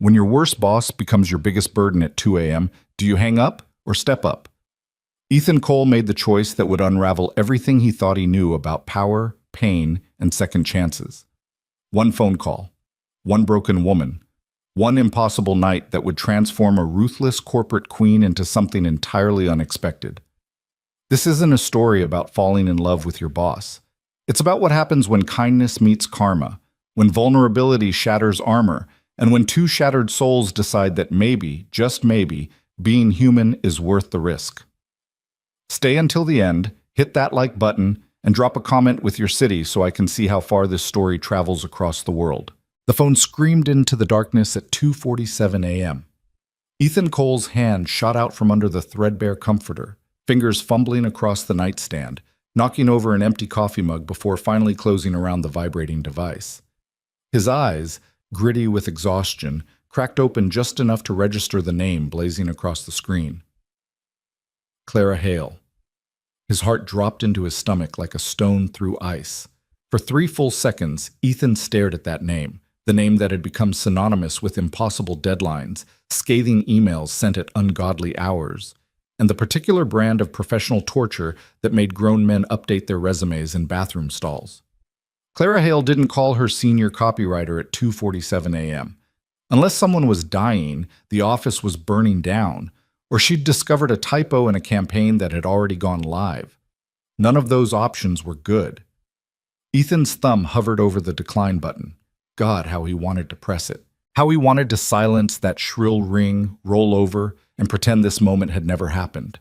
When your worst boss becomes your biggest burden at 2 a.m., do you hang up or step up? Ethan Cole made the choice that would unravel everything he thought he knew about power, pain, and second chances. One phone call, one broken woman, one impossible night that would transform a ruthless corporate queen into something entirely unexpected. This isn't a story about falling in love with your boss. It's about what happens when kindness meets karma, when vulnerability shatters armor, and when two shattered souls decide that maybe, just maybe, being human is worth the risk. Stay until the end, hit that like button, and drop a comment with your city so I can see how far this story travels across the world. The phone screamed into the darkness at 2:47 a.m. Ethan Cole's hand shot out from under the threadbare comforter, fingers fumbling across the nightstand, knocking over an empty coffee mug before finally closing around the vibrating device. His eyes, gritty with exhaustion, cracked open just enough to register the name blazing across the screen. Clara Hale. His heart dropped into his stomach like a stone through ice. For 3 full seconds, Ethan stared at that name, the name that had become synonymous with impossible deadlines, scathing emails sent at ungodly hours, and the particular brand of professional torture that made grown men update their resumes in bathroom stalls. Clara Hale didn't call her senior copywriter at 2:47 a.m. Unless someone was dying, the office was burning down, or she'd discovered a typo in a campaign that had already gone live. None of those options were good. Ethan's thumb hovered over the decline button. God, how he wanted to press it. How he wanted to silence that shrill ring, roll over, and pretend this moment had never happened.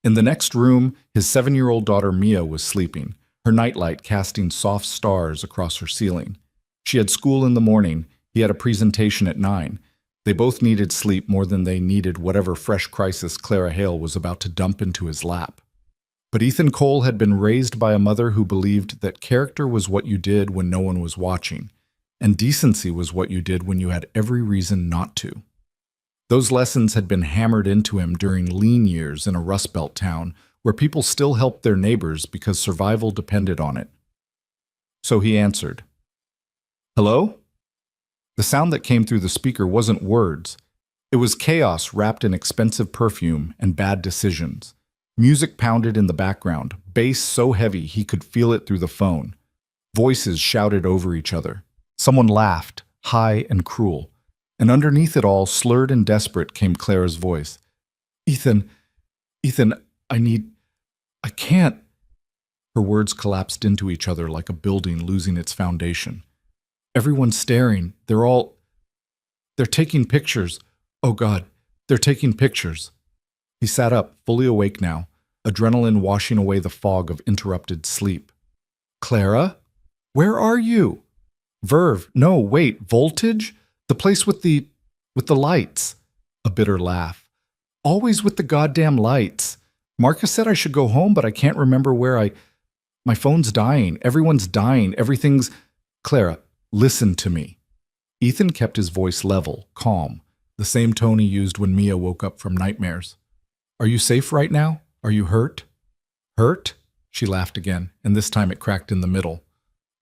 In the next room, his 7-year-old daughter Mia was sleeping, her nightlight casting soft stars across her ceiling. She had school in the morning, he had a presentation at 9. They both needed sleep more than they needed whatever fresh crisis Clara Hale was about to dump into his lap. But Ethan Cole had been raised by a mother who believed that character was what you did when no one was watching, and decency was what you did when you had every reason not to. Those lessons had been hammered into him during lean years in a Rust Belt town where people still helped their neighbors because survival depended on it. So he answered. "Hello?" The sound that came through the speaker wasn't words. It was chaos wrapped in expensive perfume and bad decisions. Music pounded in the background, bass so heavy he could feel it through the phone. Voices shouted over each other. Someone laughed, high and cruel. And underneath it all, slurred and desperate, came Clara's voice. Ethan, I can't." Her words collapsed into each other like a building losing its foundation. "Everyone's staring. They're taking pictures. Oh God, they're taking pictures." He sat up, fully awake now, adrenaline washing away the fog of interrupted sleep. "Clara? Where are you?" "Verve. No, wait, Voltage? The place with the lights." A bitter laugh. "Always with the goddamn lights. Marcus said I should go home, but I can't remember where My phone's dying. Everyone's dying. Everything's... Clara, listen to me." Ethan kept his voice level, calm, the same tone he used when Mia woke up from nightmares. "Are you safe right now? Are you hurt?" "Hurt?" She laughed again, and this time it cracked in the middle.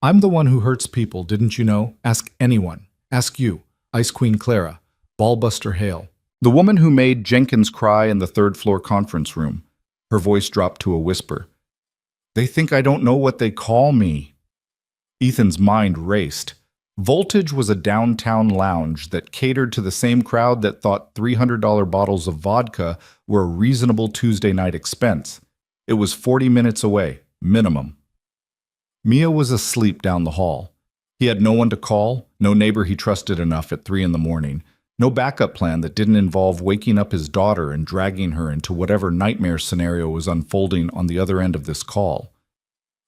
"I'm the one who hurts people, didn't you know? Ask anyone. Ask you, Ice Queen Clara, Ballbuster Hale. The woman who made Jenkins cry in the 3rd-floor conference room." Her voice dropped to a whisper. "They think I don't know what they call me." Ethan's mind raced. Voltage was a downtown lounge that catered to the same crowd that thought $300 bottles of vodka were a reasonable Tuesday night expense. It was 40 minutes away, minimum. Mia was asleep down the hall. He had no one to call, no neighbor he trusted enough at 3 in the morning, no backup plan that didn't involve waking up his daughter and dragging her into whatever nightmare scenario was unfolding on the other end of this call.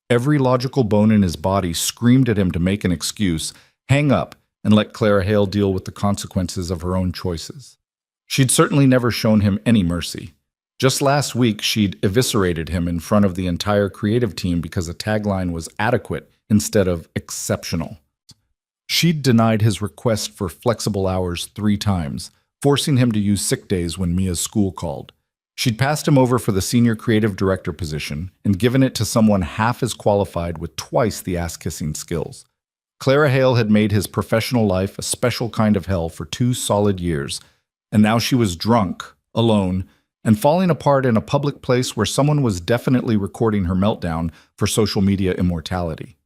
Every logical bone in his body screamed at him to make an excuse, hang up, and let Clara Hale deal with the consequences of her own choices. She'd certainly never shown him any mercy. Just last week, she'd eviscerated him in front of the entire creative team because a tagline was adequate instead of exceptional. She'd denied his request for flexible hours 3 times, forcing him to use sick days when Mia's school called. She'd passed him over for the senior creative director position and given it to someone half as qualified with twice the ass-kissing skills. Clara Hale had made his professional life a special kind of hell for 2 solid years, and now she was drunk, alone, and falling apart in a public place where someone was definitely recording her meltdown for social media immortality.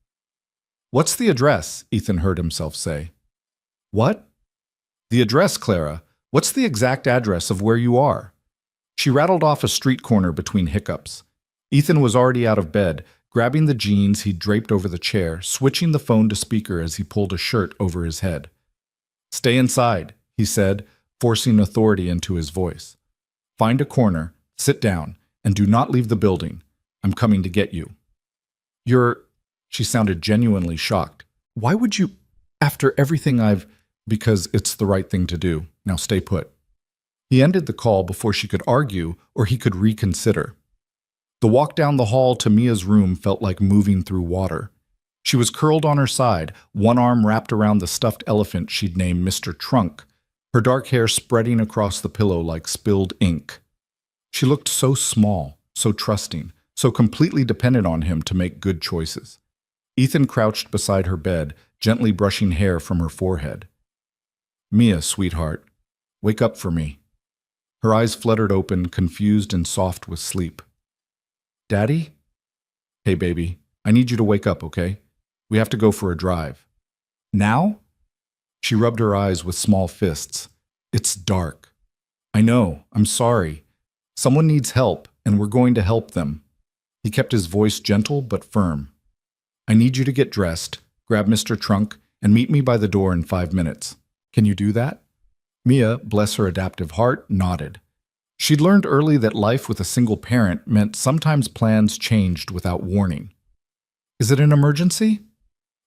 "What's the address?" Ethan heard himself say. "What?" "The address, Clara. What's the exact address of where you are?" She rattled off a street corner between hiccups. Ethan was already out of bed, grabbing the jeans he'd draped over the chair, switching the phone to speaker as he pulled a shirt over his head. "Stay inside," he said, forcing authority into his voice. "Find a corner, sit down, and do not leave the building. I'm coming to get you." "You're—" She sounded genuinely shocked. "Why would you, after everything I've—" "Because it's the right thing to do. Now stay put." He ended the call before she could argue or he could reconsider. The walk down the hall to Mia's room felt like moving through water. She was curled on her side, one arm wrapped around the stuffed elephant she'd named Mr. Trunk, her dark hair spreading across the pillow like spilled ink. She looked so small, so trusting, so completely dependent on him to make good choices. Ethan crouched beside her bed, gently brushing hair from her forehead. "Mia, sweetheart, wake up for me." Her eyes fluttered open, confused and soft with sleep. "Daddy?" "Hey, baby, I need you to wake up, okay? We have to go for a drive." "Now?" She rubbed her eyes with small fists. "It's dark." "I know, I'm sorry. Someone needs help, and we're going to help them." He kept his voice gentle but firm. "I need you to get dressed, grab Mr. Trunk, and meet me by the door in 5 minutes. Can you do that?" Mia, bless her adaptive heart, nodded. She'd learned early that life with a single parent meant sometimes plans changed without warning. "Is it an emergency?"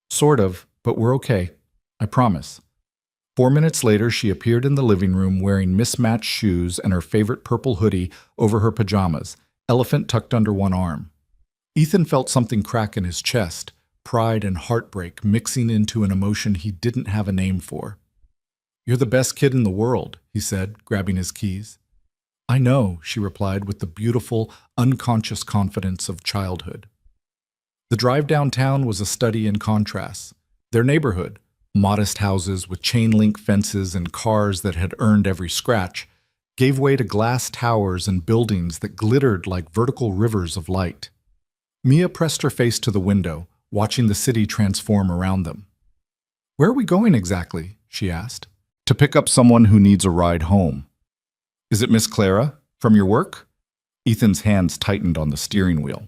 "Sort of, but we're okay. I promise." 4 minutes later, she appeared in the living room wearing mismatched shoes and her favorite purple hoodie over her pajamas, elephant tucked under one arm. Ethan felt something crack in his chest, pride and heartbreak mixing into an emotion he didn't have a name for. "You're the best kid in the world," he said, grabbing his keys. "I know," she replied with the beautiful, unconscious confidence of childhood. The drive downtown was a study in contrasts. Their neighborhood, modest houses with chain-link fences and cars that had earned every scratch, gave way to glass towers and buildings that glittered like vertical rivers of light. Mia pressed her face to the window, watching the city transform around them. "Where are we going exactly?" she asked. "To pick up someone who needs a ride home." "Is it Miss Clara? From your work?" Ethan's hands tightened on the steering wheel.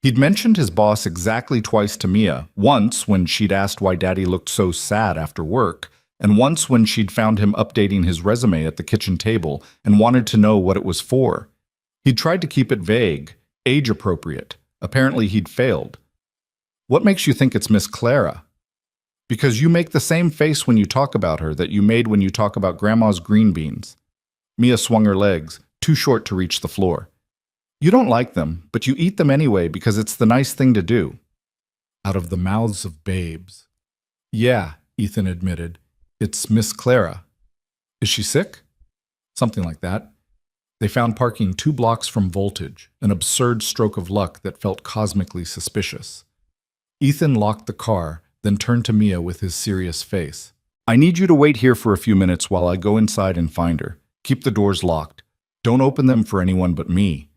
He'd mentioned his boss exactly twice to Mia, once when she'd asked why Daddy looked so sad after work, and once when she'd found him updating his resume at the kitchen table and wanted to know what it was for. He'd tried to keep it vague, age-appropriate. Apparently he'd failed. "What makes you think it's Miss Clara?" "Because you make the same face when you talk about her that you made when you talk about Grandma's green beans." Mia swung her legs, too short to reach the floor. "You don't like them, but you eat them anyway because it's the nice thing to do." Out of the mouths of babes. "Yeah," Ethan admitted. "It's Miss Clara." "Is she sick?" "Something like that." They found parking 2 blocks from Voltage, an absurd stroke of luck that felt cosmically suspicious. Ethan locked the car, then turned to Mia with his serious face. "I need you to wait here for a few minutes while I go inside and find her. Keep the doors locked. Don't open them for anyone but me.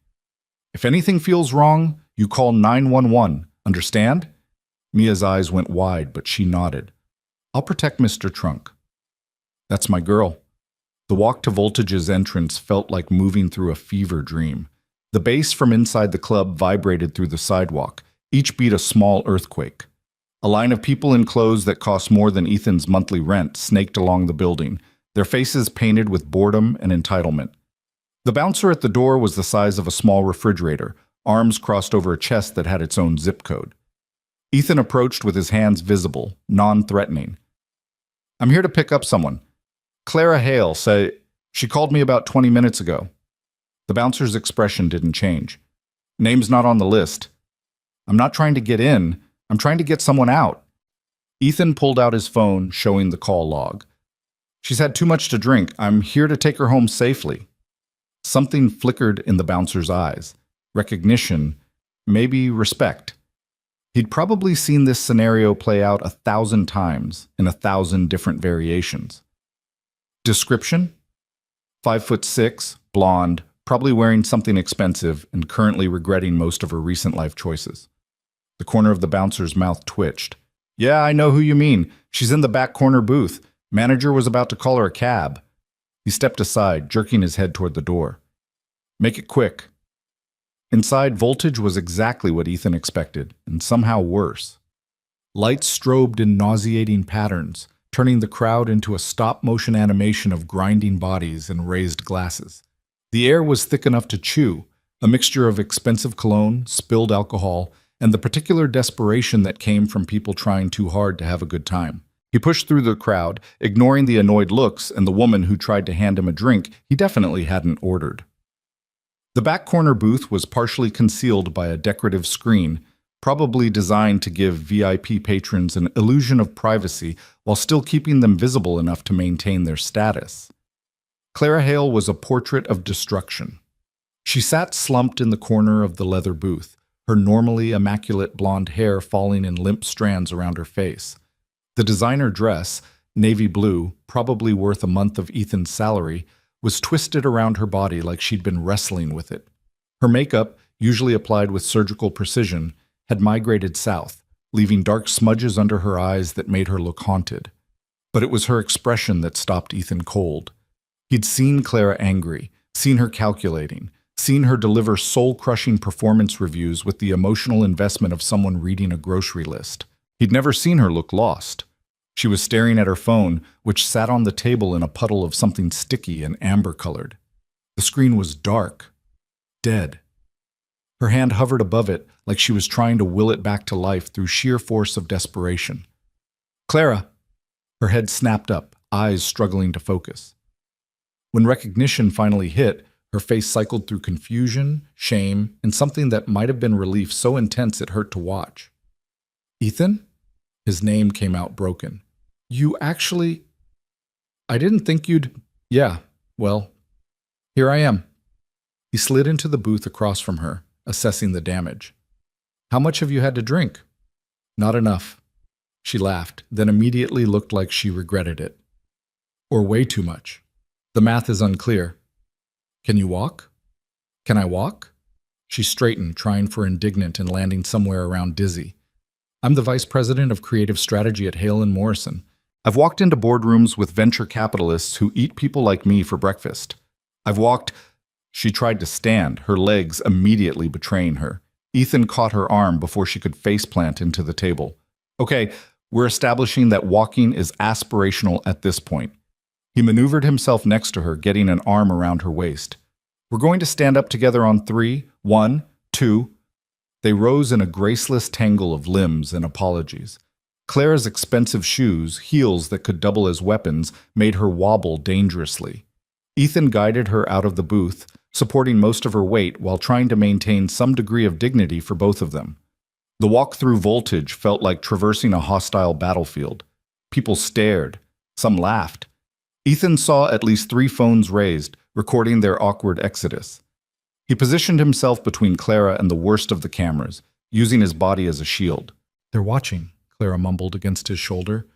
If anything feels wrong, you call 911. Understand?" Mia's eyes went wide, but she nodded. "I'll protect Mr. Trunk." "That's my girl." The walk to Voltage's entrance felt like moving through a fever dream. The bass from inside the club vibrated through the sidewalk, each beat a small earthquake. A line of people in clothes that cost more than Ethan's monthly rent snaked along the building, their faces painted with boredom and entitlement. The bouncer at the door was the size of a small refrigerator, arms crossed over a chest that had its own zip code. Ethan approached with his hands visible, non-threatening. "I'm here to pick up someone. Clara Hale say she called me about 20 minutes ago." The bouncer's expression didn't change. "Name's not on the list." "I'm not trying to get in. I'm trying to get someone out." Ethan pulled out his phone, showing the call log. "She's had too much to drink. I'm here to take her home safely." Something flickered in the bouncer's eyes. Recognition, maybe respect. He'd probably seen this scenario play out 1,000 times in 1,000 different variations. Description: 5'6", blonde, probably wearing something expensive and currently regretting most of her recent life choices. The corner of the bouncer's mouth twitched. Yeah, I know who you mean. She's in the back corner booth. Manager was about to call her a cab. He stepped aside, jerking his head toward the door. Make it quick. Inside, voltage was exactly what Ethan expected, and somehow worse. Lights strobed in nauseating patterns, turning the crowd into a stop-motion animation of grinding bodies and raised glasses. The air was thick enough to chew, a mixture of expensive cologne, spilled alcohol, and the particular desperation that came from people trying too hard to have a good time. He pushed through the crowd, ignoring the annoyed looks and the woman who tried to hand him a drink he definitely hadn't ordered. The back corner booth was partially concealed by a decorative screen, probably designed to give VIP patrons an illusion of privacy while still keeping them visible enough to maintain their status. Clara Hale was a portrait of destruction. She sat slumped in the corner of the leather booth, her normally immaculate blonde hair falling in limp strands around her face. The designer dress, navy blue, probably worth a month of Ethan's salary, was twisted around her body like she'd been wrestling with it. Her makeup, usually applied with surgical precision, had migrated south, leaving dark smudges under her eyes that made her look haunted. But it was her expression that stopped Ethan cold. He'd seen Clara angry, seen her calculating, seen her deliver soul-crushing performance reviews with the emotional investment of someone reading a grocery list. He'd never seen her look lost. She was staring at her phone, which sat on the table in a puddle of something sticky and amber-colored. The screen was dark, dead. Her hand hovered above it like she was trying to will it back to life through sheer force of desperation. Clara! Her head snapped up, eyes struggling to focus. When recognition finally hit, her face cycled through confusion, shame, and something that might have been relief so intense it hurt to watch. Ethan? His name came out broken. You actually... I didn't think you'd... Yeah, well, here I am. He slid into the booth across from her, assessing the damage. How much have you had to drink? Not enough. She laughed, then immediately looked like she regretted it. Or way too much. The math is unclear. Can you walk? Can I walk? She straightened, trying for indignant and landing somewhere around dizzy. I'm the vice president of creative strategy at Hale & Morrison. I've walked into boardrooms with venture capitalists who eat people like me for breakfast. I've walked... She tried to stand, her legs immediately betraying her. Ethan caught her arm before she could faceplant into the table. Okay, we're establishing that walking is aspirational at this point. He maneuvered himself next to her, getting an arm around her waist. We're going to stand up together on 3, 1, 2... They rose in a graceless tangle of limbs and apologies. Clara's expensive shoes, heels that could double as weapons, made her wobble dangerously. Ethan guided her out of the booth, supporting most of her weight while trying to maintain some degree of dignity for both of them. The walk through voltage felt like traversing a hostile battlefield. People stared. Some laughed. Ethan saw at least 3 phones raised, recording their awkward exodus. He positioned himself between Clara and the worst of the cameras, using his body as a shield. They're watching, Clara mumbled against his shoulder.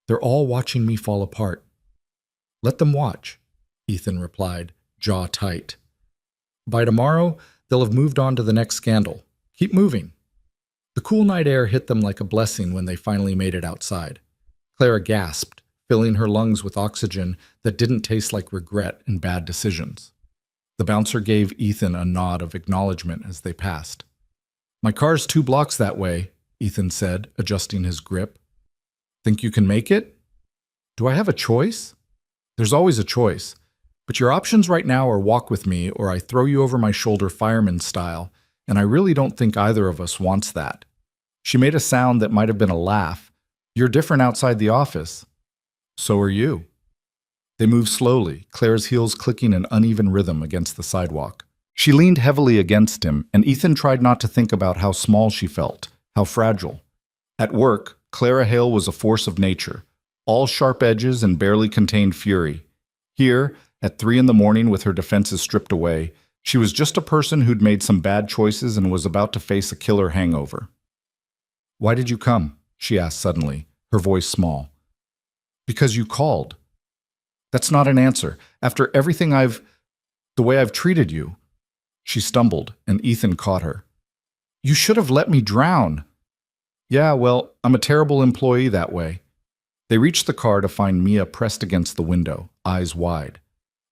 They're all watching me fall apart. Let them watch, Ethan replied, jaw tight. By tomorrow, they'll have moved on to the next scandal. Keep moving. The cool night air hit them like a blessing when they finally made it outside. Clara gasped, filling her lungs with oxygen that didn't taste like regret and bad decisions. The bouncer gave Ethan a nod of acknowledgement as they passed. My car's 2 blocks that way, Ethan said, adjusting his grip. Think you can make it? Do I have a choice? There's always a choice. But your options right now are walk with me or I throw you over my shoulder fireman style, and I really don't think either of us wants that. She made a sound that might have been a laugh. You're different outside the office. So are you. They moved slowly, Claire's heels clicking an uneven rhythm against the sidewalk. She leaned heavily against him, and Ethan tried not to think about how small she felt, how fragile. At work, Clara Hale was a force of nature, all sharp edges and barely contained fury. Here, at 3 a.m. with her defenses stripped away, she was just a person who'd made some bad choices and was about to face a killer hangover. Why did you come? She asked suddenly, her voice small. Because you called. That's not an answer. After everything the way I've treated you. She stumbled, and Ethan caught her. You should have let me drown. Yeah, well, I'm a terrible employee that way. They reached the car to find Mia pressed against the window, eyes wide.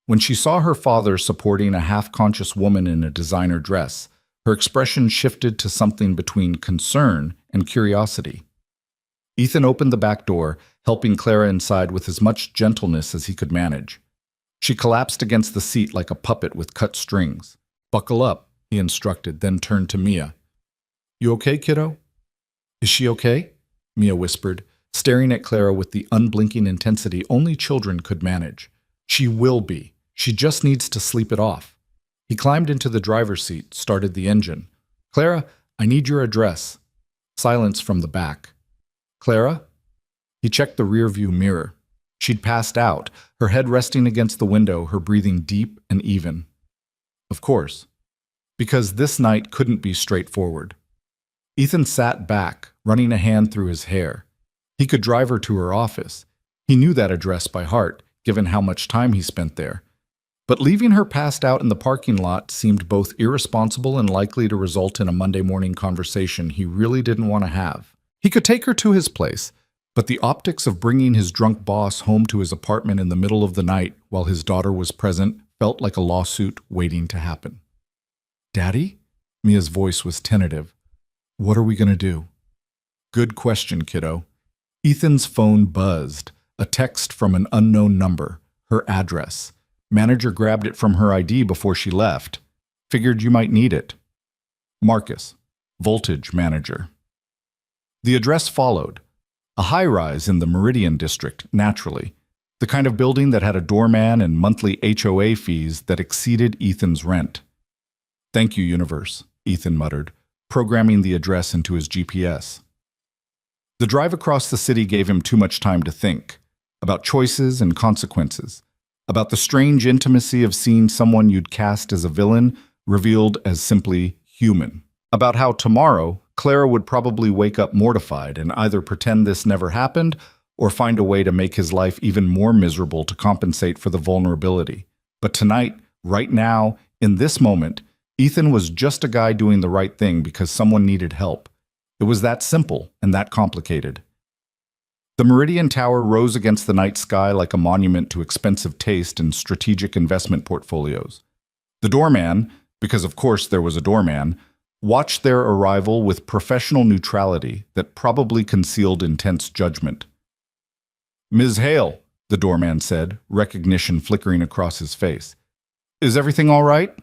When she saw her father supporting a half-conscious woman in a designer dress, her expression shifted to something between concern and curiosity. Ethan opened the back door, helping Clara inside with as much gentleness as he could manage. She collapsed against the seat like a puppet with cut strings. Buckle up, he instructed, then turned to Mia. You okay, kiddo? Is she okay? Mia whispered, staring at Clara with the unblinking intensity only children could manage. She will be. She just needs to sleep it off. He climbed into the driver's seat, started the engine. Clara, I need your address. Silence from the back. Clara? He checked the rearview mirror. She'd passed out, her head resting against the window, her breathing deep and even. Of course. Because this night couldn't be straightforward. Ethan sat back, running a hand through his hair. He could drive her to her office. He knew that address by heart, given how much time he spent there. But leaving her passed out in the parking lot seemed both irresponsible and likely to result in a Monday morning conversation he really didn't want to have. He could take her to his place, but the optics of bringing his drunk boss home to his apartment in the middle of the night while his daughter was present felt like a lawsuit waiting to happen. Daddy? Mia's voice was tentative. What are we going to do? Good question, kiddo. Ethan's phone buzzed, a text from an unknown number, her address. Manager grabbed it from her ID before she left. Figured you might need it. Marcus, Voltage Manager. The address followed. A high-rise in the Meridian District, naturally. The kind of building that had a doorman and monthly HOA fees that exceeded Ethan's rent. Thank you, universe, Ethan muttered, programming the address into his GPS. The drive across the city gave him too much time to think, about choices and consequences, about the strange intimacy of seeing someone you'd cast as a villain revealed as simply human, about how tomorrow Clara would probably wake up mortified and either pretend this never happened or find a way to make his life even more miserable to compensate for the vulnerability. But tonight, right now, in this moment, Ethan was just a guy doing the right thing because someone needed help. It was that simple and that complicated. The Meridian Tower rose against the night sky like a monument to expensive taste and strategic investment portfolios. The doorman, because of course there was a doorman, watched their arrival with professional neutrality that probably concealed intense judgment. Ms. Hale, the doorman said, recognition flickering across his face. Is everything all right?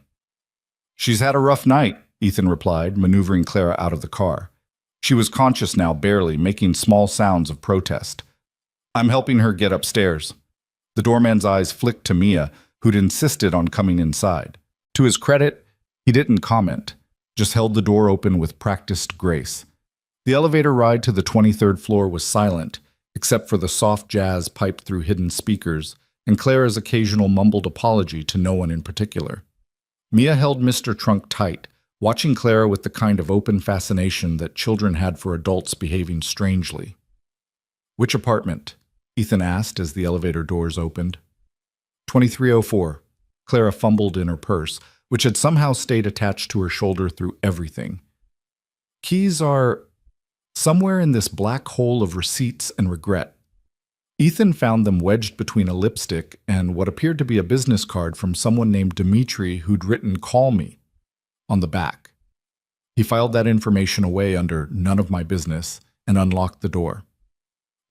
She's had a rough night, Ethan replied, maneuvering Clara out of the car. She was conscious now, barely, making small sounds of protest. I'm helping her get upstairs. The doorman's eyes flicked to Mia, who'd insisted on coming inside. To his credit, he didn't comment, just held the door open with practiced grace. The elevator ride to the 23rd floor was silent, except for the soft jazz piped through hidden speakers and Clara's occasional mumbled apology to no one in particular. Mia held Mr. Trunk tight, watching Clara with the kind of open fascination that children had for adults behaving strangely. Which apartment? Ethan asked as the elevator doors opened. 2304. Clara fumbled in her purse, which had somehow stayed attached to her shoulder through everything. Keys are somewhere in this black hole of receipts and regret. Ethan found them wedged between a lipstick and what appeared to be a business card from someone named Dimitri who'd written "Call me" on the back. He filed that information away under "None of my business" and unlocked the door.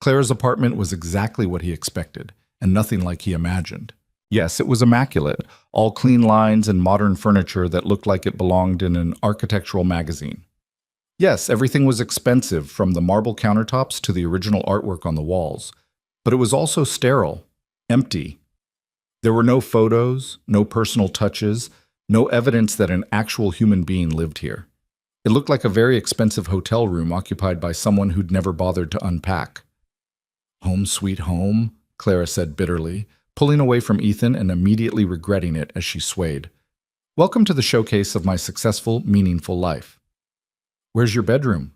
Clara's apartment was exactly what he expected, and nothing like he imagined. Yes, it was immaculate, all clean lines and modern furniture that looked like it belonged in an architectural magazine. Yes, everything was expensive, from the marble countertops to the original artwork on the walls, but it was also sterile, empty. There were no photos, no personal touches, no evidence that an actual human being lived here. It looked like a very expensive hotel room occupied by someone who'd never bothered to unpack. Home sweet home, Clara said bitterly, pulling away from Ethan and immediately regretting it as she swayed. Welcome to the showcase of my successful, meaningful life. Where's your bedroom?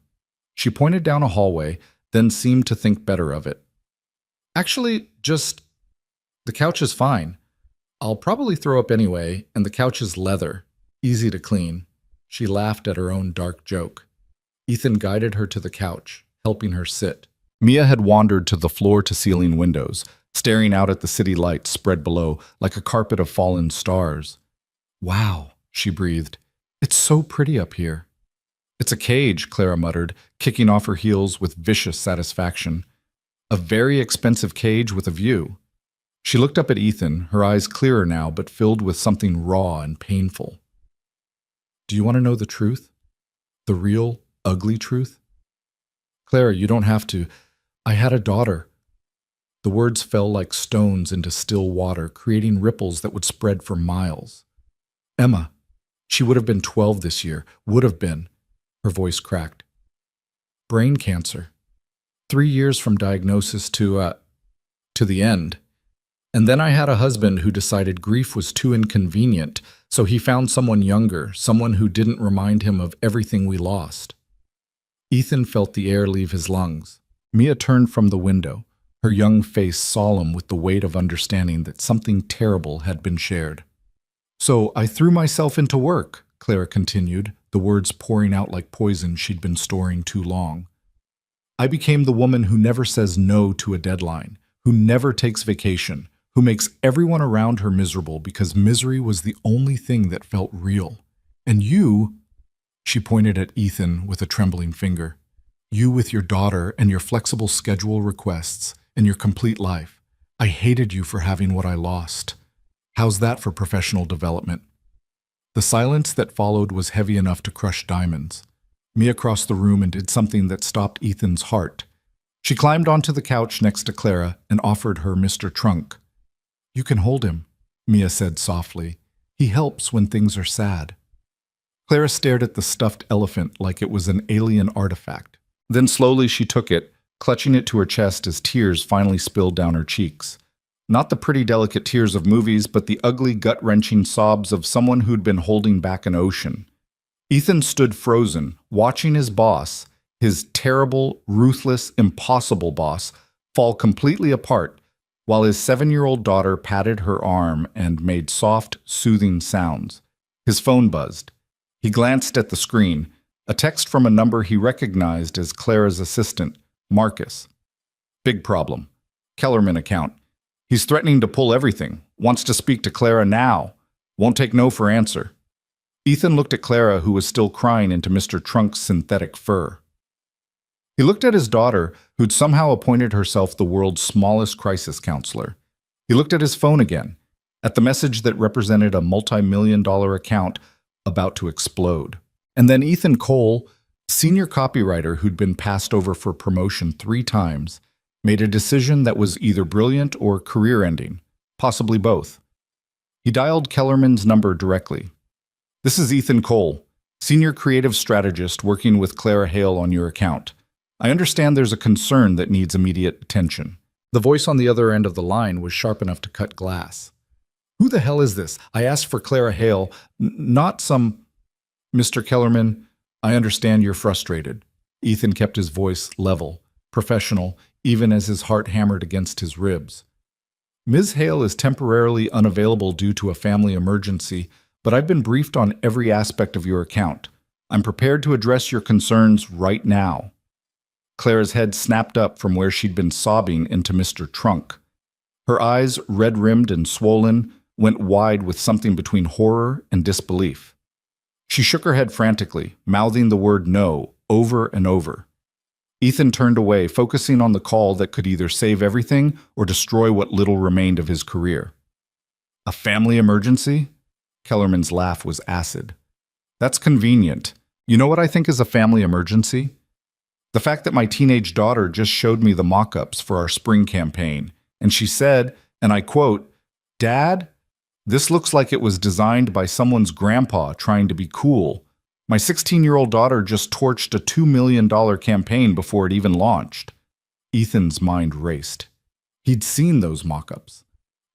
She pointed down a hallway, then seemed to think better of it. Actually, the couch is fine. I'll probably throw up anyway, and the couch is leather, easy to clean. She laughed at her own dark joke. Ethan guided her to the couch, helping her sit. Mia had wandered to the floor-to-ceiling windows, staring out at the city lights spread below like a carpet of fallen stars. "Wow," she breathed. "It's so pretty up here." "It's a cage," Clara muttered, kicking off her heels with vicious satisfaction. "A very expensive cage with a view." She looked up at Ethan, her eyes clearer now but filled with something raw and painful. "Do you want to know the truth? The real, ugly truth?" "Clara, you don't have to. I had a daughter." The words fell like stones into still water, creating ripples that would spread for miles. "Emma. She would have been 12 this year. Would have been." Her voice cracked. "Brain cancer. 3 years from diagnosis to the end. And then I had a husband who decided grief was too inconvenient, so he found someone younger, someone who didn't remind him of everything we lost." Ethan felt the air leave his lungs. Mia turned from the window, her young face solemn with the weight of understanding that something terrible had been shared. "So I threw myself into work," Clara continued, the words pouring out like poison she'd been storing too long. "I became the woman who never says no to a deadline, who never takes vacation, who makes everyone around her miserable because misery was the only thing that felt real. And you," she pointed at Ethan with a trembling finger, "you with your daughter and your flexible schedule requests and your complete life. I hated you for having what I lost. How's that for professional development?" The silence that followed was heavy enough to crush diamonds. Mia crossed the room and did something that stopped Ethan's heart. She climbed onto the couch next to Clara and offered her Mr. Trunk. "You can hold him," Mia said softly. "He helps when things are sad." Clara stared at the stuffed elephant like it was an alien artifact. Then slowly she took it, clutching it to her chest as tears finally spilled down her cheeks. Not the pretty, delicate tears of movies, but the ugly, gut-wrenching sobs of someone who'd been holding back an ocean. Ethan stood frozen, watching his boss, his terrible, ruthless, impossible boss, fall completely apart, while his 7-year-old daughter patted her arm and made soft, soothing sounds. His phone buzzed. He glanced at the screen, a text from a number he recognized as Clara's assistant, Marcus. "Big problem. Kellerman account. He's threatening to pull everything. Wants to speak to Clara now. Won't take no for answer." Ethan looked at Clara, who was still crying into Mr. Trunk's synthetic fur. He looked at his daughter, who'd somehow appointed herself the world's smallest crisis counselor. He looked at his phone again, at the message that represented a multi-million-dollar account about to explode. And then Ethan Cole, senior copywriter who'd been passed over for promotion 3 times, made a decision that was either brilliant or career-ending, possibly both. He dialed Kellerman's number directly. "This is Ethan Cole, senior creative strategist working with Clara Hale on your account. I understand there's a concern that needs immediate attention." The voice on the other end of the line was sharp enough to cut glass. "Who the hell is this? I asked for Clara Hale, not some—" "Mr. Kellerman, I understand you're frustrated." Ethan kept his voice level, professional, even as his heart hammered against his ribs. "Ms. Hale is temporarily unavailable due to a family emergency, but I've been briefed on every aspect of your account. I'm prepared to address your concerns right now." Clara's head snapped up from where she'd been sobbing into Mr. Trunk. Her eyes, red-rimmed and swollen, went wide with something between horror and disbelief. She shook her head frantically, mouthing the word no over and over. Ethan turned away, focusing on the call that could either save everything or destroy what little remained of his career. "A family emergency?" Kellerman's laugh was acid. "That's convenient. You know what I think is a family emergency? The fact that my teenage daughter just showed me the mock-ups for our spring campaign, and she said, and I quote, 'Dad, this looks like it was designed by someone's grandpa trying to be cool. My 16-year-old daughter just torched a $2 million campaign before it even launched.'" Ethan's mind raced. He'd seen those mock-ups.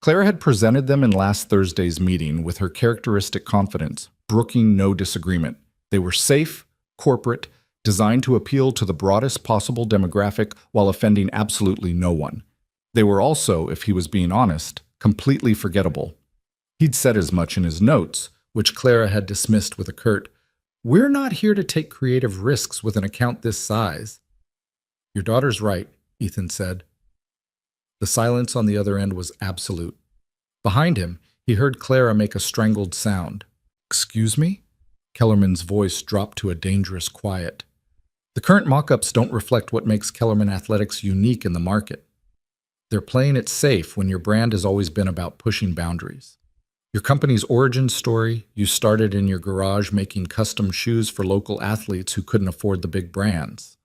Clara had presented them in last Thursday's meeting with her characteristic confidence, brooking no disagreement. They were safe, corporate, designed to appeal to the broadest possible demographic while offending absolutely no one. They were also, if he was being honest, completely forgettable. He'd said as much in his notes, which Clara had dismissed with a curt, "We're not here to take creative risks with an account this size." "Your daughter's right," Ethan said. The silence on the other end was absolute. Behind him, he heard Clara make a strangled sound. "Excuse me?" Kellerman's voice dropped to a dangerous quiet. "The current mock-ups don't reflect what makes Kellerman Athletics unique in the market. They're playing it safe when your brand has always been about pushing boundaries. Your company's origin story, you started in your garage making custom shoes for local athletes who couldn't afford the big brands.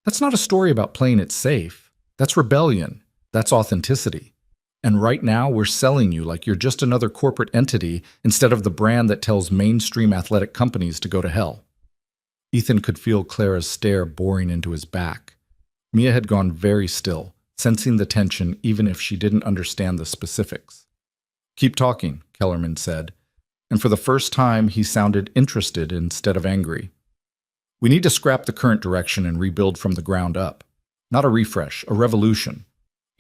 That's not a story about playing it safe. That's rebellion. That's authenticity. And right now, we're selling you like you're just another corporate entity instead of the brand that tells mainstream athletic companies to go to hell." Ethan could feel Clara's stare boring into his back. Mia had gone very still, sensing the tension even if she didn't understand the specifics. "Keep talking," Kellerman said, and for the first time he sounded interested instead of angry. "We need to scrap the current direction and rebuild from the ground up. Not a refresh, a revolution.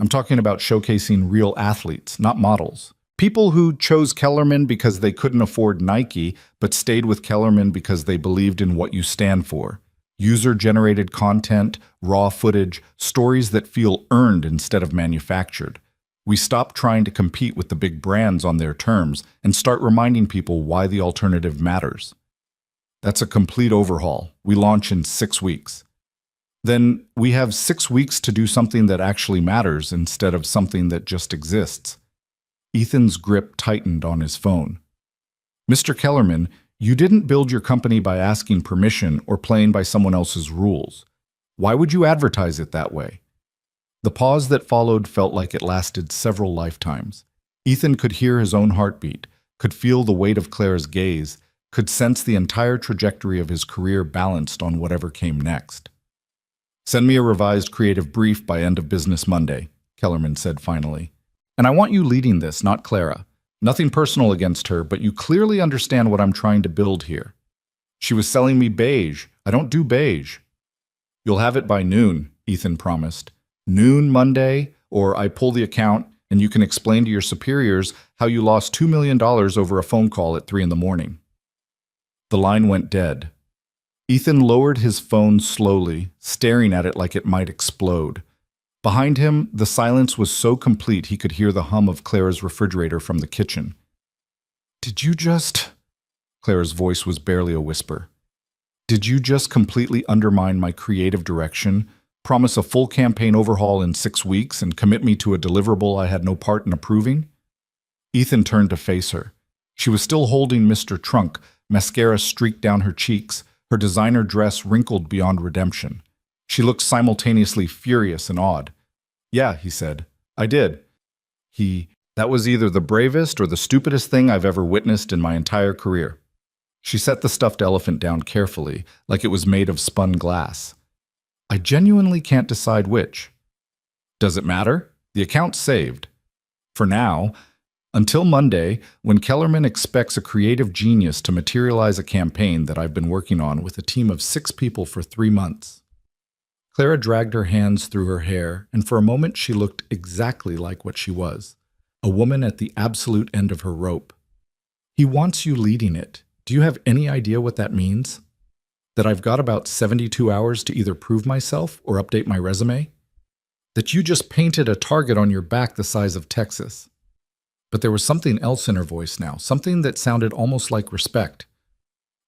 I'm talking about showcasing real athletes, not models. People who chose Kellerman because they couldn't afford Nike, but stayed with Kellerman because they believed in what you stand for. User-generated content, raw footage, stories that feel earned instead of manufactured. We stop trying to compete with the big brands on their terms and start reminding people why the alternative matters. That's a complete overhaul. We launch in 6 weeks. Then we have 6 weeks to do something that actually matters instead of something that just exists." Ethan's grip tightened on his phone. "Mr. Kellerman, you didn't build your company by asking permission or playing by someone else's rules. Why would you advertise it that way?" The pause that followed felt like it lasted several lifetimes. Ethan could hear his own heartbeat, could feel the weight of Clara's gaze, could sense the entire trajectory of his career balanced on whatever came next. "Send me a revised creative brief by end of business Monday," Kellerman said finally. "And I want you leading this, not Clara. Nothing personal against her, but you clearly understand what I'm trying to build here. She was selling me beige. I don't do beige." "You'll have it by noon," Ethan promised. "Noon Monday, or I pull the account and you can explain to your superiors how you lost $2 million over a phone call at 3 a.m. The line went dead. Ethan lowered his phone slowly, staring at it like it might explode. Behind him, the silence was so complete he could hear the hum of Clara's refrigerator from the kitchen. "Did you just—" Clara's voice was barely a whisper. "Did you just completely undermine my creative direction, promise a full campaign overhaul in 6 weeks, and commit me to a deliverable I had no part in approving?" Ethan turned to face her. She was still holding Mr. Trunk, mascara streaked down her cheeks, her designer dress wrinkled beyond redemption. She looked simultaneously furious and awed. "Yeah," he said, "I did. That was either the bravest or the stupidest thing I've ever witnessed in my entire career." She set the stuffed elephant down carefully, like it was made of spun glass. "I genuinely can't decide which." "Does it matter? The account's saved. For now, until Monday, when Kellerman expects a creative genius to materialize a campaign that I've been working on with a team of 6 people for 3 months. Clara dragged her hands through her hair, and for a moment she looked exactly like what she was, a woman at the absolute end of her rope. "He wants you leading it. Do you have any idea what that means? That I've got about 72 hours to either prove myself or update my resume? That you just painted a target on your back the size of Texas?" But there was something else in her voice now, something that sounded almost like respect.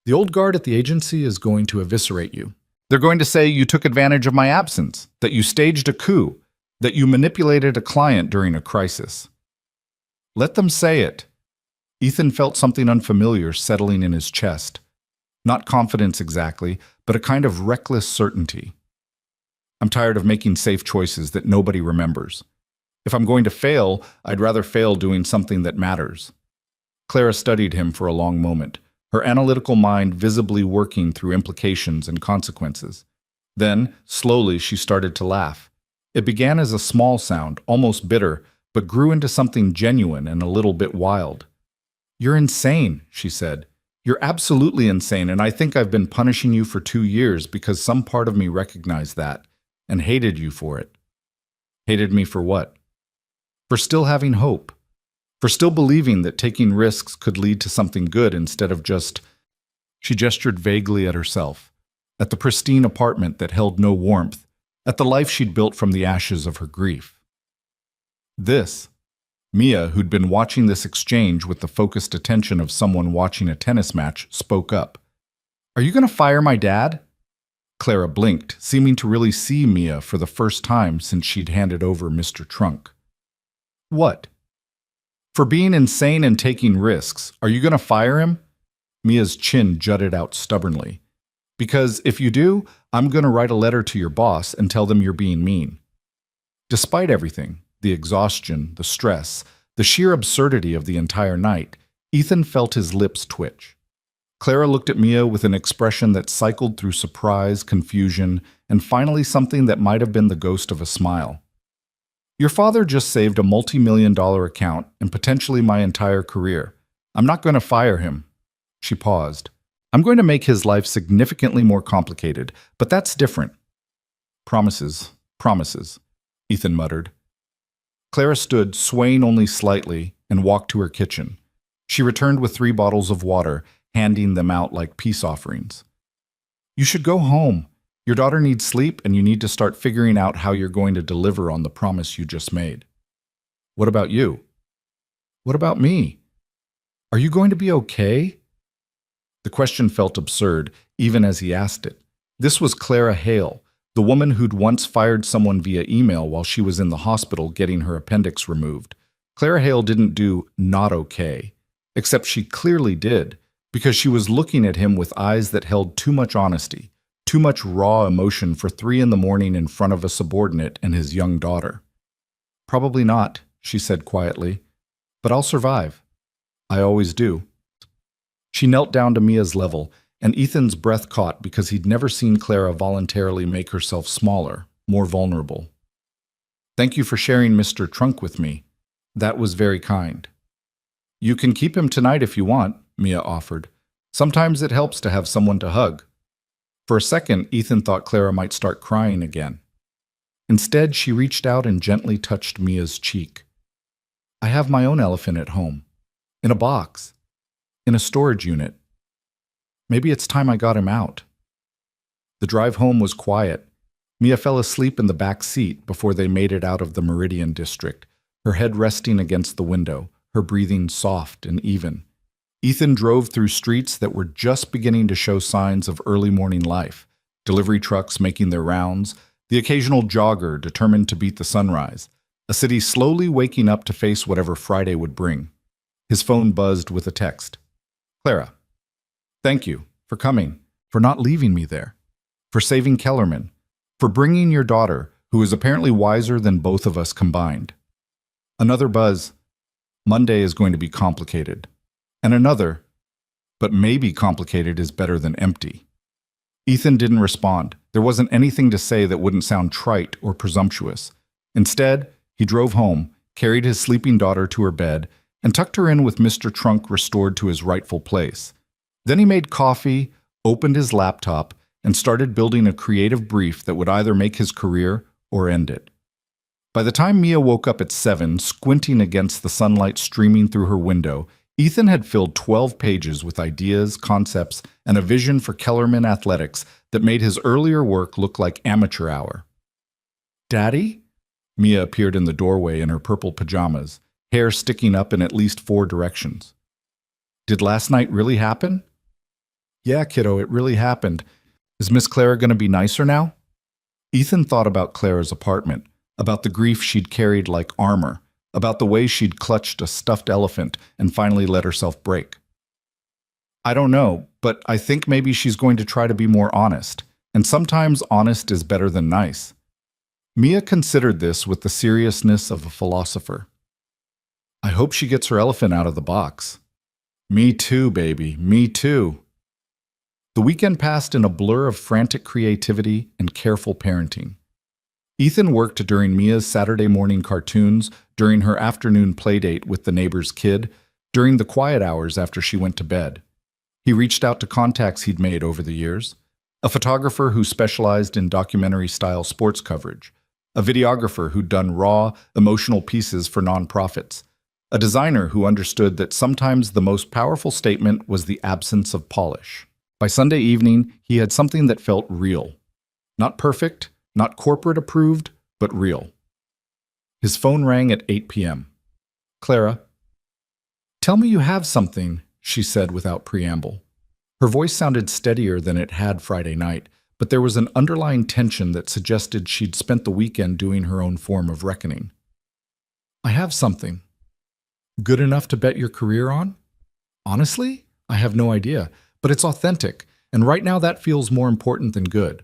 "The old guard at the agency is going to eviscerate you. They're going to say you took advantage of my absence, that you staged a coup, that you manipulated a client during a crisis." "Let them say it." Ethan felt something unfamiliar settling in his chest. Not confidence exactly, but a kind of reckless certainty. "I'm tired of making safe choices that nobody remembers. If I'm going to fail, I'd rather fail doing something that matters." Clara studied him for a long moment, her analytical mind visibly working through implications and consequences. Then, slowly, she started to laugh. It began as a small sound, almost bitter, but grew into something genuine and a little bit wild. "You're insane," she said. You're absolutely insane, and I think I've been punishing you for 2 years because some part of me recognized that and hated you for it. Hated me for what? For still having hope. For still believing that taking risks could lead to something good instead of just... She gestured vaguely at herself, at the pristine apartment that held no warmth, at the life she'd built from the ashes of her grief. Mia, who'd been watching this exchange with the focused attention of someone watching a tennis match, spoke up. Are you going to fire my dad? Clara blinked, seeming to really see Mia for the first time since she'd handed over Mr. Trunk. What? For being insane and taking risks, are you going to fire him? Mia's chin jutted out stubbornly. Because if you do, I'm going to write a letter to your boss and tell them you're being mean. Despite everything, the exhaustion, the stress, the sheer absurdity of the entire night, Ethan felt his lips twitch. Clara looked at Mia with an expression that cycled through surprise, confusion, and finally something that might have been the ghost of a smile. Your father just saved a multi-million-dollar account and potentially my entire career. I'm not going to fire him. She paused. I'm going to make his life significantly more complicated, but that's different. Promises, Ethan muttered. Clara stood, swaying only slightly, and walked to her kitchen. She returned with 3 bottles of water, handing them out like peace offerings. You should go home. Your daughter needs sleep, and you need to start figuring out how you're going to deliver on the promise you just made. What about you? What about me? Are you going to be okay? The question felt absurd, even as he asked it. This was Clara Hale, the woman who'd once fired someone via email while she was in the hospital getting her appendix removed. Clara Hale didn't do not okay, except she clearly did, because she was looking at him with eyes that held too much honesty, too much raw emotion for 3 a.m. in front of a subordinate and his young daughter. Probably not, she said quietly, but I'll survive. I always do. She knelt down to Mia's level, and Ethan's breath caught because he'd never seen Clara voluntarily make herself smaller, more vulnerable. Thank you for sharing Mr. Trunk with me. That was very kind. You can keep him tonight if you want, Mia offered. Sometimes it helps to have someone to hug. For a second, Ethan thought Clara might start crying again. Instead, she reached out and gently touched Mia's cheek. I have my own elephant at home. In a box. In a storage unit. Maybe it's time I got him out. The drive home was quiet. Mia fell asleep in the back seat before they made it out of the Meridian district, her head resting against the window, her breathing soft and even. Ethan drove through streets that were just beginning to show signs of early morning life, delivery trucks making their rounds, the occasional jogger determined to beat the sunrise, a city slowly waking up to face whatever Friday would bring. His phone buzzed with a text. Clara, thank you for coming, for not leaving me there, for saving Kellerman, for bringing your daughter, who is apparently wiser than both of us combined. Another buzz. Monday is going to be complicated. And another, but maybe complicated is better than empty. Ethan didn't respond. There wasn't anything to say that wouldn't sound trite or presumptuous. Instead, he drove home, carried his sleeping daughter to her bed, and tucked her in with Mr. Trunk restored to his rightful place. Then he made coffee, opened his laptop, and started building a creative brief that would either make his career or end it. By the time Mia woke up at 7, squinting against the sunlight streaming through her window, Ethan had filled 12 pages with ideas, concepts, and a vision for Kellerman athletics that made his earlier work look like amateur hour. Daddy? Mia appeared in the doorway in her purple pajamas, hair sticking up in at least 4 directions. Did last night really happen? Yeah, kiddo, it really happened. Is Miss Clara going to be nicer now? Ethan thought about Clara's apartment, about the grief she'd carried like armor, about the way she'd clutched a stuffed elephant and finally let herself break. I don't know, but I think maybe she's going to try to be more honest, and sometimes honest is better than nice. Mia considered this with the seriousness of a philosopher. I hope she gets her elephant out of the box. Me too, baby, me too. The weekend passed in a blur of frantic creativity and careful parenting. Ethan worked during Mia's Saturday morning cartoons, during her afternoon playdate with the neighbor's kid, during the quiet hours after she went to bed. He reached out to contacts he'd made over the years. A photographer who specialized in documentary-style sports coverage. A videographer who'd done raw, emotional pieces for nonprofits. A designer who understood that sometimes the most powerful statement was the absence of polish. By Sunday evening, he had something that felt real. Not perfect, not corporate approved, but real. His phone rang at 8 p.m. "Clara, tell me you have something," she said without preamble. Her voice sounded steadier than it had Friday night, but there was an underlying tension that suggested she'd spent the weekend doing her own form of reckoning. "I have something. Good enough to bet your career on? Honestly, I have no idea, but it's authentic, and right now that feels more important than good."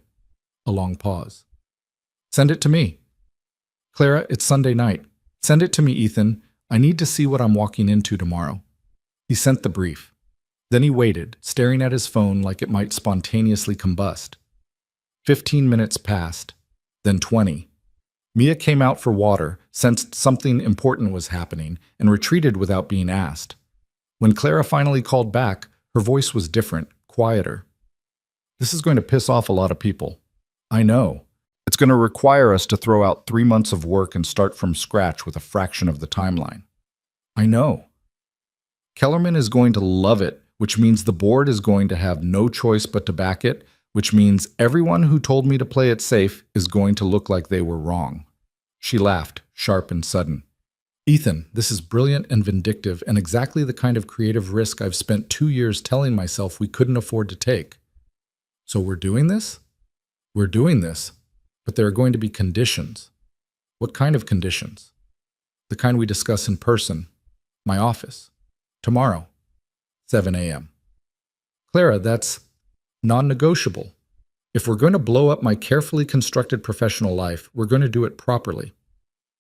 A long pause. "Send it to me." "Clara, it's Sunday night. Send it to me, Ethan. I need to see what I'm walking into tomorrow." He sent the brief. Then he waited, staring at his phone like it might spontaneously combust. 15 minutes passed, then 20. Mia came out for water, sensed something important was happening, and retreated without being asked. When Clara finally called back, her voice was different, quieter. "This is going to piss off a lot of people. I know. It's going to require us to throw out 3 months of work and start from scratch with a fraction of the timeline. I know. Kellerman is going to love it, which means the board is going to have no choice but to back it, which means everyone who told me to play it safe is going to look like they were wrong." She laughed, sharp and sudden. "Ethan, this is brilliant and vindictive and exactly the kind of creative risk I've spent 2 years telling myself we couldn't afford to take. So we're doing this? We're doing this, but there are going to be conditions." "What kind of conditions?" "The kind we discuss in person. My office. Tomorrow, 7 a.m. "Clara, that's non-negotiable. If we're going to blow up my carefully constructed professional life, we're going to do it properly."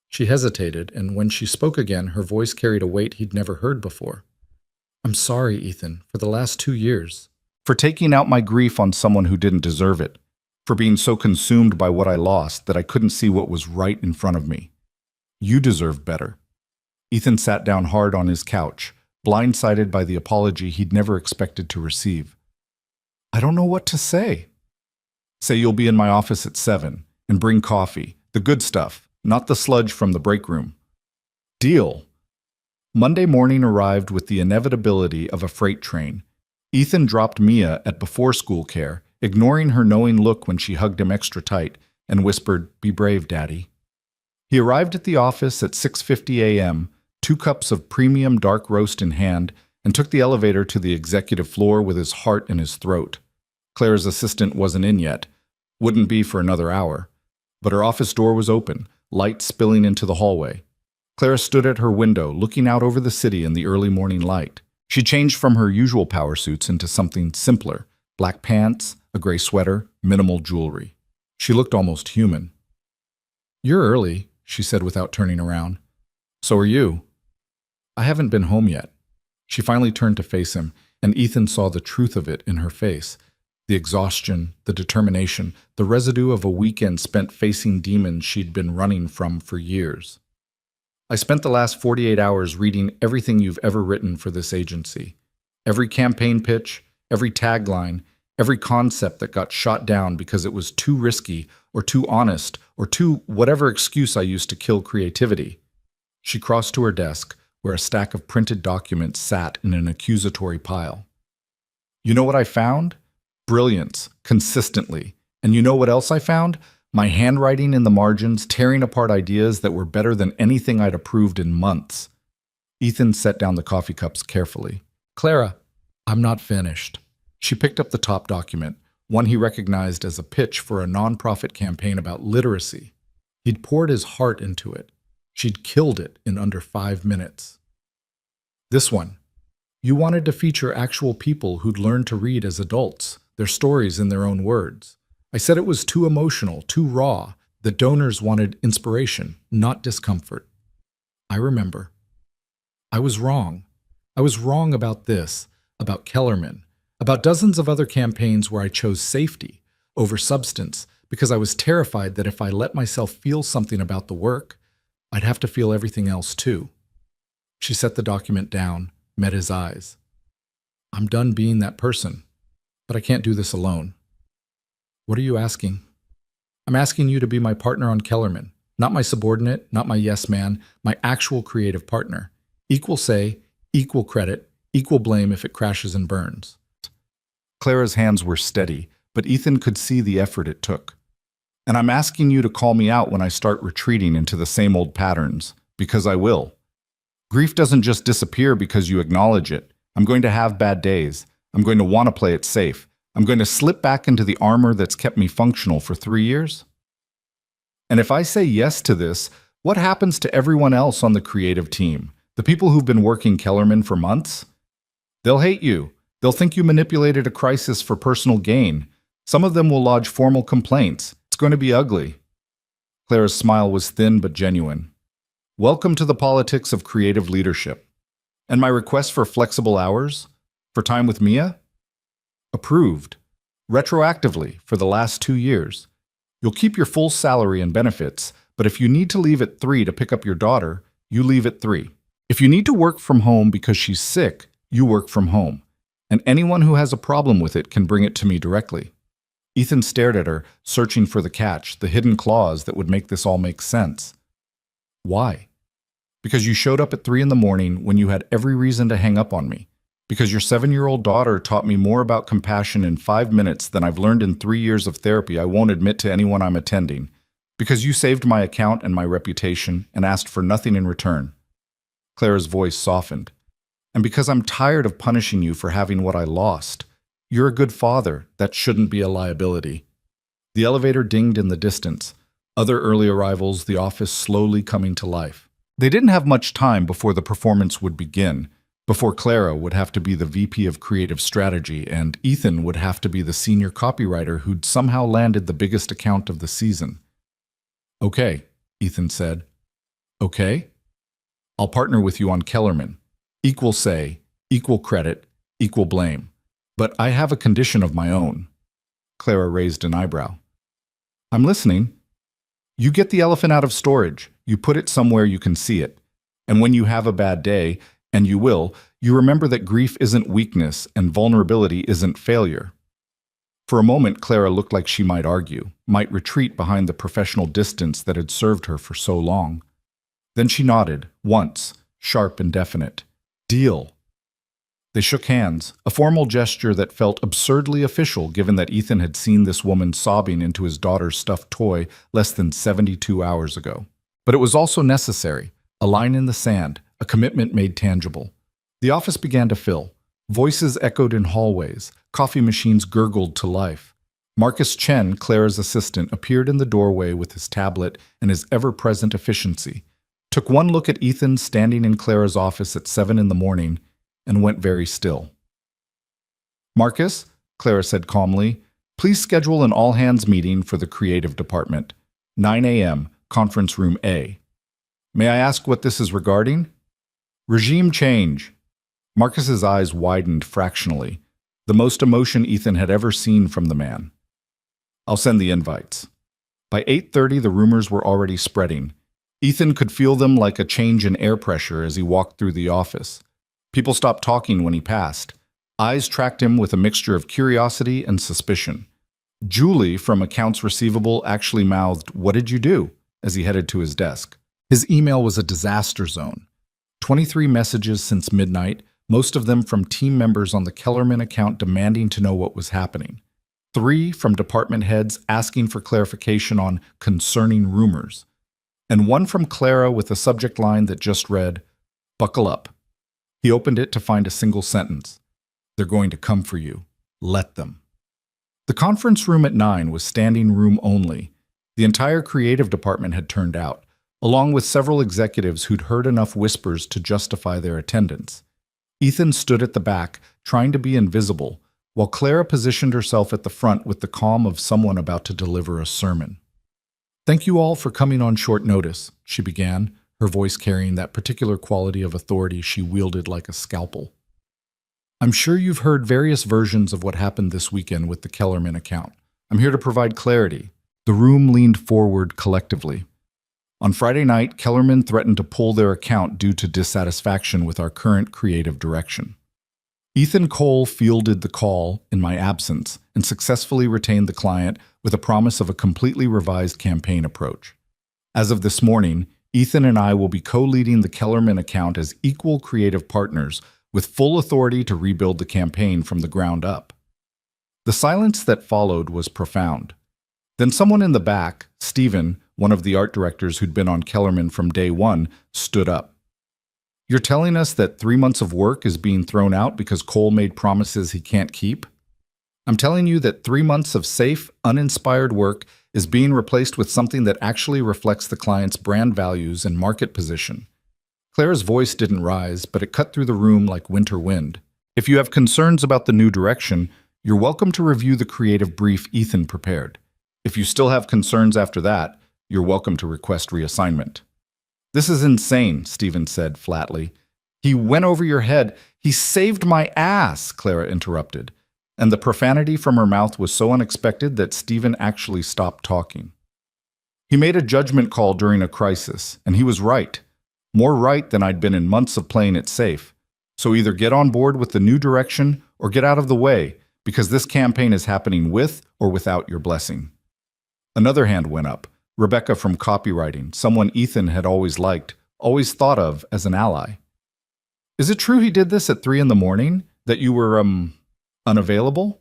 She hesitated, and when she spoke again, her voice carried a weight he'd never heard before. "I'm sorry, Ethan, for the last 2 years. For taking out my grief on someone who didn't deserve it. For being so consumed by what I lost that I couldn't see what was right in front of me. You deserve better." Ethan sat down hard on his couch, blindsided by the apology he'd never expected to receive. "I don't know what to say." "Say you'll be in my office at 7, and bring coffee, the good stuff, not the sludge from the break room." "Deal." Monday morning arrived with the inevitability of a freight train. Ethan dropped Mia at before-school care, ignoring her knowing look when she hugged him extra tight, and whispered, "Be brave, Daddy." He arrived at the office at 6:50 a.m., 2 cups of premium dark roast in hand, and took the elevator to the executive floor with his heart in his throat. Claire's assistant wasn't in yet. Wouldn't be for another hour. But her office door was open, light spilling into the hallway. Clara stood at her window, looking out over the city in the early morning light. She changed from her usual power suits into something simpler. Black pants, a gray sweater, minimal jewelry. She looked almost human. "You're early," she said without turning around. "So are you." "I haven't been home yet." She finally turned to face him, and Ethan saw the truth of it in her face. The exhaustion, the determination, the residue of a weekend spent facing demons she'd been running from for years. "I spent the last 48 hours reading everything you've ever written for this agency. Every campaign pitch, every tagline, every concept that got shot down because it was too risky or too honest or too whatever excuse I used to kill creativity." She crossed to her desk, where a stack of printed documents sat in an accusatory pile. "You know what I found? Brilliance, consistently. And you know what else I found? My handwriting in the margins, tearing apart ideas that were better than anything I'd approved in months." Ethan set down the coffee cups carefully. "Clara, I'm not finished." She picked up the top document, one he recognized as a pitch for a nonprofit campaign about literacy. He'd poured his heart into it. She'd killed it in under 5 minutes. "This one. You wanted to feature actual people who'd learned to read as adults, their stories in their own words. I said it was too emotional, too raw. The donors wanted inspiration, not discomfort. I remember. I was wrong. I was wrong about this, about Kellerman, about dozens of other campaigns where I chose safety over substance because I was terrified that if I let myself feel something about the work, I'd have to feel everything else too." She set the document down, met his eyes. I'm done being that person, but I can't do this alone. What are you asking? I'm asking you to be my partner on Kellerman, not my subordinate, not my yes man, my actual creative partner. Equal say, equal credit, equal blame if it crashes and burns. Clara's hands were steady, but Ethan could see the effort it took. And I'm asking you to call me out when I start retreating into the same old patterns, because I will. Grief doesn't just disappear because you acknowledge it. I'm going to have bad days. I'm going to want to play it safe. I'm going to slip back into the armor that's kept me functional for 3 years. And if I say yes to this, what happens to everyone else on the creative team? The people who've been working Kellerman for months? They'll hate you. They'll think you manipulated a crisis for personal gain. Some of them will lodge formal complaints. It's going to be ugly. Clara's smile was thin but genuine. Welcome to the politics of creative leadership. And my request for flexible hours? For time with Mia? Approved. Retroactively for the last 2 years. You'll keep your full salary and benefits, but if you need to leave at 3 to pick up your daughter, you leave at 3. If you need to work from home because she's sick, you work from home. And anyone who has a problem with it can bring it to me directly. Ethan stared at her, searching for the catch, the hidden clause that would make this all make sense. Why? Because you showed up at 3 in the morning when you had every reason to hang up on me. Because your 7-year-old daughter taught me more about compassion in 5 minutes than I've learned in 3 years of therapy I won't admit to anyone I'm attending. Because you saved my account and my reputation and asked for nothing in return. Clara's voice softened. And because I'm tired of punishing you for having what I lost. You're a good father. That shouldn't be a liability. The elevator dinged in the distance. Other early arrivals, the office slowly coming to life. They didn't have much time before the performance would begin. Before Clara would have to be the VP of Creative Strategy and Ethan would have to be the senior copywriter who'd somehow landed the biggest account of the season. Okay, Ethan said. Okay? I'll partner with you on Kellerman. Equal say, equal credit, equal blame. But I have a condition of my own. Clara raised an eyebrow. I'm listening. You get the elephant out of storage. You put it somewhere you can see it. And when you have a bad day, and you will, you remember that grief isn't weakness and vulnerability isn't failure. For a moment, Clara looked like she might argue, might retreat behind the professional distance that had served her for so long. Then she nodded, once, sharp and definite. Deal. They shook hands, a formal gesture that felt absurdly official given that Ethan had seen this woman sobbing into his daughter's stuffed toy less than 72 hours ago. But it was also necessary, a line in the sand, a commitment made tangible. The office began to fill. Voices echoed in hallways. Coffee machines gurgled to life. Marcus Chen, Clara's assistant, appeared in the doorway with his tablet and his ever-present efficiency, took one look at Ethan standing in Clara's office at 7 in the morning, and went very still. Marcus, Clara said calmly, please schedule an all-hands meeting for the creative department. 9 a.m., conference room A. May I ask what this is regarding? Regime change. Marcus's eyes widened fractionally, the most emotion Ethan had ever seen from the man. I'll send the invites. By 8:30, the rumors were already spreading. Ethan could feel them like a change in air pressure as he walked through the office. People stopped talking when he passed. Eyes tracked him with a mixture of curiosity and suspicion. Julie, from accounts receivable, actually mouthed, "What did you do?" as he headed to his desk. His email was a disaster zone. 23 messages since midnight, most of them from team members on the Kellerman account demanding to know what was happening. 3 from department heads asking for clarification on concerning rumors. And 1 from Clara with a subject line that just read, "Buckle up." He opened it to find a single sentence. They're going to come for you. Let them. The conference room at 9 was standing room only. The entire creative department had turned out, along with several executives who'd heard enough whispers to justify their attendance. Ethan stood at the back, trying to be invisible, while Clara positioned herself at the front with the calm of someone about to deliver a sermon. Thank you all for coming on short notice, she began, her voice carrying that particular quality of authority she wielded like a scalpel. I'm sure you've heard various versions of what happened this weekend with the Kellerman account. I'm here to provide clarity. The room leaned forward collectively. On Friday night, Kellerman threatened to pull their account due to dissatisfaction with our current creative direction. Ethan Cole fielded the call in my absence and successfully retained the client with a promise of a completely revised campaign approach. As of this morning, Ethan and I will be co-leading the Kellerman account as equal creative partners with full authority to rebuild the campaign from the ground up. The silence that followed was profound. Then someone in the back, Stephen, one of the art directors who'd been on Kellerman from day one, stood up. "You're telling us that 3 months of work is being thrown out because Cole made promises he can't keep? I'm telling you that 3 months of safe, uninspired work is being replaced with something that actually reflects the client's brand values and market position." Clara's voice didn't rise, but it cut through the room like winter wind. "If you have concerns about the new direction, you're welcome to review the creative brief Ethan prepared. If you still have concerns after that, you're welcome to request reassignment." "This is insane," Stephen said flatly. "He went over your head. He saved my ass," Clara interrupted. And the profanity from her mouth was so unexpected that Stephen actually stopped talking. "He made a judgment call during a crisis, and he was right. More right than I'd been in months of playing it safe. So either get on board with the new direction or get out of the way, because this campaign is happening with or without your blessing." Another hand went up. Rebecca from copywriting, someone Ethan had always liked, always thought of as an ally. "Is it true he did this at 3 a.m, that you were, unavailable?"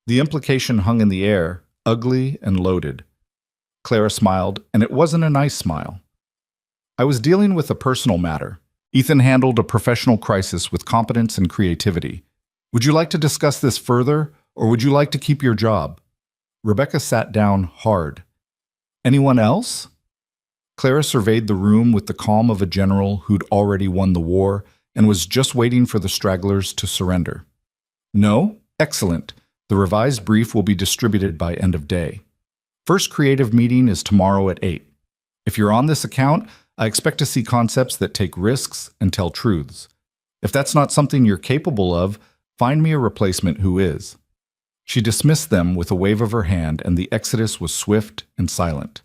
The implication hung in the air, ugly and loaded. Clara smiled, and it wasn't a nice smile. "I was dealing with a personal matter. Ethan handled a professional crisis with competence and creativity. Would you like to discuss this further, or would you like to keep your job?" Rebecca sat down hard. "Anyone else?" Clara surveyed the room with the calm of a general who'd already won the war and was just waiting for the stragglers to surrender. "No? Excellent. The revised brief will be distributed by end of day. First creative meeting is tomorrow at 8. If you're on this account, I expect to see concepts that take risks and tell truths. If that's not something you're capable of, find me a replacement who is." She dismissed them with a wave of her hand, and the exodus was swift and silent.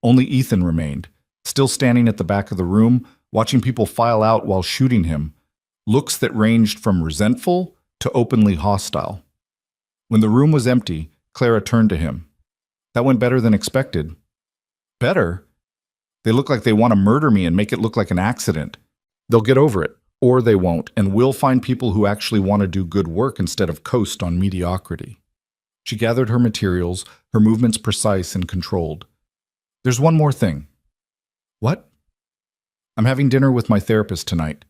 Only Ethan remained, still standing at the back of the room, watching people file out while shooting him, looks that ranged from resentful to openly hostile. When the room was empty, Clara turned to him. "That went better than expected." "Better? They look like they want to murder me and make it look like an accident. They'll get over it, or they won't, and we'll find people who actually want to do good work instead of coast on mediocrity." She gathered her materials, her movements precise and controlled. "There's one more thing." "What?" "I'm having dinner with my therapist tonight.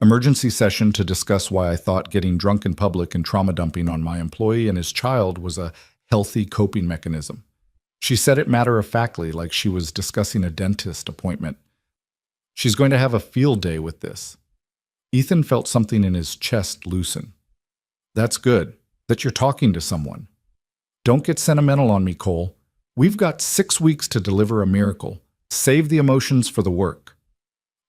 Emergency session to discuss why I thought getting drunk in public and trauma dumping on my employee and his child was a healthy coping mechanism." She said it matter-of-factly, like she was discussing a dentist appointment. "She's going to have a field day with this." Ethan felt something in his chest loosen. "That's good, that you're talking to someone. Don't get sentimental on me, Cole. We've got 6 weeks to deliver a miracle. Save the emotions for the work."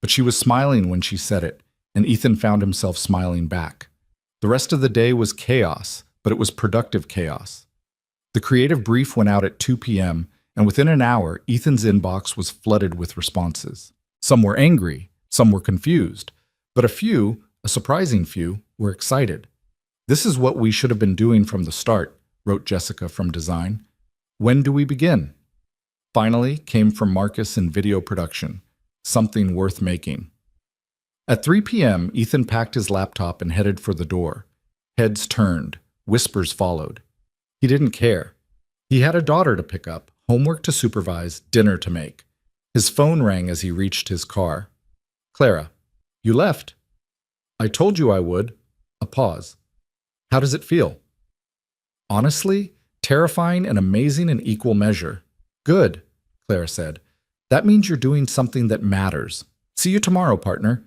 But she was smiling when she said it, and Ethan found himself smiling back. The rest of the day was chaos, but it was productive chaos. The creative brief went out at 2 p.m., and within an hour, Ethan's inbox was flooded with responses. Some were angry, some were confused, but a few, a surprising few, were excited. "This is what we should have been doing from the start," wrote Jessica from design. "When do we begin?" Finally came from Marcus in video production. "Something worth making." At 3 p.m., Ethan packed his laptop and headed for the door. Heads turned, whispers followed. He didn't care. He had a daughter to pick up, homework to supervise, dinner to make. His phone rang as he reached his car. "Clara, you left." "I told you I would." A pause. "How does it feel?" "Honestly, terrifying and amazing in equal measure." "Good," Clara said. "That means you're doing something that matters. See you tomorrow, partner."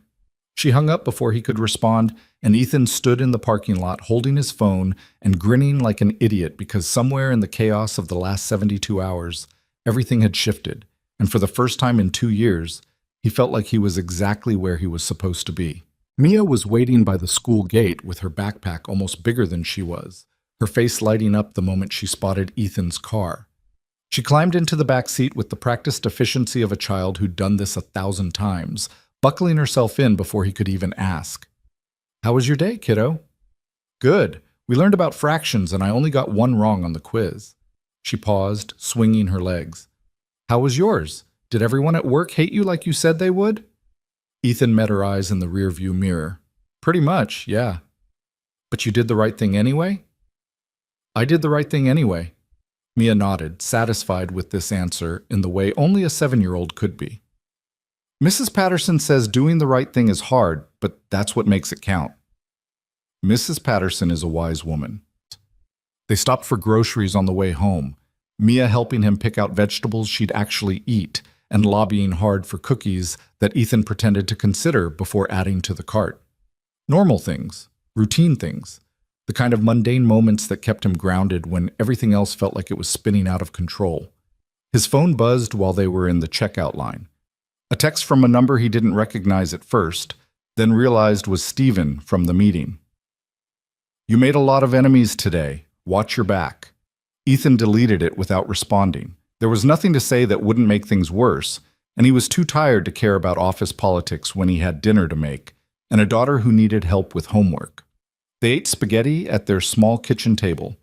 She hung up before he could respond, and Ethan stood in the parking lot holding his phone and grinning like an idiot because somewhere in the chaos of the last 72 hours, everything had shifted, and for the first time in 2 years, he felt like he was exactly where he was supposed to be. Mia was waiting by the school gate with her backpack almost bigger than she was, her face lighting up the moment she spotted Ethan's car. She climbed into the back seat with the practiced efficiency of a child who'd done this 1,000 times, buckling herself in before he could even ask. "How was your day, kiddo?" Good. We learned about fractions and I only got one wrong on the quiz. She paused, swinging her legs. How was yours? Did everyone at work hate you like you said they would? Ethan met her eyes in the rearview mirror. Pretty much, yeah. But you did the right thing anyway? I did the right thing anyway. Mia nodded, satisfied with this answer in the way only a 7-year-old could be. Mrs. Patterson says doing the right thing is hard, but that's what makes it count. Mrs. Patterson is a wise woman. They stopped for groceries on the way home, Mia helping him pick out vegetables she'd actually eat and lobbying hard for cookies that Ethan pretended to consider before adding to the cart. Normal things, routine things, the kind of mundane moments that kept him grounded when everything else felt like it was spinning out of control. His phone buzzed while they were in the checkout line. A text from a number he didn't recognize at first, then realized was Stephen from the meeting. You made a lot of enemies today. Watch your back. Ethan deleted it without responding. There was nothing to say that wouldn't make things worse, and he was too tired to care about office politics when he had dinner to make, and a daughter who needed help with homework. They ate spaghetti at their small kitchen table,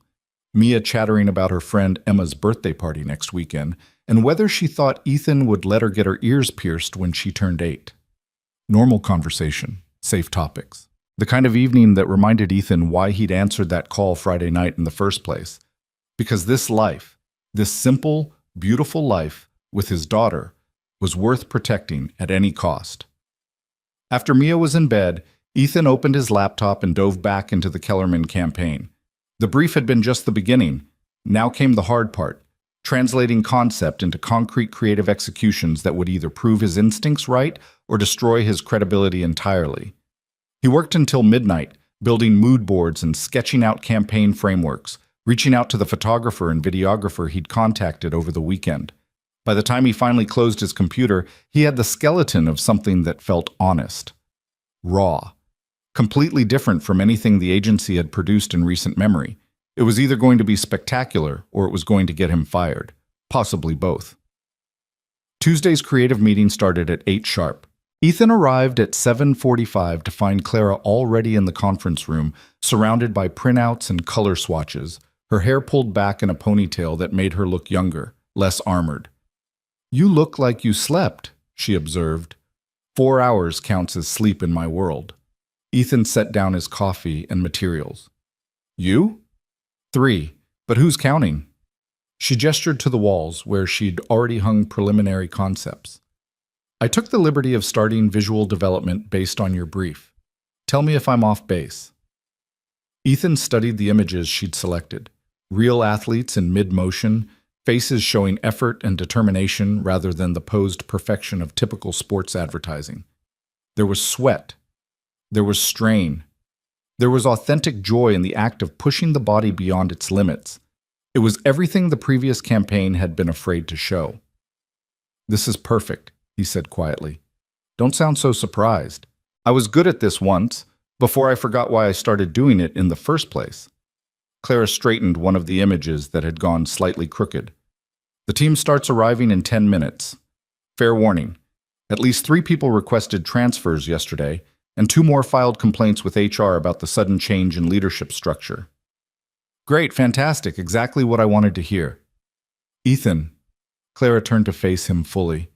Mia chattering about her friend Emma's birthday party next weekend, and whether she thought Ethan would let her get her ears pierced when she turned 8. Normal conversation, safe topics. The kind of evening that reminded Ethan why he'd answered that call Friday night in the first place. Because this life, this simple, beautiful life with his daughter, was worth protecting at any cost. After Mia was in bed, Ethan opened his laptop and dove back into the Kellerman campaign. The brief had been just the beginning. Now came the hard part, translating concept into concrete creative executions that would either prove his instincts right or destroy his credibility entirely. He worked until midnight, building mood boards and sketching out campaign frameworks, reaching out to the photographer and videographer he'd contacted over the weekend. By the time he finally closed his computer, he had the skeleton of something that felt honest. Raw. Completely different from anything the agency had produced in recent memory. It was either going to be spectacular or it was going to get him fired. Possibly both. Tuesday's creative meeting started at 8 sharp. Ethan arrived at 7:45 to find Clara already in the conference room, surrounded by printouts and color swatches, her hair pulled back in a ponytail that made her look younger, less armored. You look like you slept, she observed. 4 hours counts as sleep in my world. Ethan set down his coffee and materials. You? 3, but who's counting? She gestured to the walls where she'd already hung preliminary concepts. I took the liberty of starting visual development based on your brief. Tell me if I'm off base. Ethan studied the images she'd selected. Real athletes in mid-motion, faces showing effort and determination rather than the posed perfection of typical sports advertising. There was sweat. There was strain. There was authentic joy in the act of pushing the body beyond its limits. It was everything the previous campaign had been afraid to show. This is perfect, he said quietly. Don't sound so surprised. I was good at this once, before I forgot why I started doing it in the first place. Clara straightened one of the images that had gone slightly crooked. The team starts arriving in 10 minutes. Fair warning. At least 3 people requested transfers yesterday, and 2 more filed complaints with HR about the sudden change in leadership structure. Great, fantastic, exactly what I wanted to hear. Ethan, Clara turned to face him fully.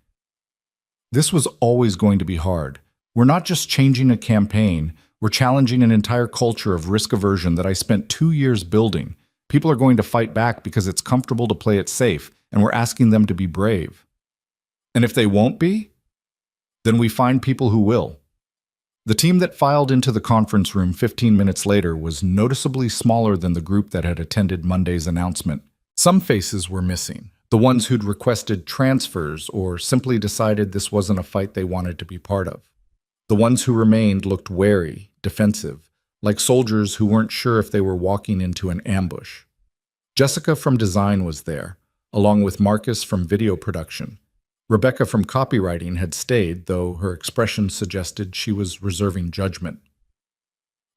This was always going to be hard. We're not just changing a campaign, we're challenging an entire culture of risk aversion that I spent 2 years building. People are going to fight back because it's comfortable to play it safe, and we're asking them to be brave. And if they won't be, then we find people who will. The team that filed into the conference room 15 minutes later was noticeably smaller than the group that had attended Monday's announcement. Some faces were missing, the ones who'd requested transfers or simply decided this wasn't a fight they wanted to be part of. The ones who remained looked wary, defensive, like soldiers who weren't sure if they were walking into an ambush. Jessica from design was there, along with Marcus from video production. Rebecca from copywriting had stayed, though her expression suggested she was reserving judgment.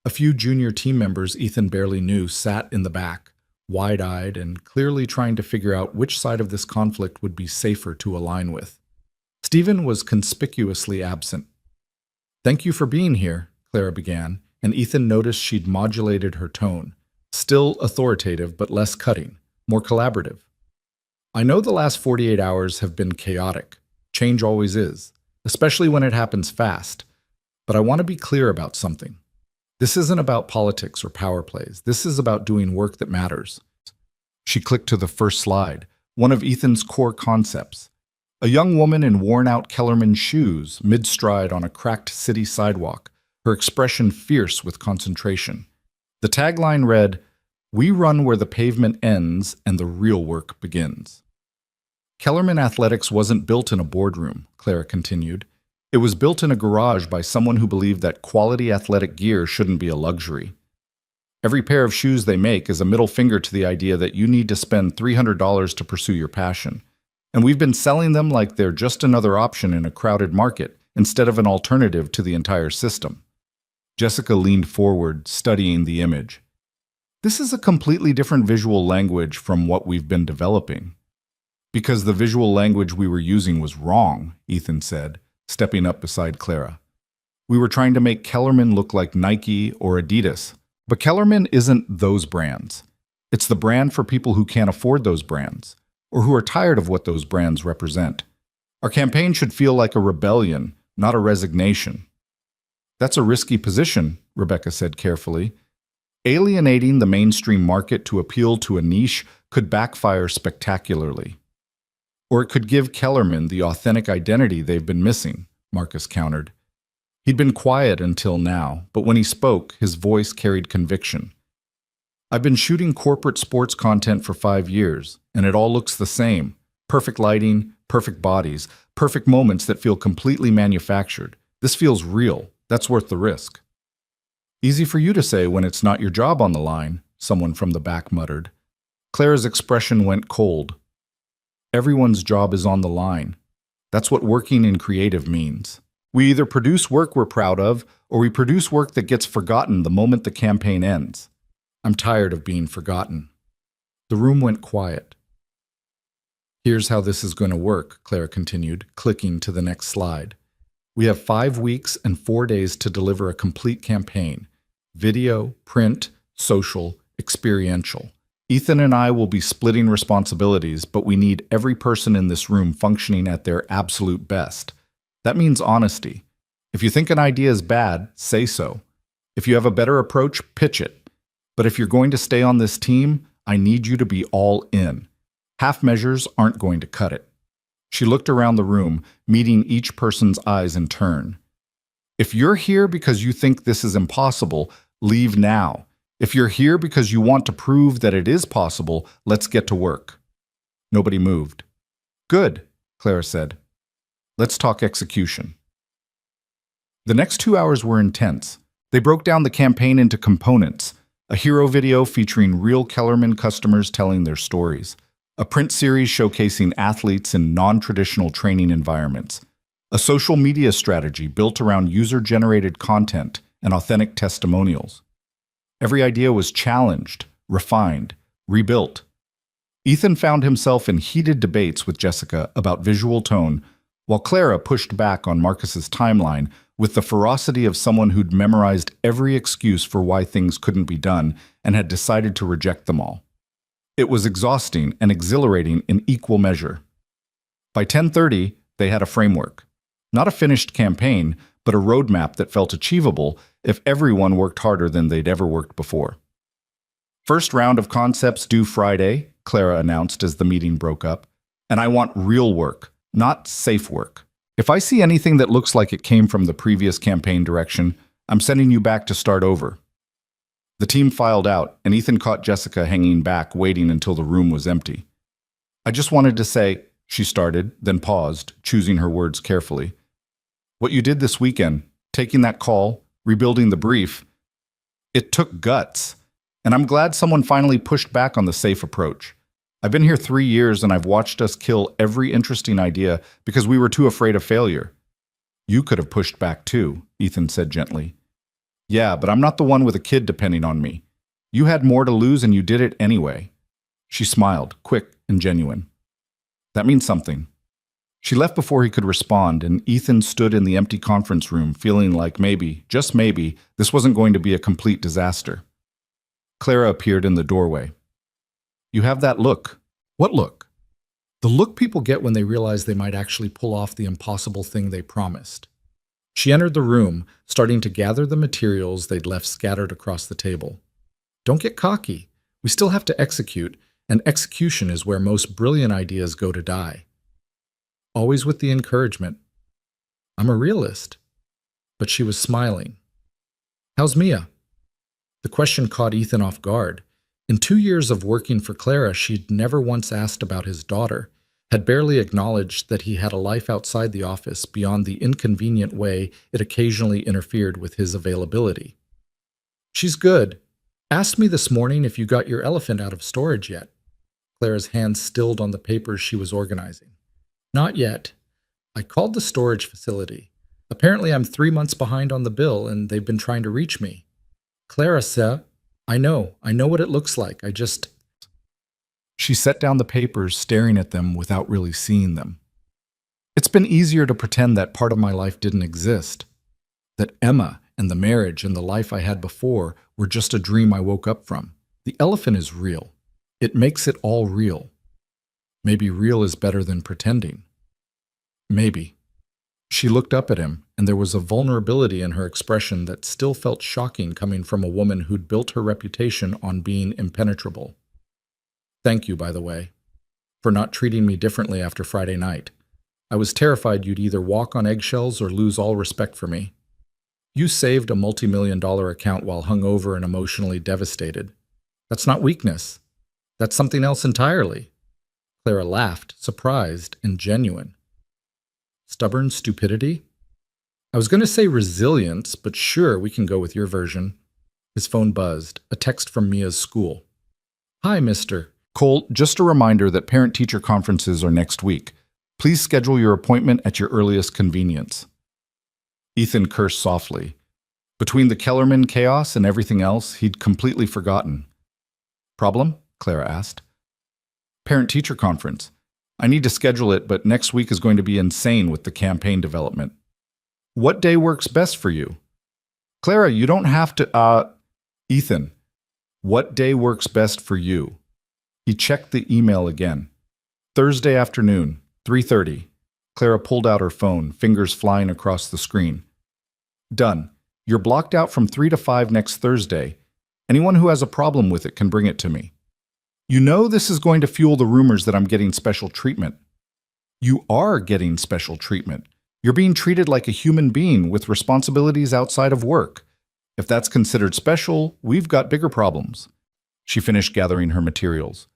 A few junior team members Ethan barely knew sat in the back, wide-eyed and clearly trying to figure out which side of this conflict would be safer to align with. Stephen was conspicuously absent. Thank you for being here, Clara began, and Ethan noticed she'd modulated her tone. Still authoritative, but less cutting, more collaborative. I know the last 48 hours have been chaotic. Change always is, especially when it happens fast. But I want to be clear about something. This isn't about politics or power plays. This is about doing work that matters. She clicked to the first slide, one of Ethan's core concepts. A young woman in worn-out Kellerman shoes, mid-stride on a cracked city sidewalk, her expression fierce with concentration. The tagline read, "We run where the pavement ends and the real work begins." Kellerman Athletics wasn't built in a boardroom, Clara continued. It was built in a garage by someone who believed that quality athletic gear shouldn't be a luxury. Every pair of shoes they make is a middle finger to the idea that you need to spend $300 to pursue your passion. And we've been selling them like they're just another option in a crowded market, instead of an alternative to the entire system. Jessica leaned forward, studying the image. This is a completely different visual language from what we've been developing. Because the visual language we were using was wrong, Ethan said, stepping up beside Clara. We were trying to make Kellerman look like Nike or Adidas. But Kellerman isn't those brands. It's the brand for people who can't afford those brands, or who are tired of what those brands represent. Our campaign should feel like a rebellion, not a resignation. That's a risky position, Rebecca said carefully. Alienating the mainstream market to appeal to a niche could backfire spectacularly. Or it could give Kellerman the authentic identity they've been missing, Marcus countered. He'd been quiet until now, but when he spoke, his voice carried conviction. I've been shooting corporate sports content for 5 years, and it all looks the same. Perfect lighting, perfect bodies, perfect moments that feel completely manufactured. This feels real. That's worth the risk. Easy for you to say when it's not your job on the line, someone from the back muttered. Clara's expression went cold. Everyone's job is on the line. That's what working in creative means. We either produce work we're proud of, or we produce work that gets forgotten the moment the campaign ends. I'm tired of being forgotten. The room went quiet. Here's how this is going to work, Clara continued, clicking to the next slide. We have 5 weeks and 4 days to deliver a complete campaign. Video, print, social, experiential. Ethan and I will be splitting responsibilities, but we need every person in this room functioning at their absolute best. That means honesty. If you think an idea is bad, say so. If you have a better approach, pitch it. But if you're going to stay on this team, I need you to be all in. Half measures aren't going to cut it. She looked around the room, meeting each person's eyes in turn. If you're here because you think this is impossible, leave now. If you're here because you want to prove that it is possible, let's get to work. Nobody moved. Good, Clara said. Let's talk execution. The next 2 hours were intense. They broke down the campaign into components. A hero video featuring real Kellerman customers telling their stories. A print series showcasing athletes in non-traditional training environments. A social media strategy built around user-generated content and authentic testimonials. Every idea was challenged, refined, rebuilt. Ethan found himself in heated debates with Jessica about visual tone, while Clara pushed back on Marcus's timeline with the ferocity of someone who'd memorized every excuse for why things couldn't be done and had decided to reject them all. It was exhausting and exhilarating in equal measure. By 10:30, they had a framework. Not a finished campaign, but a roadmap that felt achievable if everyone worked harder than they'd ever worked before. First round of concepts due Friday, Clara announced as the meeting broke up. And I want real work, not safe work. If I see anything that looks like it came from the previous campaign direction, I'm sending you back to start over. The team filed out, and Ethan caught Jessica hanging back, waiting until the room was empty. I just wanted to say, she started, then paused, choosing her words carefully. What you did this weekend, taking that call, rebuilding the brief, it took guts. And I'm glad someone finally pushed back on the safe approach. I've been here 3 years and I've watched us kill every interesting idea because we were too afraid of failure. You could have pushed back too, Ethan said gently. Yeah, but I'm not the one with a kid depending on me. You had more to lose and you did it anyway. She smiled, quick and genuine. That means something. She left before he could respond, and Ethan stood in the empty conference room, feeling like maybe, just maybe, this wasn't going to be a complete disaster. Clara appeared in the doorway. "You have that look." "What look?" "The look people get when they realize they might actually pull off the impossible thing they promised." She entered the room, starting to gather the materials they'd left scattered across the table. "Don't get cocky. We still have to execute, and execution is where most brilliant ideas go to die." Always with the encouragement, "I'm a realist." But she was smiling. "How's Mia?" The question caught Ethan off guard. In 2 years of working for Clara, she'd never once asked about his daughter, had barely acknowledged that he had a life outside the office beyond the inconvenient way it occasionally interfered with his availability. "She's good. Asked me this morning if you got your elephant out of storage yet." Clara's hand stilled on the papers she was organizing. "Not yet. I called the storage facility. Apparently I'm 3 months behind on the bill, and they've been trying to reach me." "Clara said, I know what it looks like. I just..." She set down the papers, staring at them without really seeing them. "It's been easier to pretend that part of my life didn't exist. That Emma and the marriage and the life I had before were just a dream I woke up from. The elephant is real. It makes it all real. Maybe real is better than pretending. Maybe." She looked up at him, and there was a vulnerability in her expression that still felt shocking coming from a woman who'd built her reputation on being impenetrable. "Thank you, by the way, for not treating me differently after Friday night. I was terrified you'd either walk on eggshells or lose all respect for me. You saved a multi-million-dollar account while hungover and emotionally devastated. That's not weakness. That's something else entirely." Clara laughed, surprised and genuine. "Stubborn stupidity?" "I was going to say resilience, but sure, we can go with your version." His phone buzzed, a text from Mia's school. "Hi, Mr. Cole, just a reminder that parent-teacher conferences are next week. Please schedule your appointment at your earliest convenience." Ethan cursed softly. Between the Kellerman chaos and everything else, he'd completely forgotten. "Problem?" Clara asked. "Parent-teacher conference. I need to schedule it, but next week is going to be insane with the campaign development." "What day works best for you?" "Clara, you don't have to, Ethan, what day works best for you?" He checked the email again. "Thursday afternoon, 3:30. Clara pulled out her phone, fingers flying across the screen. "Done. You're blocked out from 3 to 5 next Thursday. Anyone who has a problem with it can bring it to me." "You know this is going to fuel the rumors that I'm getting special treatment." "You are getting special treatment. You're being treated like a human being with responsibilities outside of work. If that's considered special, we've got bigger problems." She finished gathering her materials.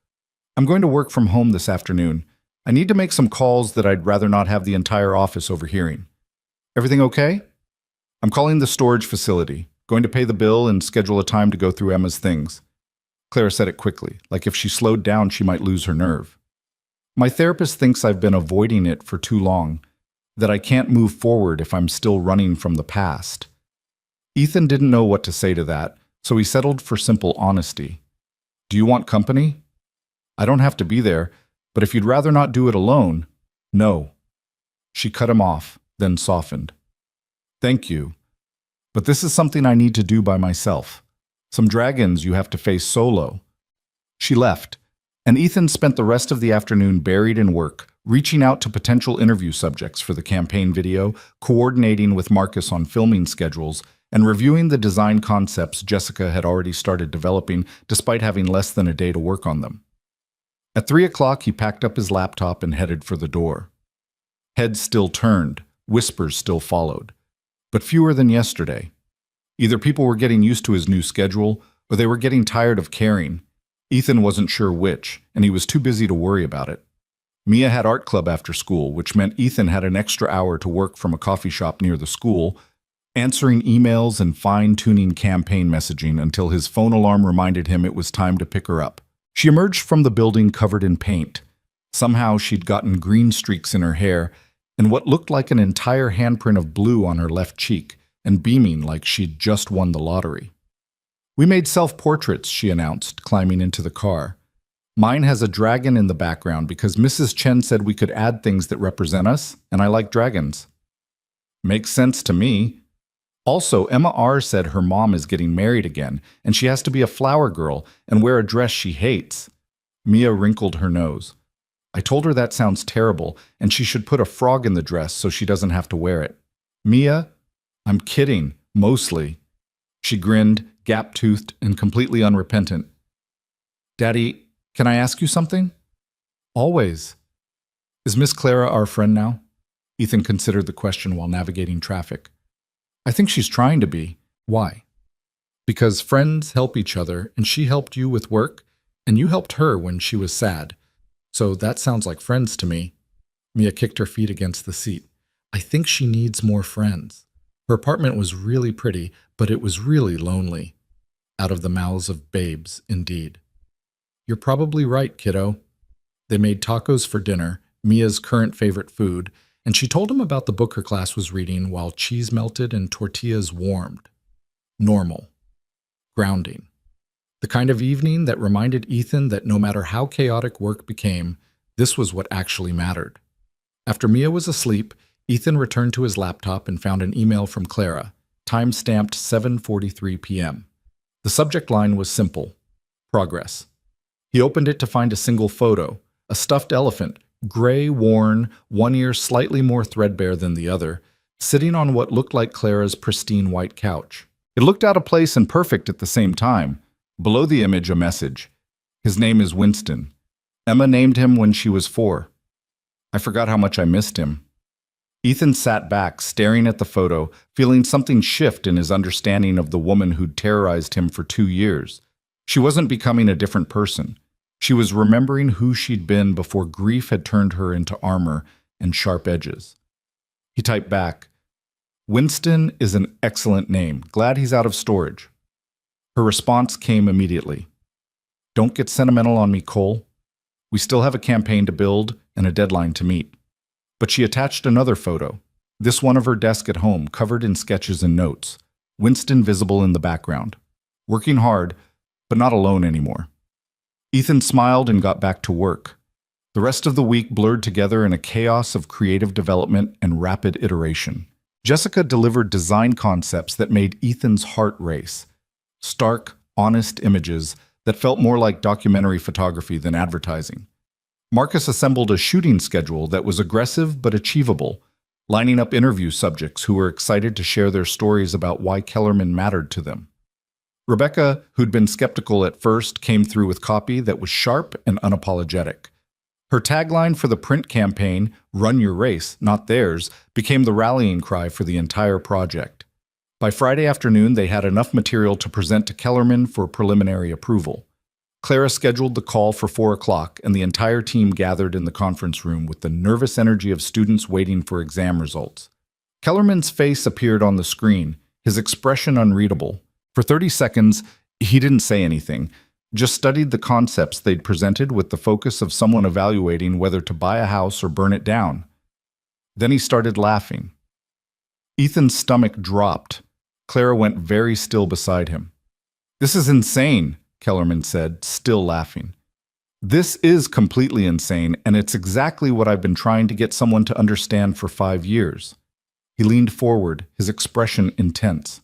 "I'm going to work from home this afternoon. I need to make some calls that I'd rather not have the entire office overhearing. Everything okay?" "I'm calling the storage facility, going to pay the bill and schedule a time to go through Emma's things." Clara said it quickly, like if she slowed down she might lose her nerve. "My therapist thinks I've been avoiding it for too long, that I can't move forward if I'm still running from the past." Ethan didn't know what to say to that, so he settled for simple honesty. "Do you want company?" "I don't have to be there, but if you'd rather not do it alone..." "No." She cut him off, then softened. "Thank you, but this is something I need to do by myself. Some dragons you have to face solo." She left, and Ethan spent the rest of the afternoon buried in work, reaching out to potential interview subjects for the campaign video, coordinating with Marcus on filming schedules, and reviewing the design concepts Jessica had already started developing despite having less than a day to work on them. At 3 o'clock, he packed up his laptop and headed for the door. Heads still turned, whispers still followed, but fewer than yesterday. Either people were getting used to his new schedule, or they were getting tired of caring. Ethan wasn't sure which, and he was too busy to worry about it. Mia had art club after school, which meant Ethan had an extra hour to work from a coffee shop near the school, answering emails and fine-tuning campaign messaging until his phone alarm reminded him it was time to pick her up. She emerged from the building covered in paint. Somehow she'd gotten green streaks in her hair and what looked like an entire handprint of blue on her left cheek, and beaming like she'd just won the lottery. "We made self-portraits," she announced, climbing into the car. Mine has a dragon in the background because Mrs. Chen said we could add things that represent us, and I like dragons. Makes sense to me. Also, Emma R. said her mom is getting married again, and she has to be a flower girl and wear a dress she hates. Mia wrinkled her nose. I told her that sounds terrible, and she should put a frog in the dress so she doesn't have to wear it. Mia, I'm kidding, mostly. She grinned, gap-toothed, and completely unrepentant. Daddy, can I ask you something? Always. Is Miss Clara our friend now? Ethan considered the question while navigating traffic. I think she's trying to be. Why? Because friends help each other, and she helped you with work, and you helped her when she was sad. So that sounds like friends to me. Mia kicked her feet against the seat. I think she needs more friends. Her apartment was really pretty, but it was really lonely. Out of the mouths of babes, indeed. You're probably right, kiddo. They made tacos for dinner, Mia's current favorite food, and she told him about the book her class was reading while cheese melted and tortillas warmed. Normal. Grounding. The kind of evening that reminded Ethan that no matter how chaotic work became, this was what actually mattered. After Mia was asleep, Ethan returned to his laptop and found an email from Clara, time-stamped 7:43 p.m. The subject line was simple: progress. He opened it to find a single photo, a stuffed elephant, gray, worn, one ear slightly more threadbare than the other, sitting on what looked like Clara's pristine white couch. It looked out of place and perfect at the same time. Below the image, a message. His name is Winston. Emma named him when she was 4. I forgot how much I missed him. Ethan sat back, staring at the photo, feeling something shift in his understanding of the woman who'd terrorized him for 2 years. She wasn't becoming a different person. She was remembering who she'd been before grief had turned her into armor and sharp edges. He typed back, Winston is an excellent name. Glad he's out of storage. Her response came immediately. Don't get sentimental on me, Cole. We still have a campaign to build and a deadline to meet. But she attached another photo, this one of her desk at home, covered in sketches and notes, Winston visible in the background. Working hard, but not alone anymore. Ethan smiled and got back to work. The rest of the week blurred together in a chaos of creative development and rapid iteration. Jessica delivered design concepts that made Ethan's heart race. Stark, honest images that felt more like documentary photography than advertising. Marcus assembled a shooting schedule that was aggressive but achievable, lining up interview subjects who were excited to share their stories about why Kellerman mattered to them. Rebecca, who'd been skeptical at first, came through with copy that was sharp and unapologetic. Her tagline for the print campaign, "Run your race, not theirs," became the rallying cry for the entire project. By Friday afternoon, they had enough material to present to Kellerman for preliminary approval. Clara scheduled the call for 4 o'clock, and the entire team gathered in the conference room with the nervous energy of students waiting for exam results. Kellerman's face appeared on the screen, his expression unreadable. For 30 seconds, he didn't say anything, just studied the concepts they'd presented with the focus of someone evaluating whether to buy a house or burn it down. Then he started laughing. Ethan's stomach dropped. Clara went very still beside him. "This is insane," Kellerman said, still laughing. "This is completely insane, and it's exactly what I've been trying to get someone to understand for 5 years. He leaned forward, his expression intense.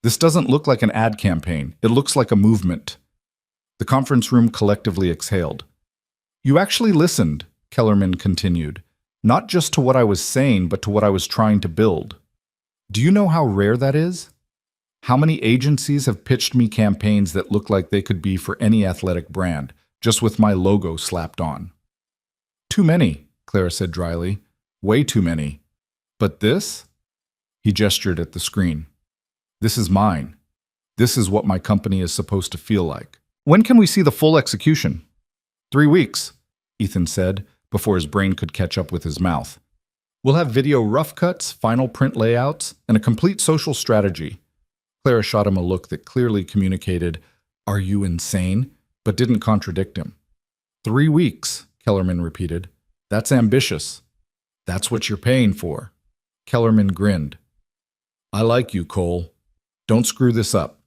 "This doesn't look like an ad campaign. It looks like a movement." The conference room collectively exhaled. "You actually listened," Kellerman continued, "not just to what I was saying, but to what I was trying to build. Do you know how rare that is? How many agencies have pitched me campaigns that look like they could be for any athletic brand, just with my logo slapped on?" "Too many," Clara said dryly. "Way too many. But this?" He gestured at the screen. "This is mine. This is what my company is supposed to feel like. When can we see the full execution?" 3 weeks, Ethan said, before his brain could catch up with his mouth. "We'll have video rough cuts, final print layouts, and a complete social strategy." Clara shot him a look that clearly communicated, "Are you insane?" but didn't contradict him. 3 weeks, Kellerman repeated. "That's ambitious. That's what you're paying for." Kellerman grinned. "I like you, Cole. Don't screw this up."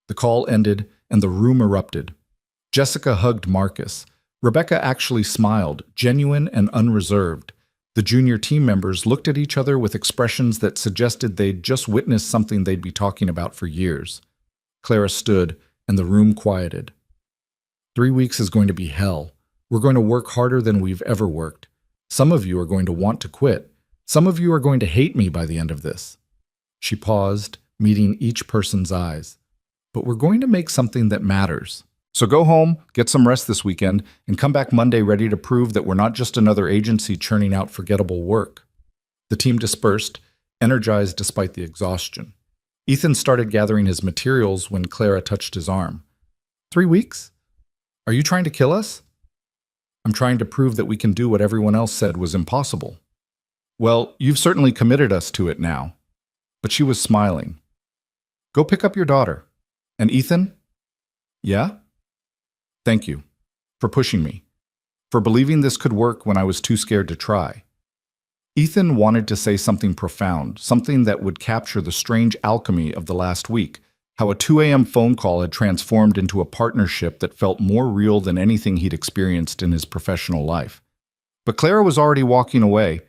The call ended, and the room erupted. Jessica hugged Marcus. Rebecca actually smiled, genuine and unreserved. The junior team members looked at each other with expressions that suggested they'd just witnessed something they'd be talking about for years. Clara stood, and the room quieted. 3 weeks is going to be hell. We're going to work harder than we've ever worked. Some of you are going to want to quit. Some of you are going to hate me by the end of this. She paused, meeting each person's eyes. But we're going to make something that matters. So go home, get some rest this weekend, and come back Monday ready to prove that we're not just another agency churning out forgettable work. The team dispersed, energized despite the exhaustion. Ethan started gathering his materials when Clara touched his arm. 3 weeks? Are you trying to kill us? I'm trying to prove that we can do what everyone else said was impossible. Well, you've certainly committed us to it now. But she was smiling. Go pick up your daughter. And Ethan? Yeah? Thank you. For pushing me. For believing this could work when I was too scared to try. Ethan wanted to say something profound, something that would capture the strange alchemy of the last week, how a 2 a.m. phone call had transformed into a partnership that felt more real than anything he'd experienced in his professional life. But Clara was already walking away,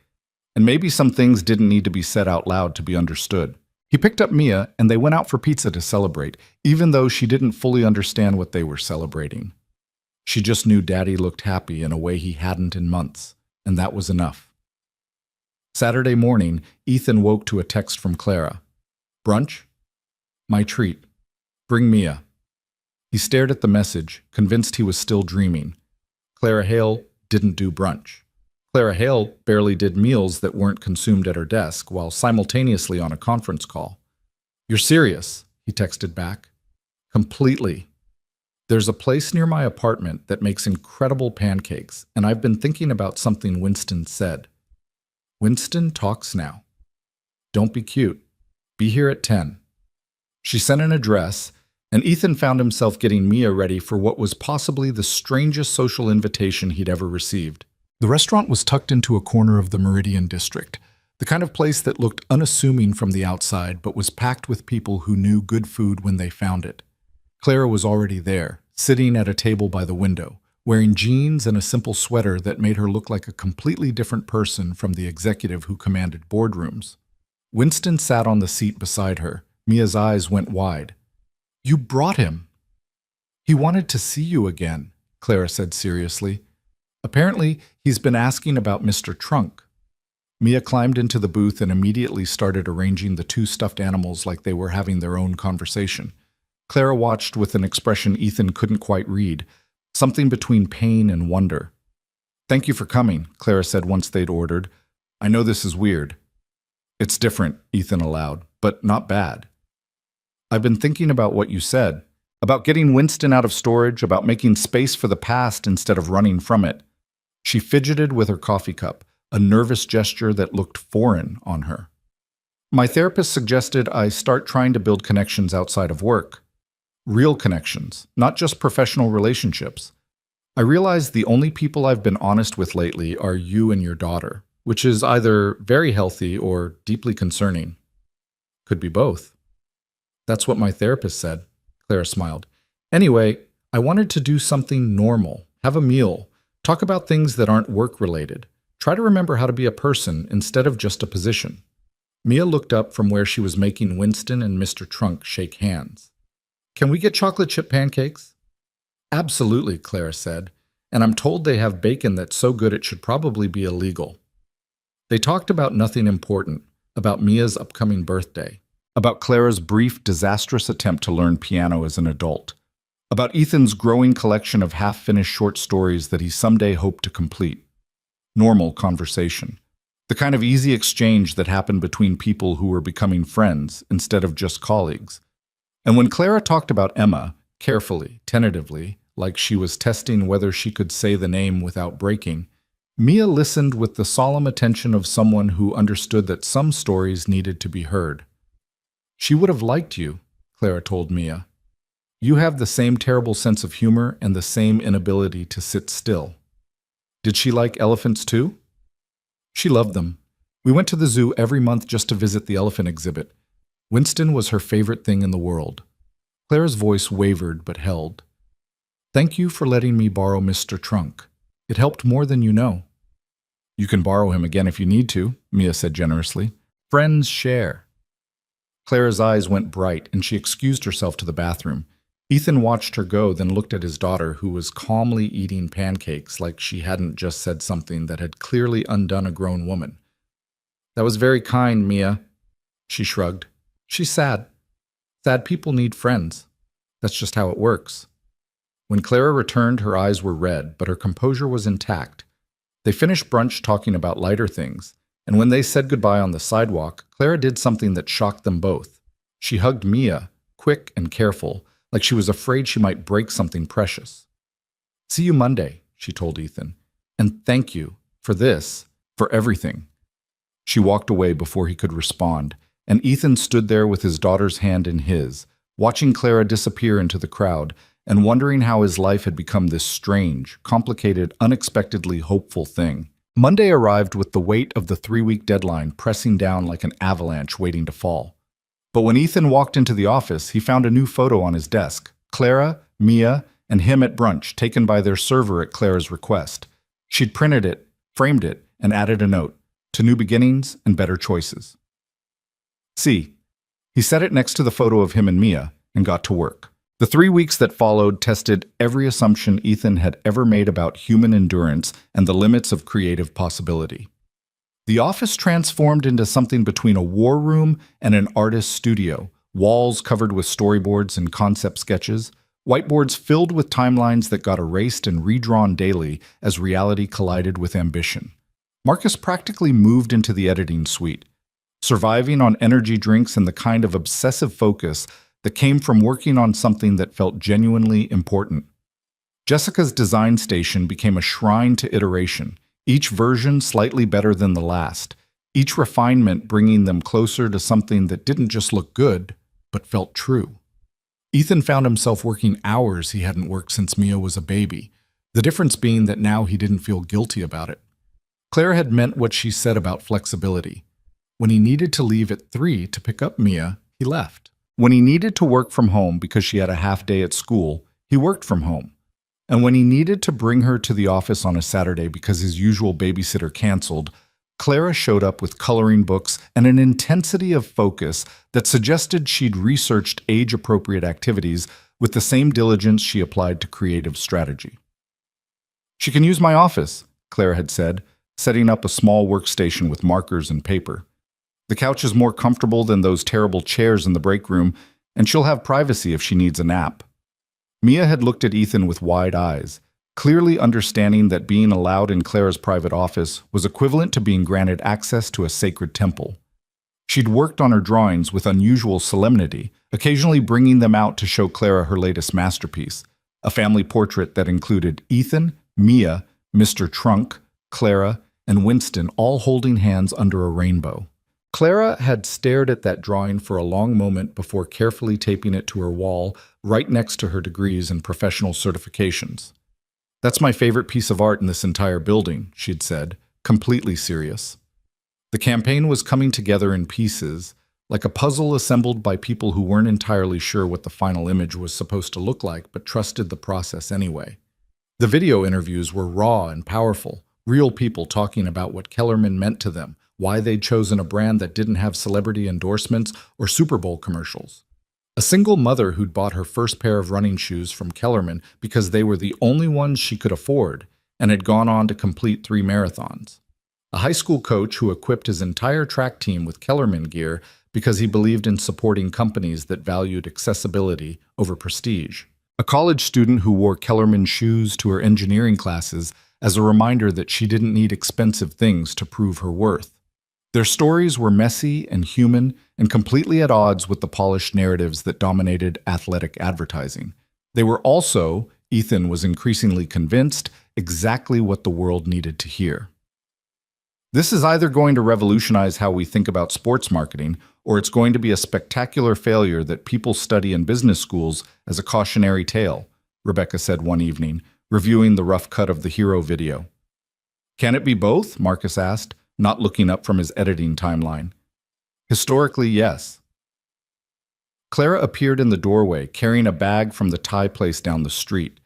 and maybe some things didn't need to be said out loud to be understood. He picked up Mia, and they went out for pizza to celebrate, even though she didn't fully understand what they were celebrating. She just knew Daddy looked happy in a way he hadn't in months, and that was enough. Saturday morning, Ethan woke to a text from Clara. Brunch? My treat. Bring Mia. He stared at the message, convinced he was still dreaming. Clara Hale didn't do brunch. Clara Hale barely did meals that weren't consumed at her desk while simultaneously on a conference call. You're serious, he texted back. Completely. There's a place near my apartment that makes incredible pancakes, and I've been thinking about something Winston said. Winston talks now. Don't be cute. Be here at 10. She sent an address, and Ethan found himself getting Mia ready for what was possibly the strangest social invitation he'd ever received. The restaurant was tucked into a corner of the Meridian District, the kind of place that looked unassuming from the outside but was packed with people who knew good food when they found it. Clara was already there, sitting at a table by the window, wearing jeans and a simple sweater that made her look like a completely different person from the executive who commanded boardrooms. Winston sat on the seat beside her. Mia's eyes went wide. You brought him. He wanted to see you again, Clara said seriously. Apparently, he's been asking about Mr. Trunk. Mia climbed into the booth and immediately started arranging the 2 stuffed animals like they were having their own conversation. Clara watched with an expression Ethan couldn't quite read, something between pain and wonder. Thank you for coming, Clara said once they'd ordered. I know this is weird. It's different, Ethan allowed, but not bad. I've been thinking about what you said, about getting Winston out of storage, about making space for the past instead of running from it. She fidgeted with her coffee cup, a nervous gesture that looked foreign on her. My therapist suggested I start trying to build connections outside of work. Real connections, not just professional relationships. I realize the only people I've been honest with lately are you and your daughter, which is either very healthy or deeply concerning. Could be both. That's what my therapist said, Clara smiled. Anyway, I wanted to do something normal, have a meal, talk about things that aren't work-related. Try to remember how to be a person instead of just a position. Mia looked up from where she was making Winston and Mr. Trunk shake hands. Can we get chocolate chip pancakes? Absolutely, Clara said, and I'm told they have bacon that's so good it should probably be illegal. They talked about nothing important, about Mia's upcoming birthday, about Clara's brief, disastrous attempt to learn piano as an adult, about Ethan's growing collection of half-finished short stories that he someday hoped to complete. Normal conversation. The kind of easy exchange that happened between people who were becoming friends instead of just colleagues. And when Clara talked about Emma, carefully, tentatively, like she was testing whether she could say the name without breaking, Mia listened with the solemn attention of someone who understood that some stories needed to be heard. She would have liked you, Clara told Mia. You have the same terrible sense of humor and the same inability to sit still. Did she like elephants too? She loved them. We went to the zoo every month just to visit the elephant exhibit. Winston was her favorite thing in the world. Clara's voice wavered but held. Thank you for letting me borrow Mr. Trunk. It helped more than you know. You can borrow him again if you need to, Mia said generously. Friends share. Clara's eyes went bright, and she excused herself to the bathroom. Ethan watched her go, then looked at his daughter, who was calmly eating pancakes like she hadn't just said something that had clearly undone a grown woman. That was very kind, Mia. She shrugged. She's sad. Sad people need friends. That's just how it works. When Clara returned, her eyes were red, but her composure was intact. They finished brunch talking about lighter things, and when they said goodbye on the sidewalk, Clara did something that shocked them both. She hugged Mia, quick and careful, like she was afraid she might break something precious. See you Monday, she told Ethan, and thank you for this, for everything. She walked away before he could respond, and Ethan stood there with his daughter's hand in his, watching Clara disappear into the crowd and wondering how his life had become this strange, complicated, unexpectedly hopeful thing. Monday arrived with the weight of the 3-week deadline pressing down like an avalanche waiting to fall. But when Ethan walked into the office, he found a new photo on his desk. Clara, Mia, and him at brunch, taken by their server at Clara's request. She'd printed it, framed it, and added a note, to new beginnings and better choices. See, he set it next to the photo of him and Mia and got to work. The 3 weeks that followed tested every assumption Ethan had ever made about human endurance and the limits of creative possibility. The office transformed into something between a war room and an artist's studio, walls covered with storyboards and concept sketches, whiteboards filled with timelines that got erased and redrawn daily as reality collided with ambition. Marcus practically moved into the editing suite, surviving on energy drinks and the kind of obsessive focus that came from working on something that felt genuinely important. Jessica's design station became a shrine to iteration, each version slightly better than the last, each refinement bringing them closer to something that didn't just look good, but felt true. Ethan found himself working hours he hadn't worked since Mia was a baby, the difference being that now he didn't feel guilty about it. Claire had meant what she said about flexibility. When he needed to leave at 3 to pick up Mia, he left. When he needed to work from home because she had a half day at school, he worked from home. And when he needed to bring her to the office on a Saturday because his usual babysitter canceled, Clara showed up with coloring books and an intensity of focus that suggested she'd researched age-appropriate activities with the same diligence she applied to creative strategy. She can use my office, Clara had said, setting up a small workstation with markers and paper. The couch is more comfortable than those terrible chairs in the break room, and she'll have privacy if she needs a nap. Mia had looked at Ethan with wide eyes, clearly understanding that being allowed in Clara's private office was equivalent to being granted access to a sacred temple. She'd worked on her drawings with unusual solemnity, occasionally bringing them out to show Clara her latest masterpiece, a family portrait that included Ethan, Mia, Mr. Trunk, Clara, and Winston all holding hands under a rainbow. Clara had stared at that drawing for a long moment before carefully taping it to her wall right next to her degrees and professional certifications. That's my favorite piece of art in this entire building, she'd said, completely serious. The campaign was coming together in pieces, like a puzzle assembled by people who weren't entirely sure what the final image was supposed to look like but trusted the process anyway. The video interviews were raw and powerful, real people talking about what Kellerman meant to them, why they'd chosen a brand that didn't have celebrity endorsements or Super Bowl commercials. A single mother who'd bought her first pair of running shoes from Kellerman because they were the only ones she could afford and had gone on to complete 3 marathons. A high school coach who equipped his entire track team with Kellerman gear because he believed in supporting companies that valued accessibility over prestige. A college student who wore Kellerman shoes to her engineering classes as a reminder that she didn't need expensive things to prove her worth. Their stories were messy and human and completely at odds with the polished narratives that dominated athletic advertising. They were also, Ethan was increasingly convinced, exactly what the world needed to hear. This is either going to revolutionize how we think about sports marketing, or it's going to be a spectacular failure that people study in business schools as a cautionary tale, Rebecca said one evening, reviewing the rough cut of the hero video. Can it be both? Marcus asked, not looking up from his editing timeline. Historically, yes. Clara appeared in the doorway, carrying a bag from the Thai place down the street.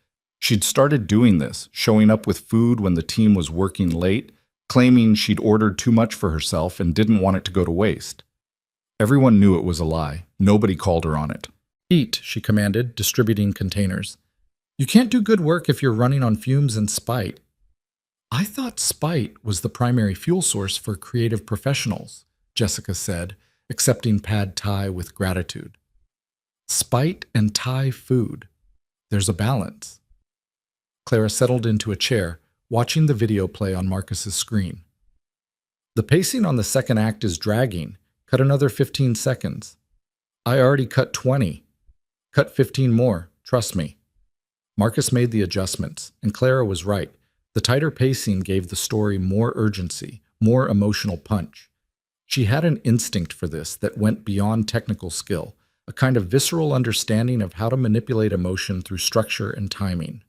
She'd started doing this, showing up with food when the team was working late, claiming she'd ordered too much for herself and didn't want it to go to waste. Everyone knew it was a lie. Nobody called her on it. "Eat," she commanded, distributing containers. "You can't do good work if you're running on fumes and spite." "I thought spite was the primary fuel source for creative professionals," Jessica said, accepting pad thai with gratitude. Spite and Thai food. There's a balance. Clara settled into a chair, watching the video play on Marcus's screen. "The pacing on the second act is dragging. Cut another 15 seconds. I already cut 20. Cut 15 more, trust me." Marcus made the adjustments, and Clara was right. The tighter pacing gave the story more urgency, more emotional punch. She had an instinct for this that went beyond technical skill, a kind of visceral understanding of how to manipulate emotion through structure and timing.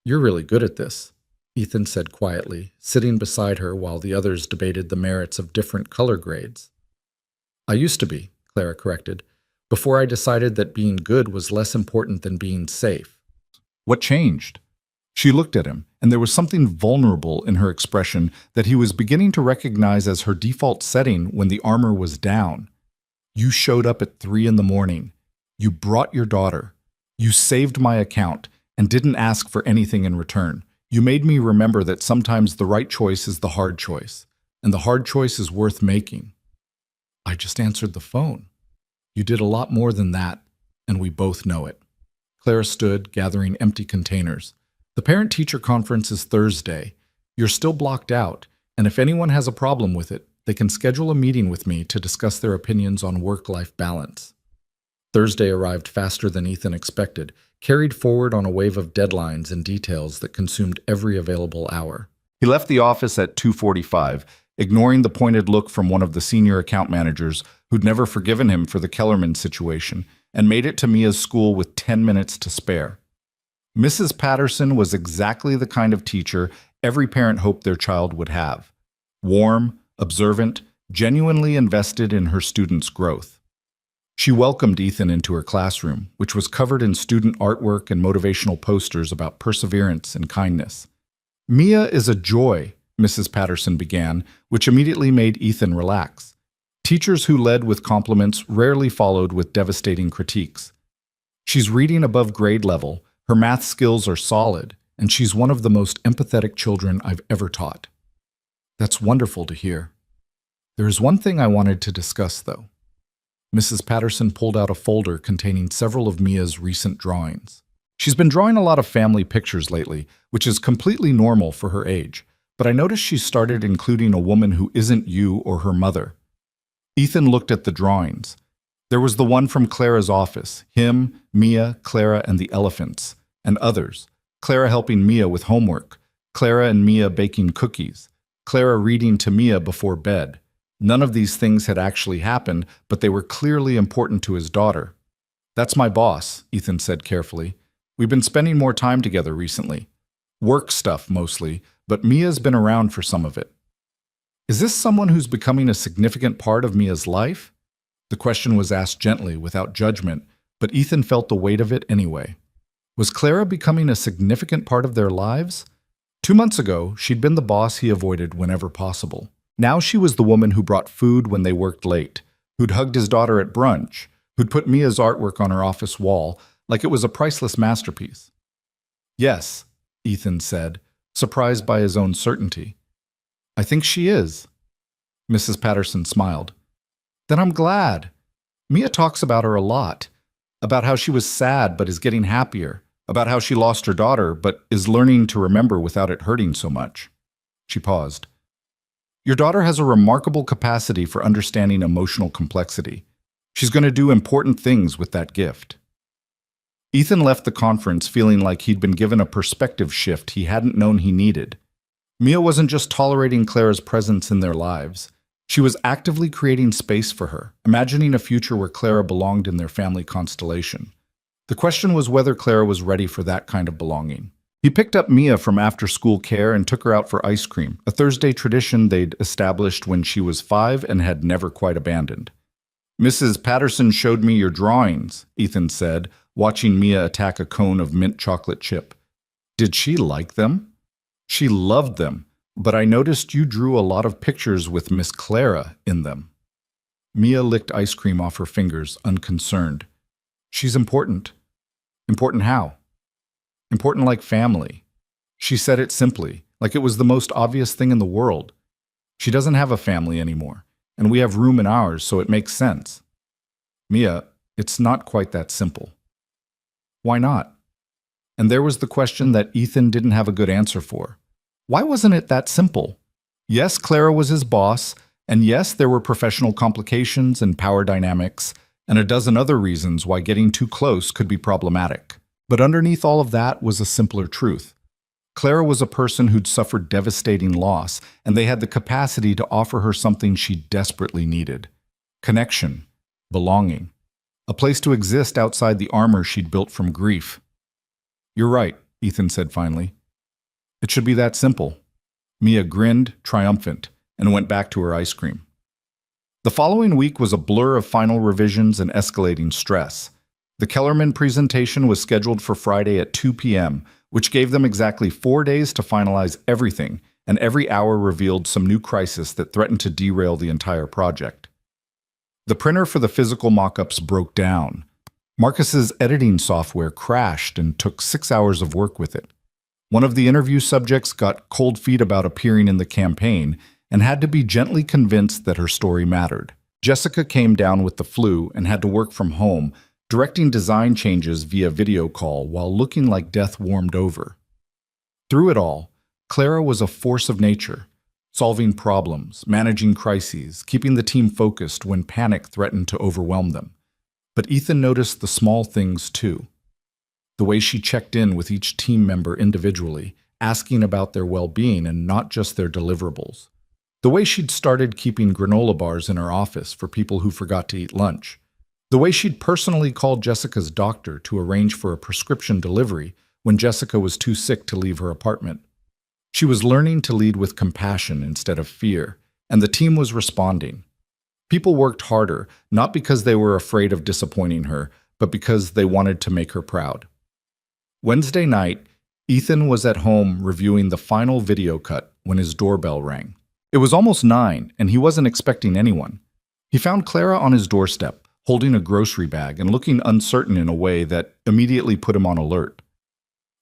"You're really good at this," Ethan said quietly, sitting beside her while the others debated the merits of different color grades. "I used to be," Clara corrected, "before I decided that being good was less important than being safe." "What changed?" She looked at him, and there was something vulnerable in her expression that he was beginning to recognize as her default setting when the armor was down. "You showed up at 3 in the morning. You brought your daughter. You saved my account and didn't ask for anything in return. You made me remember that sometimes the right choice is the hard choice, and the hard choice is worth making." "I just answered the phone." "You did a lot more than that, and we both know it." Clara stood, gathering empty containers. "The parent-teacher conference is Thursday. You're still blocked out, and if anyone has a problem with it, they can schedule a meeting with me to discuss their opinions on work-life balance." Thursday arrived faster than Ethan expected, carried forward on a wave of deadlines and details that consumed every available hour. He left the office at 2:45, ignoring the pointed look from one of the senior account managers who'd never forgiven him for the Kellerman situation, and made it to Mia's school with 10 minutes to spare. Mrs. Patterson was exactly the kind of teacher every parent hoped their child would have. Warm, observant, genuinely invested in her students' growth. She welcomed Ethan into her classroom, which was covered in student artwork and motivational posters about perseverance and kindness. "Mia is a joy," Mrs. Patterson began, which immediately made Ethan relax. Teachers who led with compliments rarely followed with devastating critiques. "She's reading above grade level, her math skills are solid, and she's one of the most empathetic children I've ever taught." "That's wonderful to hear. There is one thing I wanted to discuss, though." Mrs. Patterson pulled out a folder containing several of Mia's recent drawings. "She's been drawing a lot of family pictures lately, which is completely normal for her age, but I noticed she started including a woman who isn't you or her mother." Ethan looked at the drawings. There was the one from Clara's office, him, Mia, Clara, and the elephants, and others. Clara helping Mia with homework, Clara and Mia baking cookies, Clara reading to Mia before bed. None of these things had actually happened, but they were clearly important to his daughter. "That's my boss," Ethan said carefully. "We've been spending more time together recently. Work stuff mostly, but Mia's been around for some of it." "Is this someone who's becoming a significant part of Mia's life?" The question was asked gently, without judgment, but Ethan felt the weight of it anyway. Was Clara becoming a significant part of their lives? 2 months ago, she'd been the boss he avoided whenever possible. Now she was the woman who brought food when they worked late, who'd hugged his daughter at brunch, who'd put Mia's artwork on her office wall like it was a priceless masterpiece. "Yes," Ethan said, surprised by his own certainty. "I think she is." Mrs. Patterson smiled. "Then I'm glad. Mia talks about her a lot, about how she was sad but is getting happier, about how she lost her daughter but is learning to remember without it hurting so much." She paused. "Your daughter has a remarkable capacity for understanding emotional complexity. She's going to do important things with that gift." Ethan left the conference feeling like he'd been given a perspective shift he hadn't known he needed. Mia wasn't just tolerating Clara's presence in their lives. She was actively creating space for her, imagining a future where Clara belonged in their family constellation. The question was whether Clara was ready for that kind of belonging. He picked up Mia from after-school care and took her out for ice cream, a Thursday tradition they'd established when she was 5 and had never quite abandoned. Mrs. Patterson showed me your drawings, Ethan said, watching Mia attack a cone of mint chocolate chip. Did she like them? She loved them, but I noticed you drew a lot of pictures with Miss Clara in them. Mia licked ice cream off her fingers, unconcerned. She's important. Important how? Important like family. She said it simply, like it was the most obvious thing in the world. She doesn't have a family anymore, and we have room in ours, so it makes sense. Mia, it's not quite that simple. Why not? And there was the question that Ethan didn't have a good answer for. Why wasn't it that simple? Yes, Clara was his boss, and yes, there were professional complications and power dynamics, and a dozen other reasons why getting too close could be problematic. But underneath all of that was a simpler truth. Clara was a person who'd suffered devastating loss, and they had the capacity to offer her something she desperately needed. Connection, belonging, a place to exist outside the armor she'd built from grief. You're right, Ethan said finally. It should be that simple. Mia grinned, triumphant, and went back to her ice cream. The following week was a blur of final revisions and escalating stress. The Kellerman presentation was scheduled for Friday at 2 p.m., which gave them exactly 4 days to finalize everything, and every hour revealed some new crisis that threatened to derail the entire project. The printer for the physical mock-ups broke down. Marcus's editing software crashed and took 6 hours of work with it. One of the interview subjects got cold feet about appearing in the campaign and had to be gently convinced that her story mattered. Jessica came down with the flu and had to work from home, directing design changes via video call while looking like death warmed over. Through it all, Clara was a force of nature, solving problems, managing crises, keeping the team focused when panic threatened to overwhelm them. But Ethan noticed the small things too. The way she checked in with each team member individually, asking about their well-being and not just their deliverables. The way she'd started keeping granola bars in her office for people who forgot to eat lunch. The way she'd personally called Jessica's doctor to arrange for a prescription delivery when Jessica was too sick to leave her apartment. She was learning to lead with compassion instead of fear, and the team was responding. People worked harder, not because they were afraid of disappointing her, but because they wanted to make her proud. Wednesday night, Ethan was at home reviewing the final video cut when his doorbell rang. It was almost 9, and he wasn't expecting anyone. He found Clara on his doorstep, holding a grocery bag and looking uncertain in a way that immediately put him on alert.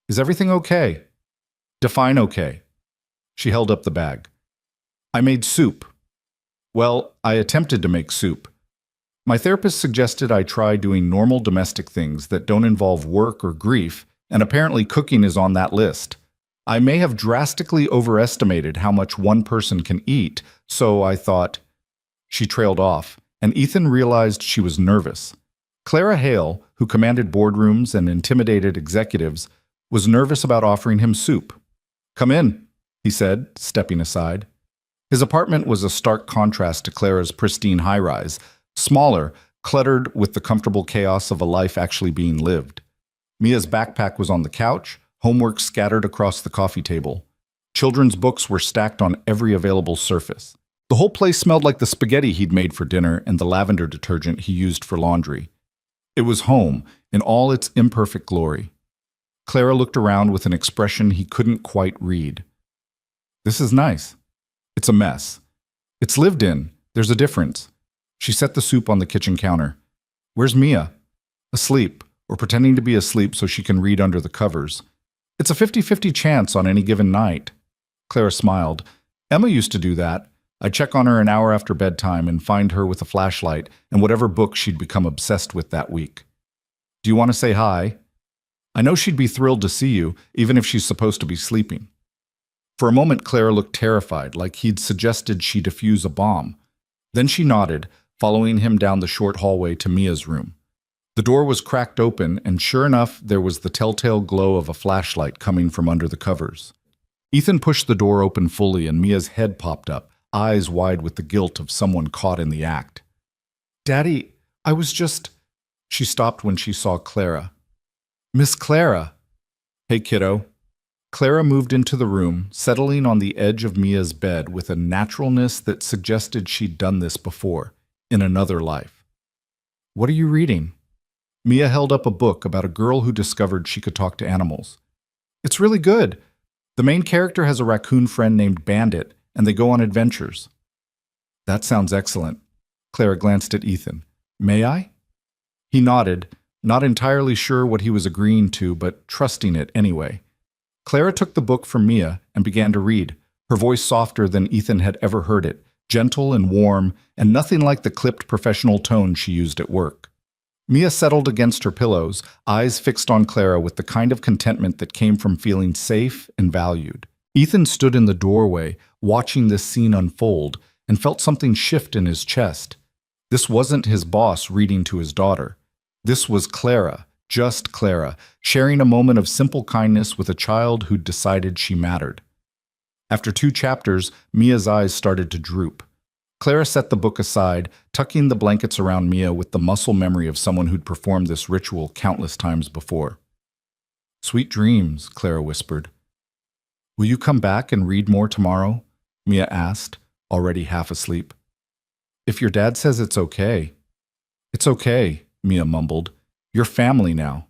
Is everything okay? Define okay. She held up the bag. I made soup. Well, I attempted to make soup. My therapist suggested I try doing normal domestic things that don't involve work or grief, and apparently cooking is on that list. I may have drastically overestimated how much one person can eat, so I thought. She trailed off, and Ethan realized she was nervous. Clara Hale, who commanded boardrooms and intimidated executives, was nervous about offering him soup. Come in, he said, stepping aside. His apartment was a stark contrast to Clara's pristine high-rise, smaller, cluttered with the comfortable chaos of a life actually being lived. Mia's backpack was on the couch, homework scattered across the coffee table. Children's books were stacked on every available surface. The whole place smelled like the spaghetti he'd made for dinner and the lavender detergent he used for laundry. It was home in all its imperfect glory. Clara looked around with an expression he couldn't quite read. This is nice. It's a mess. It's lived in. There's a difference. She set the soup on the kitchen counter. Where's Mia? Asleep, or pretending to be asleep so she can read under the covers. It's a 50-50 chance on any given night. Clara smiled. Emma used to do that. I'd check on her an hour after bedtime and find her with a flashlight and whatever book she'd become obsessed with that week. Do you want to say hi? I know she'd be thrilled to see you, even if she's supposed to be sleeping. For a moment, Clara looked terrified, like he'd suggested she defuse a bomb. Then she nodded, following him down the short hallway to Mia's room. The door was cracked open, and sure enough, there was the telltale glow of a flashlight coming from under the covers. Ethan pushed the door open fully, and Mia's head popped up, eyes wide with the guilt of someone caught in the act. Daddy, I was just... She stopped when she saw Clara. Miss Clara. Hey, kiddo. Clara moved into the room, settling on the edge of Mia's bed with a naturalness that suggested she'd done this before, in another life. What are you reading? Mia held up a book about a girl who discovered she could talk to animals. It's really good. The main character has a raccoon friend named Bandit, and they go on adventures. That sounds excellent. Clara glanced at Ethan. May I? He nodded, not entirely sure what he was agreeing to, but trusting it anyway. Clara took the book from Mia and began to read, her voice softer than Ethan had ever heard it, gentle and warm, and nothing like the clipped professional tone she used at work. Mia settled against her pillows, eyes fixed on Clara with the kind of contentment that came from feeling safe and valued. Ethan stood in the doorway, watching this scene unfold, and felt something shift in his chest. This wasn't his boss reading to his daughter. This was Clara, just Clara, sharing a moment of simple kindness with a child who'd decided she mattered. After 2 chapters, Mia's eyes started to droop. Clara set the book aside, tucking the blankets around Mia with the muscle memory of someone who'd performed this ritual countless times before. Sweet dreams, Clara whispered. Will you come back and read more tomorrow? Mia asked, already half asleep. If your dad says it's okay. It's okay, Mia mumbled. You're family now.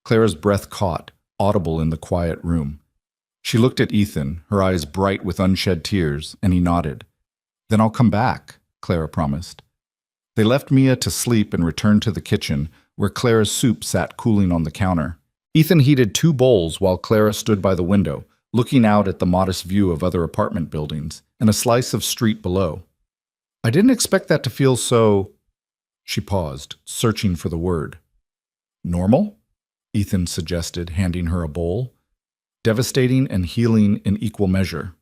Clara's breath caught, audible in the quiet room. She looked at Ethan, her eyes bright with unshed tears, and he nodded. Then I'll come back, Clara promised. They left Mia to sleep and returned to the kitchen, where Clara's soup sat cooling on the counter. Ethan heated 2 bowls while Clara stood by the window, looking out at the modest view of other apartment buildings and a slice of street below. I didn't expect that to feel so... She paused, searching for the word. Normal? Ethan suggested, handing her a bowl. Devastating and healing in equal measure.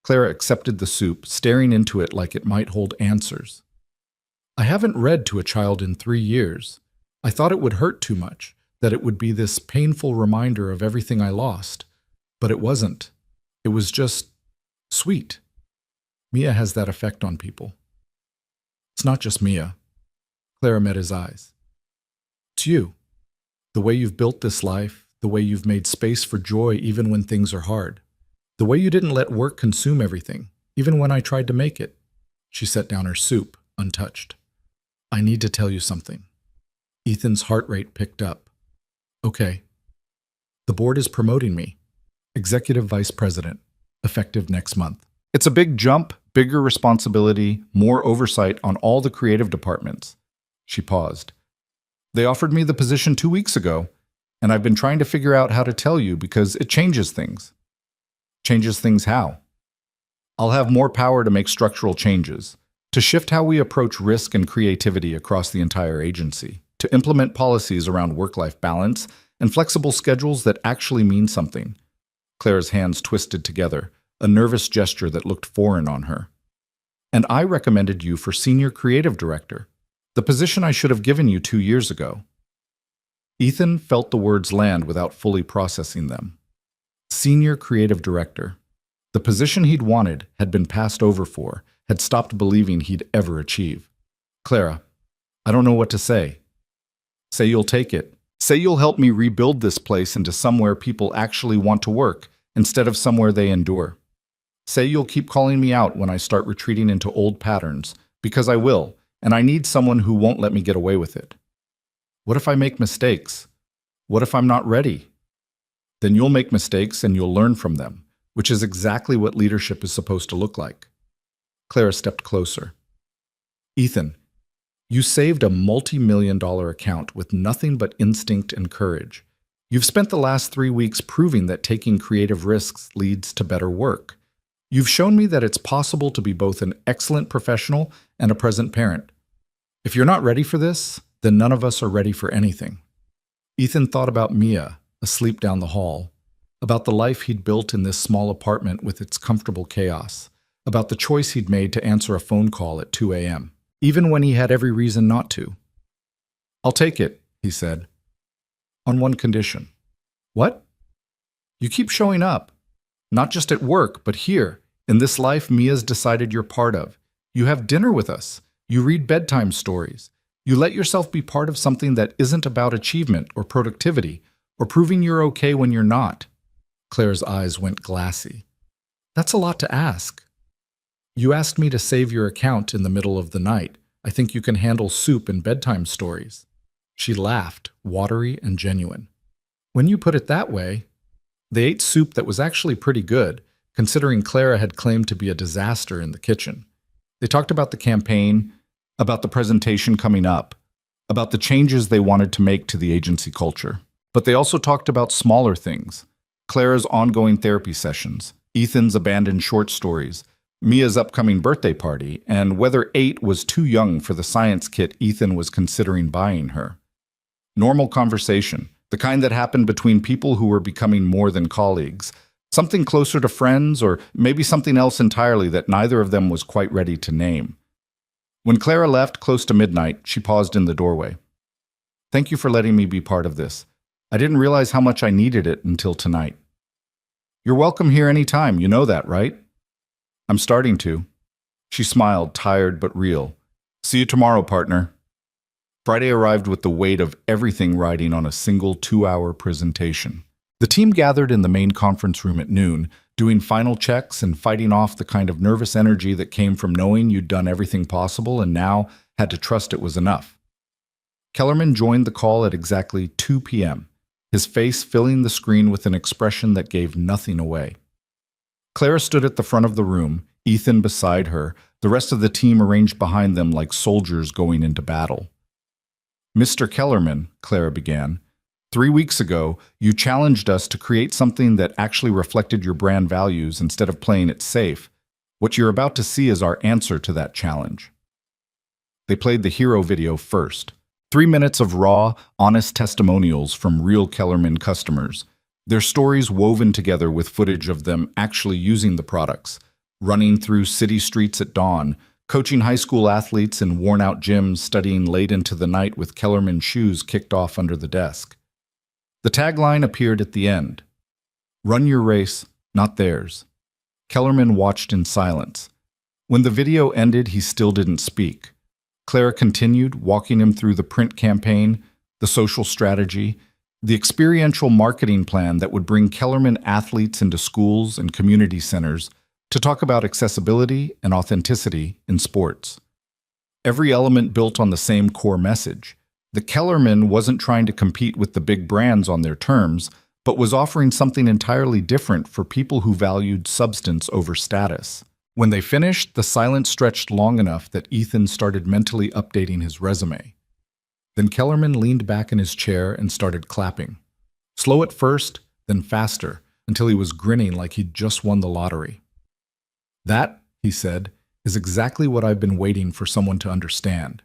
Clara accepted the soup, staring into it like it might hold answers. I haven't read to a child in 3 years. I thought it would hurt too much, that it would be this painful reminder of everything I lost. But it wasn't. It was just sweet. Mia has that effect on people. It's not just Mia. Clara met his eyes. It's you. The way you've built this life, the way you've made space for joy even when things are hard. The way you didn't let work consume everything, even when I tried to make it. She set down her soup, untouched. I need to tell you something. Ethan's heart rate picked up. Okay. The board is promoting me. Executive Vice President, effective next month. It's a big jump, bigger responsibility, more oversight on all the creative departments. She paused. They offered me the position 2 weeks ago, and I've been trying to figure out how to tell you because it changes things. Changes things how? I'll have more power to make structural changes, to shift how we approach risk and creativity across the entire agency, to implement policies around work-life balance and flexible schedules that actually mean something. Clara's hands twisted together, a nervous gesture that looked foreign on her. And I recommended you for Senior Creative Director, the position I should have given you 2 years ago. Ethan felt the words land without fully processing them. Senior Creative Director. The position he'd wanted had been passed over for, had stopped believing he'd ever achieve. Clara, I don't know what to say. Say you'll take it. Say you'll help me rebuild this place into somewhere people actually want to work, instead of somewhere they endure. Say you'll keep calling me out when I start retreating into old patterns, because I will, and I need someone who won't let me get away with it. What if I make mistakes? What if I'm not ready? Then you'll make mistakes and you'll learn from them, which is exactly what leadership is supposed to look like. Clara stepped closer. Ethan, you saved a multi-million-dollar account with nothing but instinct and courage. You've spent the last 3 weeks proving that taking creative risks leads to better work. You've shown me that it's possible to be both an excellent professional and a present parent. If you're not ready for this, then none of us are ready for anything. Ethan thought about Mia, asleep down the hall, about the life he'd built in this small apartment with its comfortable chaos, about the choice he'd made to answer a phone call at 2 a.m., even when he had every reason not to. I'll take it, he said, on one condition. What? You keep showing up, not just at work, but here, in this life Mia's decided you're part of. You have dinner with us. You read bedtime stories. You let yourself be part of something that isn't about achievement or productivity, or proving you're okay when you're not. Claire's eyes went glassy. That's a lot to ask. You asked me to save your account in the middle of the night. I think you can handle soup and bedtime stories." She laughed, watery and genuine. "When you put it that way." They ate soup that was actually pretty good, considering Clara had claimed to be a disaster in the kitchen. They talked about the campaign, about the presentation coming up, about the changes they wanted to make to the agency culture. But they also talked about smaller things: Clara's ongoing therapy sessions, Ethan's abandoned short stories, Mia's upcoming birthday party, and whether 8 was too young for the science kit Ethan was considering buying her. Normal conversation, the kind that happened between people who were becoming more than colleagues, something closer to friends, or maybe something else entirely that neither of them was quite ready to name. When Clara left close to midnight, she paused in the doorway. "Thank you for letting me be part of this. I didn't realize how much I needed it until tonight." "You're welcome here any time, you know that, right?" "I'm starting to." She smiled, tired but real. "See you tomorrow, partner." Friday arrived with the weight of everything riding on a single 2-hour presentation. The team gathered in the main conference room at noon, doing final checks and fighting off the kind of nervous energy that came from knowing you'd done everything possible and now had to trust it was enough. Kellerman joined the call at exactly 2 p.m., his face filling the screen with an expression that gave nothing away. Clara stood at the front of the room, Ethan beside her, the rest of the team arranged behind them like soldiers going into battle. "Mr. Kellerman," Clara began, "3 weeks ago, you challenged us to create something that actually reflected your brand values instead of playing it safe. What you're about to see is our answer to that challenge." They played the hero video first. 3 minutes of raw, honest testimonials from real Kellerman customers, their stories woven together with footage of them actually using the products, running through city streets at dawn, coaching high school athletes in worn-out gyms, studying late into the night with Kellerman shoes kicked off under the desk. The tagline appeared at the end: "Run your race, not theirs." Kellerman watched in silence. When the video ended, he still didn't speak. Clara continued, walking him through the print campaign, the social strategy, the experiential marketing plan that would bring Kellerman athletes into schools and community centers to talk about accessibility and authenticity in sports. Every element built on the same core message. The Kellerman wasn't trying to compete with the big brands on their terms, but was offering something entirely different for people who valued substance over status. When they finished, the silence stretched long enough that Ethan started mentally updating his resume. Then Kellerman leaned back in his chair and started clapping. Slow at first, then faster, until he was grinning like he'd just won the lottery. "That," he said, "is exactly what I've been waiting for someone to understand.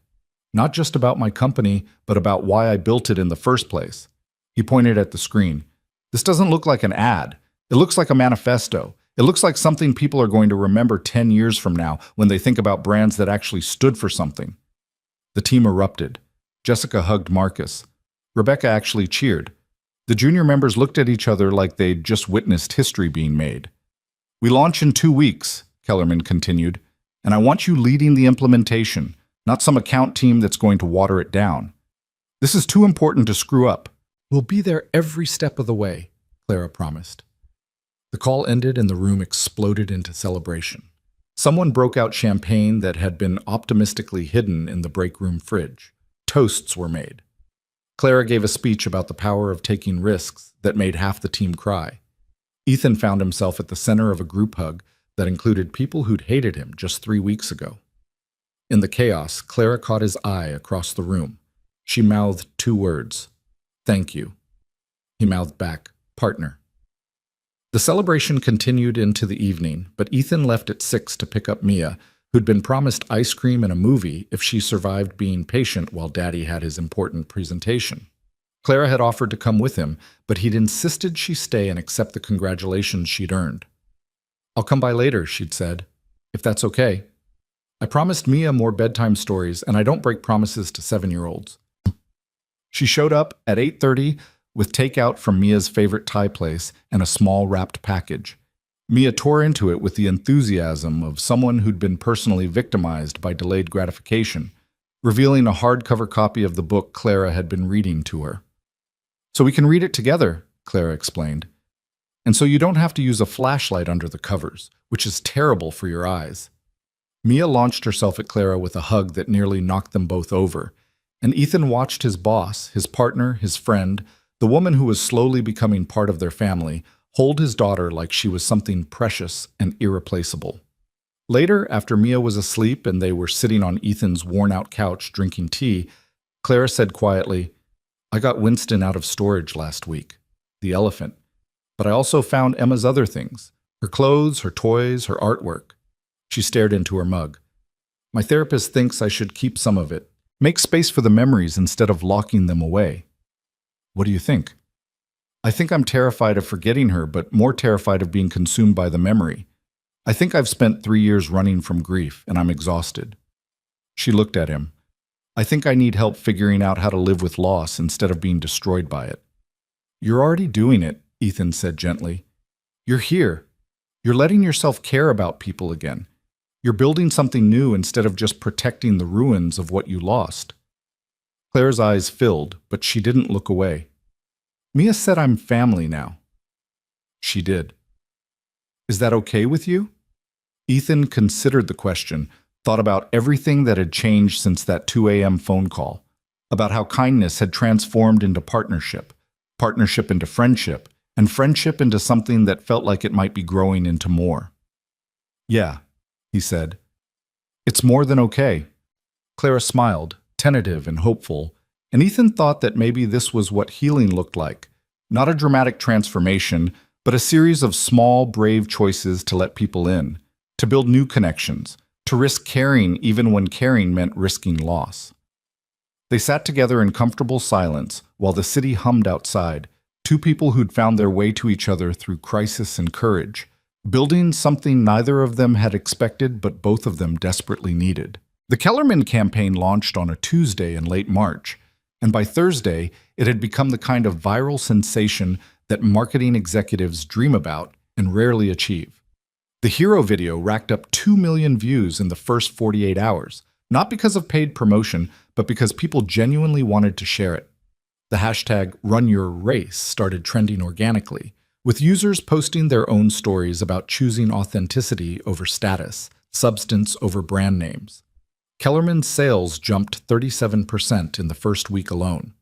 Not just about my company, but about why I built it in the first place." He pointed at the screen. "This doesn't look like an ad. It looks like a manifesto. It looks like something people are going to remember 10 years from now when they think about brands that actually stood for something." The team erupted. Jessica hugged Marcus. Rebecca actually cheered. The junior members looked at each other like they'd just witnessed history being made. "We launch in 2 weeks, Kellerman continued, "and I want you leading the implementation, not some account team that's going to water it down. This is too important to screw up." "We'll be there every step of the way," Clara promised. The call ended and the room exploded into celebration. Someone broke out champagne that had been optimistically hidden in the break room fridge. Toasts were made. Clara gave a speech about the power of taking risks that made half the team cry. Ethan found himself at the center of a group hug that included people who'd hated him just 3 weeks ago. In the chaos, Clara caught his eye across the room. She mouthed 2 words: "Thank you." He mouthed back, "Partner." The celebration continued into the evening, but Ethan left at 6 to pick up Mia, who'd been promised ice cream and a movie if she survived being patient while Daddy had his important presentation. Clara had offered to come with him, but he'd insisted she stay and accept the congratulations she'd earned. "I'll come by later," she'd said, "if that's okay. I promised Mia more bedtime stories, and I don't break promises to 7-year-olds. She showed up at 8:30 with takeout from Mia's favorite Thai place and a small wrapped package. Mia tore into it with the enthusiasm of someone who'd been personally victimized by delayed gratification, revealing a hardcover copy of the book Clara had been reading to her. "So we can read it together," Clara explained. "And so you don't have to use a flashlight under the covers, which is terrible for your eyes." Mia launched herself at Clara with a hug that nearly knocked them both over, and Ethan watched his boss, his partner, his friend, the woman who was slowly becoming part of their family, hold his daughter like she was something precious and irreplaceable. Later, after Mia was asleep and they were sitting on Ethan's worn-out couch drinking tea, Clara said quietly, "I got Winston out of storage last week, the elephant, but I also found Emma's other things, her clothes, her toys, her artwork." She stared into her mug. "My therapist thinks I should keep some of it. Make space for the memories instead of locking them away." "What do you think?" "I think I'm terrified of forgetting her, but more terrified of being consumed by the memory. I think I've spent 3 years running from grief, and I'm exhausted." She looked at him. "I think I need help figuring out how to live with loss instead of being destroyed by it." "You're already doing it," Ethan said gently. "You're here. You're letting yourself care about people again. You're building something new instead of just protecting the ruins of what you lost." Claire's eyes filled, but she didn't look away. "Mia said I'm family now." She did. "Is that okay with you?" Ethan considered the question, thought about everything that had changed since that 2 a.m. phone call, about how kindness had transformed into partnership, partnership into friendship, and friendship into something that felt like it might be growing into more. "Yeah," he said. "It's more than okay." Clara smiled, tentative and hopeful, and Ethan thought that maybe this was what healing looked like. Not a dramatic transformation, but a series of small, brave choices to let people in, to build new connections, to risk caring even when caring meant risking loss. They sat together in comfortable silence while the city hummed outside, two people who'd found their way to each other through crisis and courage, building something neither of them had expected but both of them desperately needed. The Kellerman campaign launched on a Tuesday in late March, and by Thursday, it had become the kind of viral sensation that marketing executives dream about and rarely achieve. The hero video racked up 2 million views in the first 48 hours, not because of paid promotion, but because people genuinely wanted to share it. The hashtag #RunYourRace started trending organically, with users posting their own stories about choosing authenticity over status, substance over brand names. Kellerman's sales jumped 37% in the first week alone.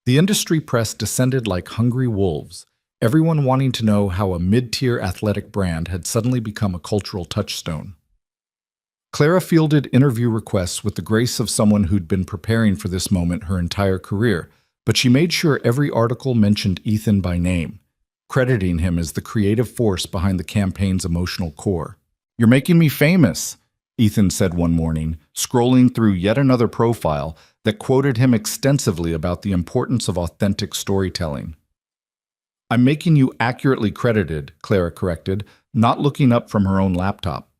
The industry press descended like hungry wolves, everyone wanting to know how a mid-tier athletic brand had suddenly become a cultural touchstone. Clara fielded interview requests with the grace of someone who'd been preparing for this moment her entire career, but she made sure every article mentioned Ethan by name, crediting him as the creative force behind the campaign's emotional core. "You're making me famous," Ethan said one morning, scrolling through yet another profile that quoted him extensively about the importance of authentic storytelling. "I'm making you accurately credited," Clara corrected, not looking up from her own laptop.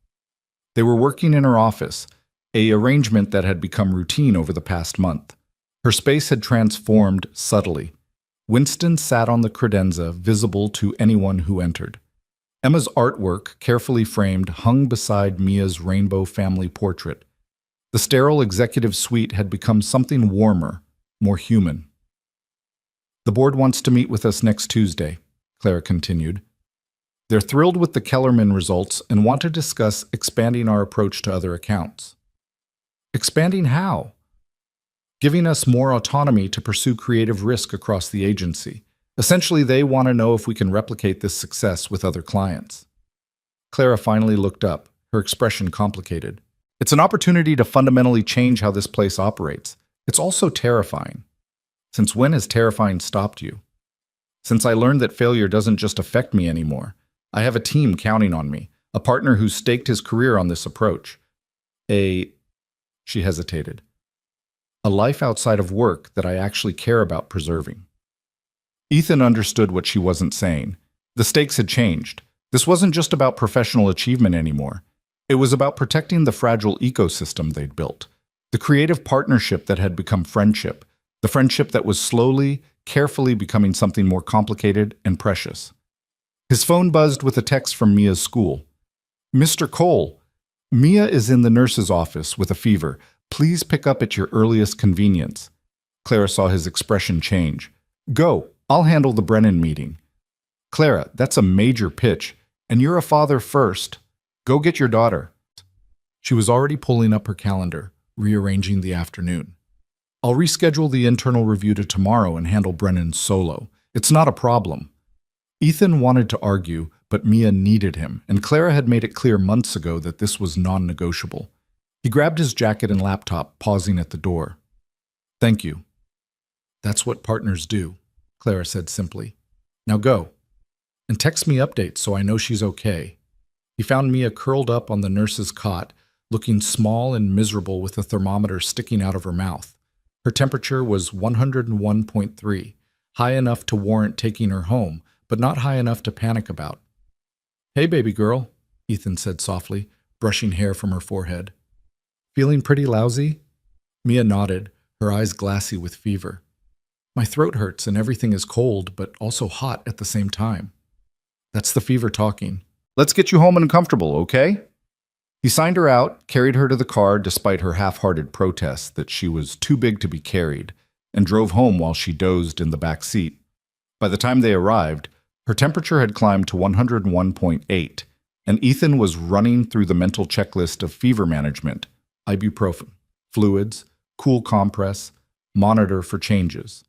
They were working in her office, an arrangement that had become routine over the past month. Her space had transformed subtly. Winston sat on the credenza, visible to anyone who entered. Emma's artwork, carefully framed, hung beside Mia's rainbow family portrait. The sterile executive suite had become something warmer, more human. "The board wants to meet with us next Tuesday," Clara continued. "They're thrilled with the Kellerman results and want to discuss expanding our approach to other accounts." "Expanding how?" "Giving us more autonomy to pursue creative risk across the agency. Essentially, they want to know if we can replicate this success with other clients." Clara finally looked up, her expression complicated. "It's an opportunity to fundamentally change how this place operates. It's also terrifying." "Since when has terrifying stopped you?" "Since I learned that failure doesn't just affect me anymore. I have a team counting on me, a partner who's staked his career on this approach. She hesitated. "A life outside of work that I actually care about preserving." Ethan understood what she wasn't saying. The stakes had changed. This wasn't just about professional achievement anymore. It was about protecting the fragile ecosystem they'd built, the creative partnership that had become friendship, the friendship that was slowly, carefully becoming something more complicated and precious. His phone buzzed with a text from Mia's school. "Mr. Cole, Mia is in the nurse's office with a fever. Please pick up at your earliest convenience." Clara saw his expression change. "Go, I'll handle the Brennan meeting." "Clara, that's a major pitch, and you're a father first. Go get your daughter." She was already pulling up her calendar, rearranging the afternoon. I'll reschedule the internal review to tomorrow and handle Brennan solo. It's not a problem. Ethan wanted to argue, but Mia needed him, and Clara had made it clear months ago that this was non-negotiable. He grabbed his jacket and laptop, pausing at the door. Thank you. That's what partners do, Clara said simply. Now go. And text me updates so I know she's okay. He found Mia curled up on the nurse's cot, looking small and miserable with a thermometer sticking out of her mouth. Her temperature was 101.3, high enough to warrant taking her home, but not high enough to panic about. Hey, baby girl, Ethan said softly, brushing hair from her forehead. Feeling pretty lousy? Mia nodded, her eyes glassy with fever. My throat hurts and everything is cold, but also hot at the same time. That's the fever talking. Let's get you home and comfortable, okay? He signed her out, carried her to the car despite her half-hearted protests that she was too big to be carried, and drove home while she dozed in the back seat. By the time they arrived, her temperature had climbed to 101.8, and Ethan was running through the mental checklist of fever management, ibuprofen, fluids, cool compress, monitor for changes.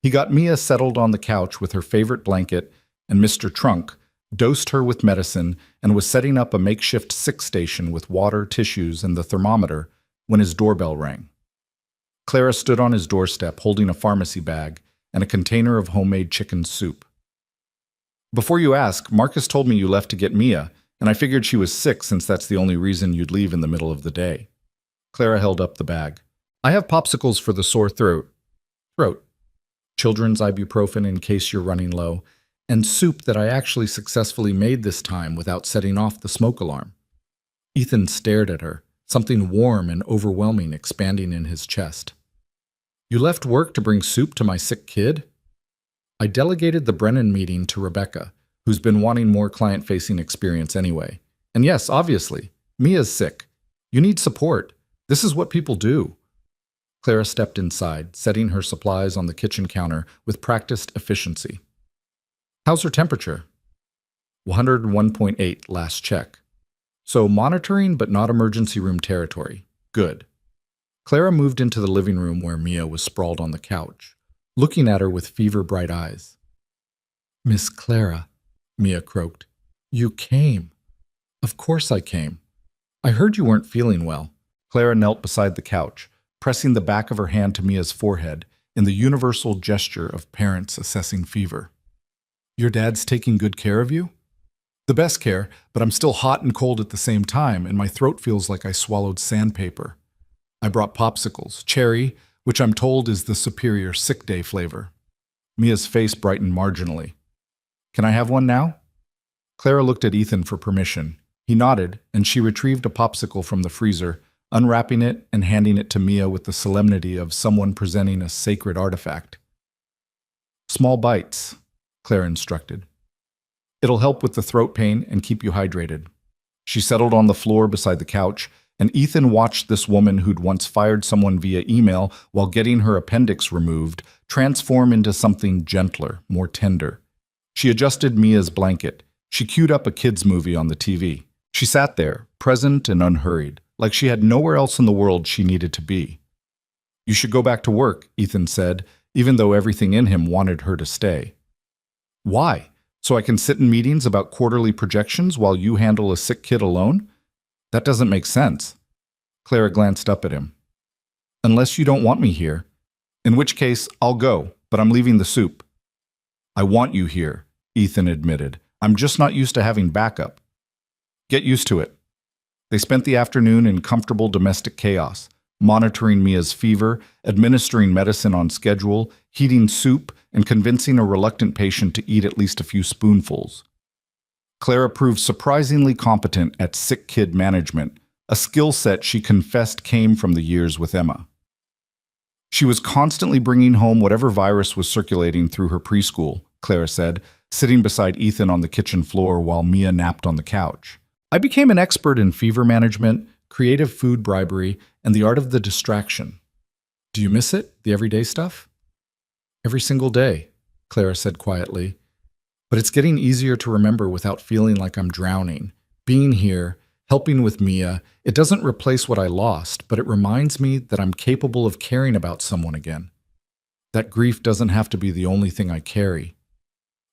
He got Mia settled on the couch with her favorite blanket, and Mr. Trunk dosed her with medicine and was setting up a makeshift sick station with water, tissues, and the thermometer when his doorbell rang. Clara stood on his doorstep holding a pharmacy bag and a container of homemade chicken soup. Before you ask, Marcus told me you left to get Mia, and I figured she was sick since that's the only reason you'd leave in the middle of the day. Clara held up the bag. I have popsicles for the sore throat. Children's ibuprofen in case you're running low, and soup that I actually successfully made this time without setting off the smoke alarm. Ethan stared at her, something warm and overwhelming expanding in his chest. You left work to bring soup to my sick kid? I delegated the Brennan meeting to Rebecca, who's been wanting more client-facing experience anyway. And yes, obviously, Mia's sick. You need support. This is what people do. Clara stepped inside, setting her supplies on the kitchen counter with practiced efficiency. How's her temperature? 101.8 last check. So monitoring but not emergency room territory. Good. Clara moved into the living room where Mia was sprawled on the couch, looking at her with fever-bright eyes. Miss Clara, Mia croaked. You came. Of course I came. I heard you weren't feeling well. Clara knelt beside the couch, pressing the back of her hand to Mia's forehead in the universal gesture of parents assessing fever. Your dad's taking good care of you? The best care, but I'm still hot and cold at the same time, and my throat feels like I swallowed sandpaper. I brought popsicles, cherry, which I'm told is the superior sick day flavor. Mia's face brightened marginally. Can I have one now? Clara looked at Ethan for permission. He nodded, and she retrieved a popsicle from the freezer, unwrapping it and handing it to Mia with the solemnity of someone presenting a sacred artifact. Small bites, Clara instructed. It'll help with the throat pain and keep you hydrated. She settled on the floor beside the couch, and Ethan watched this woman who'd once fired someone via email while getting her appendix removed transform into something gentler, more tender. She adjusted Mia's blanket. She queued up a kids' movie on the TV. She sat there, present and unhurried, like she had nowhere else in the world she needed to be. You should go back to work, Ethan said, even though everything in him wanted her to stay. Why? So I can sit in meetings about quarterly projections while you handle a sick kid alone? That doesn't make sense. Clara glanced up at him. Unless you don't want me here, in which case I'll go, but I'm leaving the soup. I want you here, Ethan admitted. I'm just not used to having backup. Get used to it. They spent the afternoon in comfortable domestic chaos, monitoring Mia's fever, administering medicine on schedule, heating soup, and convincing a reluctant patient to eat at least a few spoonfuls. Clara proved surprisingly competent at sick kid management, a skill set she confessed came from the years with Emma. She was constantly bringing home whatever virus was circulating through her preschool, Clara said, sitting beside Ethan on the kitchen floor while Mia napped on the couch. I became an expert in fever management, creative food bribery, and the art of the distraction. Do you miss it, the everyday stuff? Every single day, Clara said quietly. But it's getting easier to remember without feeling like I'm drowning. Being here, Helping with Mia, it doesn't replace what I lost, but it reminds me that I'm capable of caring about someone again. That grief doesn't have to be the only thing I carry.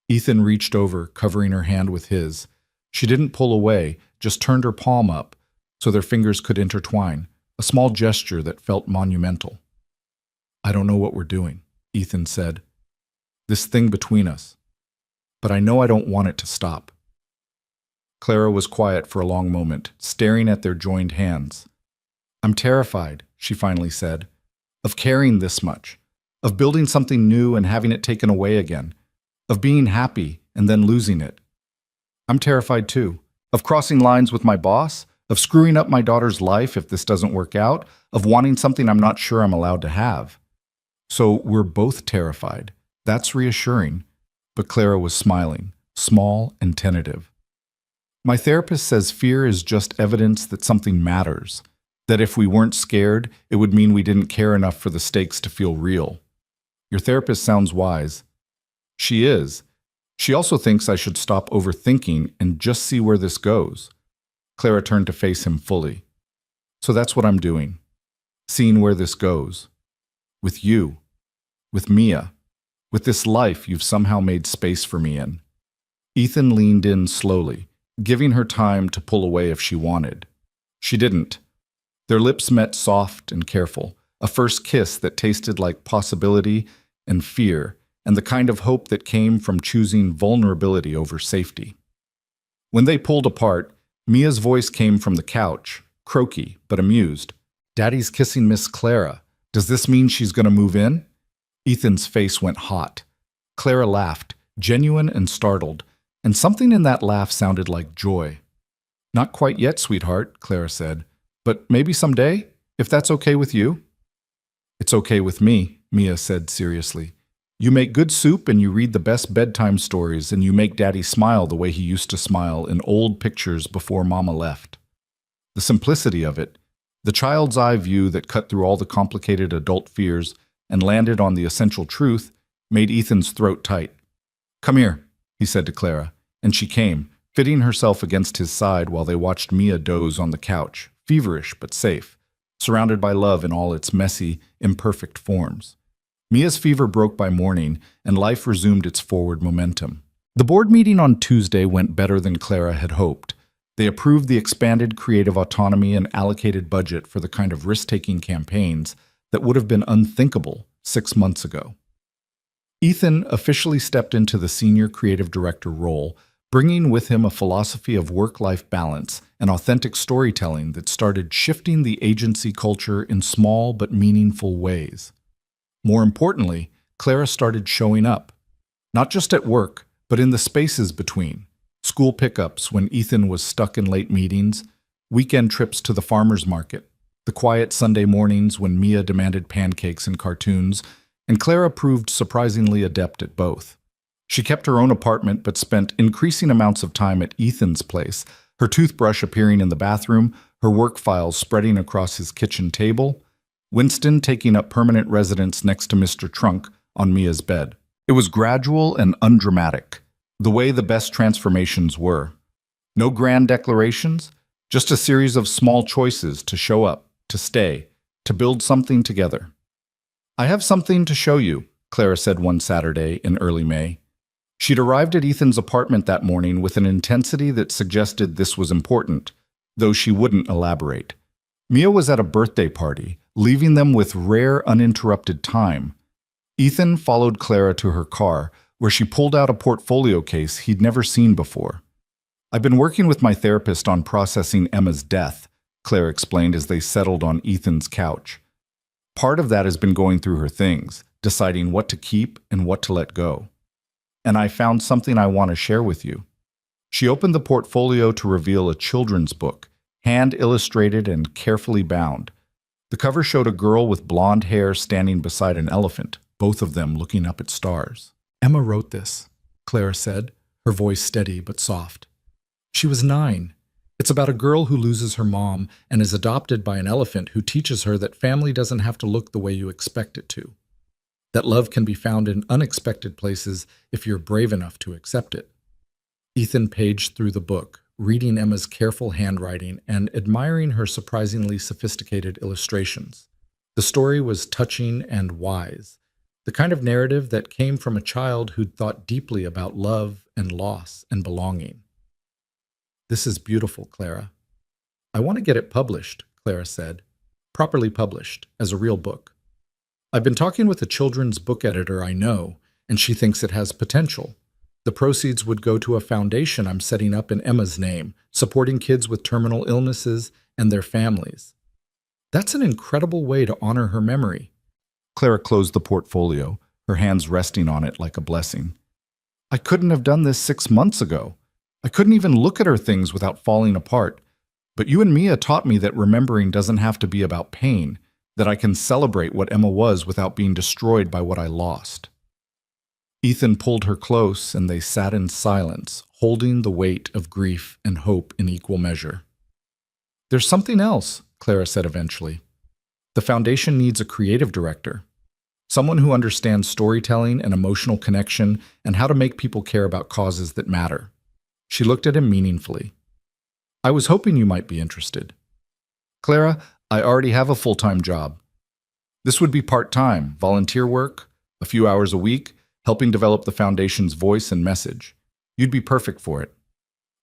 Ethan reached over, covering her hand with his. She didn't pull away, just turned her palm up so their fingers could intertwine, a small gesture that felt monumental. I don't know what we're doing, Ethan said. This thing between us. But I know I don't want it to stop. Clara was quiet for a long moment, staring at their joined hands. I'm terrified, she finally said, of carrying this much, of building something new and having it taken away again, of being happy and then losing it. I'm terrified too, of crossing lines with my boss, of screwing up my daughter's life if this doesn't work out, of wanting something I'm not sure I'm allowed to have. So we're both terrified. That's reassuring. But Clara was smiling, small and tentative. My therapist says fear is just evidence that something matters, that if we weren't scared, it would mean we didn't care enough for the stakes to feel real. Your therapist sounds wise. She is. She also thinks I should stop overthinking and just see where this goes. Clara turned to face him fully. So that's what I'm doing. Seeing where this goes. With you. With Mia. With this life you've somehow made space for me in. Ethan leaned in slowly, giving her time to pull away if she wanted. She didn't. Their lips met soft and careful, a first kiss that tasted like possibility and fear, and the kind of hope that came from choosing vulnerability over safety. When they pulled apart, Mia's voice came from the couch, croaky but amused. Daddy's kissing Miss Clara. Does this mean she's going to move in? Ethan's face went hot. Clara laughed, genuine and startled, and something in that laugh sounded like joy. Not quite yet, sweetheart, Clara said, but maybe someday, if that's okay with you. It's okay with me, Mia said seriously. You make good soup and you read the best bedtime stories and you make Daddy smile the way he used to smile in old pictures before Mama left. The simplicity of it, the child's eye view that cut through all the complicated adult fears and landed on the essential truth, made Ethan's throat tight. Come here, he said to Clara, and she came, fitting herself against his side while they watched Mia doze on the couch, feverish but safe, surrounded by love in all its messy, imperfect forms. Mia's fever broke by morning, and life resumed its forward momentum. The board meeting on Tuesday went better than Clara had hoped. They approved the expanded creative autonomy and allocated budget for the kind of risk-taking campaigns that would have been unthinkable 6 months ago. Ethan officially stepped into the senior creative director role, bringing with him a philosophy of work-life balance and authentic storytelling that started shifting the agency culture in small but meaningful ways. More importantly, Clara started showing up, not just at work, but in the spaces between. School pickups when Ethan was stuck in late meetings, weekend trips to the farmer's market, the quiet Sunday mornings when Mia demanded pancakes and cartoons, and Clara proved surprisingly adept at both. She kept her own apartment but spent increasing amounts of time at Ethan's place, her toothbrush appearing in the bathroom, her work files spreading across his kitchen table, Winston taking up permanent residence next to Mr. Trunk on Mia's bed. It was gradual and undramatic, the way the best transformations were. No grand declarations, just a series of small choices to show up, to stay, to build something together. I have something to show you, Clara said one Saturday in early May. She'd arrived at Ethan's apartment that morning with an intensity that suggested this was important, though she wouldn't elaborate. Mia was at a birthday party, leaving them with rare, uninterrupted time. Ethan followed Clara to her car, where she pulled out a portfolio case he'd never seen before. I've been working with my therapist on processing Emma's death, Claire explained as they settled on Ethan's couch. Part of that has been going through her things, deciding what to keep and what to let go. And I found something I want to share with you. She opened the portfolio to reveal a children's book, hand-illustrated and carefully bound. The cover showed a girl with blonde hair standing beside an elephant, both of them looking up at stars. Emma wrote this, Clara said, her voice steady but soft. She was 9. It's about a girl who loses her mom and is adopted by an elephant who teaches her that family doesn't have to look the way you expect it to. That love can be found in unexpected places if you're brave enough to accept it. Ethan paged through the book, reading Emma's careful handwriting and admiring her surprisingly sophisticated illustrations. The story was touching and wise, the kind of narrative that came from a child who'd thought deeply about love and loss and belonging. "This is beautiful, Clara. I want to get it published," Clara said. "Properly published, as a real book. I've been talking with a children's book editor I know, and she thinks it has potential. The proceeds would go to a foundation I'm setting up in Emma's name, supporting kids with terminal illnesses and their families. That's an incredible way to honor her memory." Clara closed the portfolio, her hands resting on it like a blessing. "I couldn't have done this 6 months ago. I couldn't even look at her things without falling apart. But you and Mia taught me that remembering doesn't have to be about pain, that I can celebrate what Emma was without being destroyed by what I lost." Ethan pulled her close, and they sat in silence, holding the weight of grief and hope in equal measure. "There's something else," Clara said eventually. "The foundation needs a creative director, someone who understands storytelling and emotional connection and how to make people care about causes that matter." She looked at him meaningfully. "I was hoping you might be interested." "Clara, I already have a full-time job. This would be part-time, volunteer work, a few hours a week, helping develop the foundation's voice and message. You'd be perfect for it."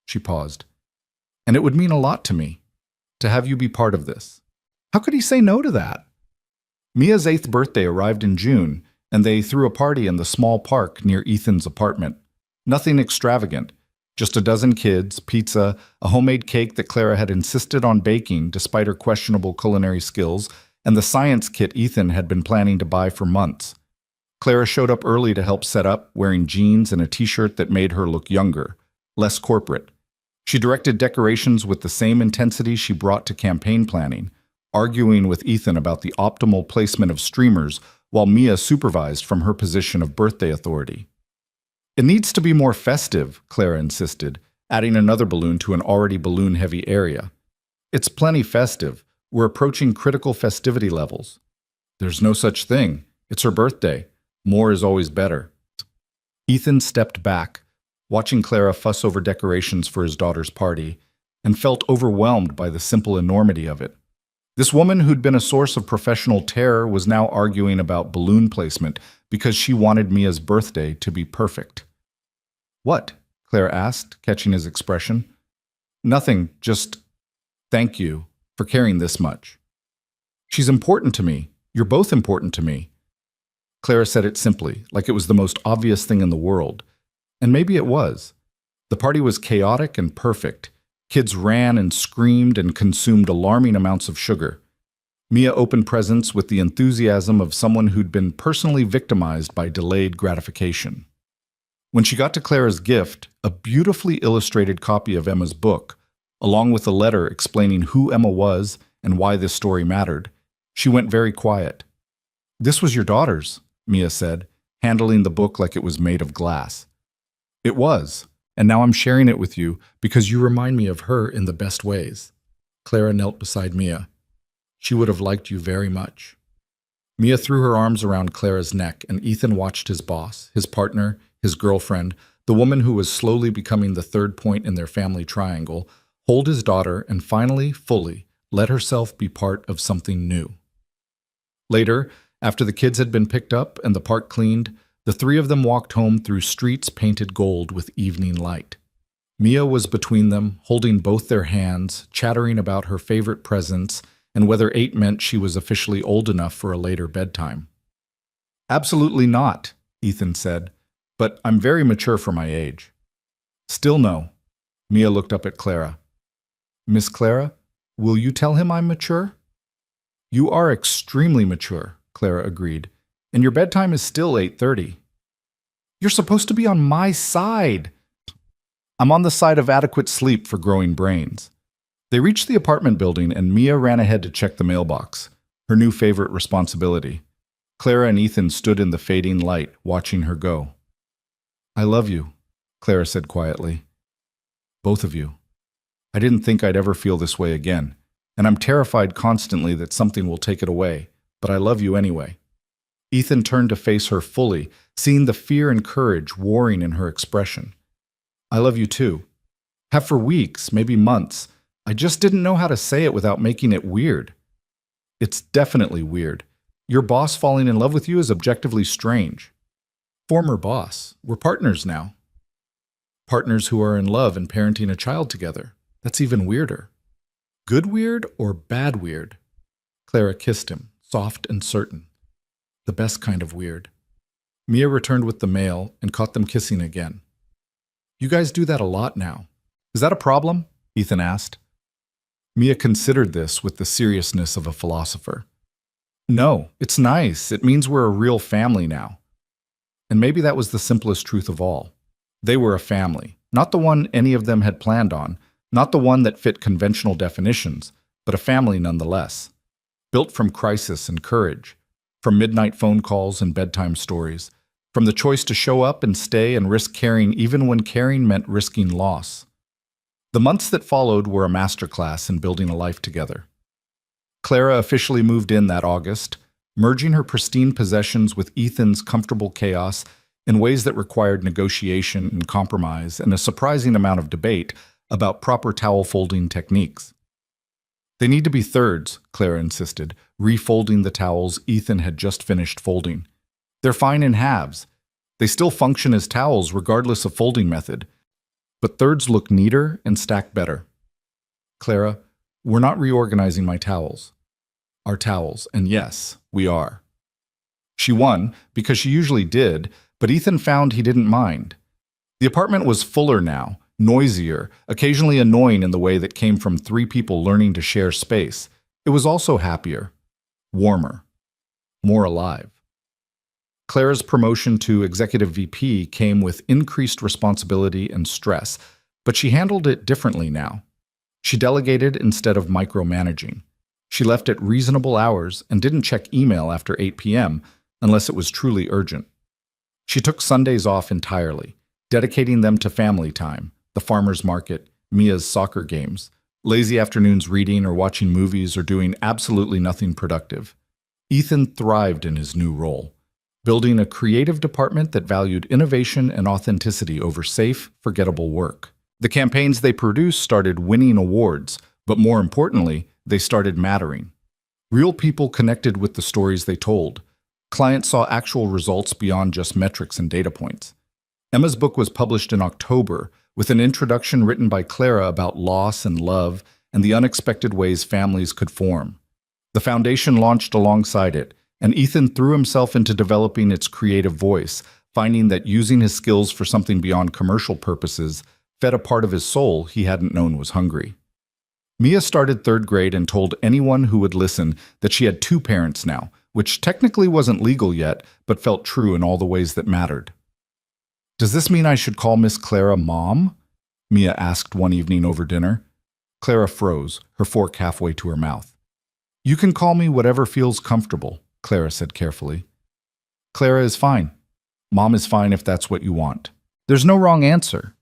She paused. "And it would mean a lot to me, to have you be part of this." How could he say no to that? Mia's 8th birthday arrived in June, and they threw a party in the small park near Ethan's apartment. Nothing extravagant, just a dozen kids, pizza, a homemade cake that Clara had insisted on baking despite her questionable culinary skills, and the science kit Ethan had been planning to buy for months. Clara showed up early to help set up, wearing jeans and a t-shirt that made her look younger, less corporate. She directed decorations with the same intensity she brought to campaign planning, arguing with Ethan about the optimal placement of streamers while Mia supervised from her position of birthday authority. "It needs to be more festive," Clara insisted, adding another balloon to an already balloon-heavy area. "It's plenty festive. We're approaching critical festivity levels." "There's no such thing. It's her birthday. More is always better." Ethan stepped back, watching Clara fuss over decorations for his daughter's party, and felt overwhelmed by the simple enormity of it. This woman who'd been a source of professional terror was now arguing about balloon placement because she wanted Mia's birthday to be perfect. "What?" Clara asked, catching his expression. "Nothing, just thank you for caring this much. She's important to me. You're both important to me." Clara said it simply, like it was the most obvious thing in the world. And maybe it was. The party was chaotic and perfect. Kids ran and screamed and consumed alarming amounts of sugar. Mia opened presents with the enthusiasm of someone who'd been personally victimized by delayed gratification. When she got to Clara's gift, a beautifully illustrated copy of Emma's book, along with a letter explaining who Emma was and why this story mattered, she went very quiet. "This was your daughter's," Mia said, handling the book like it was made of glass. "It was, and now I'm sharing it with you because you remind me of her in the best ways." Clara knelt beside Mia. "She would have liked you very much." Mia threw her arms around Clara's neck, and Ethan watched his boss, his partner, his girlfriend, the woman who was slowly becoming the third point in their family triangle, hold his daughter and finally, fully, let herself be part of something new. Later, after the kids had been picked up and the park cleaned, the three of them walked home through streets painted gold with evening light. Mia was between them, holding both their hands, chattering about her favorite presents and whether 8 meant she was officially old enough for a later bedtime. "Absolutely not," Ethan said, "but I'm very mature for my age." "Still no." Mia looked up at Clara. "Miss Clara, will you tell him I'm mature?" "You are extremely mature," Clara agreed, "and your bedtime is still 8:30. "You're supposed to be on my side." "I'm on the side of adequate sleep for growing brains." They reached the apartment building, and Mia ran ahead to check the mailbox, her new favorite responsibility. Clara and Ethan stood in the fading light, watching her go. "I love you," Clara said quietly. "Both of you. I didn't think I'd ever feel this way again, and I'm terrified constantly that something will take it away, but I love you anyway." Ethan turned to face her fully, seeing the fear and courage warring in her expression. "I love you too. Have for weeks, maybe months. I just didn't know how to say it without making it weird. It's definitely weird. Your boss falling in love with you is objectively strange. Former boss. We're partners now. Partners who are in love and parenting a child together. That's even weirder. Good weird or bad weird? Clara kissed him, soft and certain. The best kind of weird. Mia returned with the mail and caught them kissing again. You guys do that a lot now. Is that a problem? Ethan asked. Mia considered this with the seriousness of a philosopher. No, it's nice. It means we're a real family now. And maybe that was the simplest truth of all. They were a family, not the one any of them had planned on, not the one that fit conventional definitions, but a family nonetheless. Built from crisis and courage, from midnight phone calls and bedtime stories, from the choice to show up and stay and risk caring even when caring meant risking loss. The months that followed were a masterclass in building a life together. Clara officially moved in that August, merging her pristine possessions with Ethan's comfortable chaos in ways that required negotiation and compromise and a surprising amount of debate about proper towel folding techniques. They need to be thirds, Clara insisted, refolding the towels Ethan had just finished folding. They're fine in halves. They still function as towels regardless of folding method. But thirds look neater and stack better. Clara, we're not reorganizing my towels. Our towels, and yes, we are. She won, because she usually did, but Ethan found he didn't mind. The apartment was fuller now, noisier, occasionally annoying in the way that came from three people learning to share space. It was also happier, warmer, more alive. Clara's promotion to executive VP came with increased responsibility and stress, but she handled it differently now. She delegated instead of micromanaging. She left at reasonable hours and didn't check email after 8 p.m. unless it was truly urgent. She took Sundays off entirely, dedicating them to family time, the farmer's market, Mia's soccer games, lazy afternoons reading or watching movies or doing absolutely nothing productive. Ethan thrived in his new role, building a creative department that valued innovation and authenticity over safe, forgettable work. The campaigns they produced started winning awards, but more importantly, they started mattering. Real people connected with the stories they told. Clients saw actual results beyond just metrics and data points. Emma's book was published in October, with an introduction written by Clara about loss and love and the unexpected ways families could form. The foundation launched alongside it, and Ethan threw himself into developing its creative voice, finding that using his skills for something beyond commercial purposes fed a part of his soul he hadn't known was hungry. Mia started third grade and told anyone who would listen that she had two parents now, which technically wasn't legal yet, but felt true in all the ways that mattered. Does this mean I should call Miss Clara Mom? Mia asked one evening over dinner. Clara froze, her fork halfway to her mouth. You can call me whatever feels comfortable, Clara said carefully. Clara is fine. Mom is fine if that's what you want. There's no wrong answer.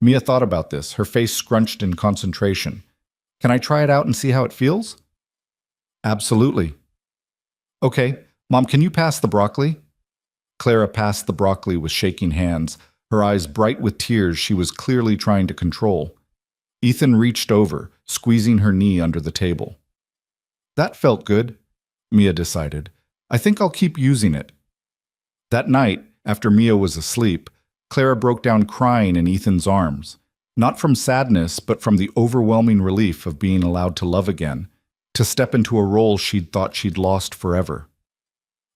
Mia thought about this, her face scrunched in concentration. Can I try it out and see how it feels? Absolutely. Okay, Mom, can you pass the broccoli? Clara passed the broccoli with shaking hands, her eyes bright with tears she was clearly trying to control. Ethan reached over, squeezing her knee under the table. That felt good, Mia decided. I think I'll keep using it. That night, after Mia was asleep, Clara broke down crying in Ethan's arms, not from sadness, but from the overwhelming relief of being allowed to love again, to step into a role she'd thought she'd lost forever.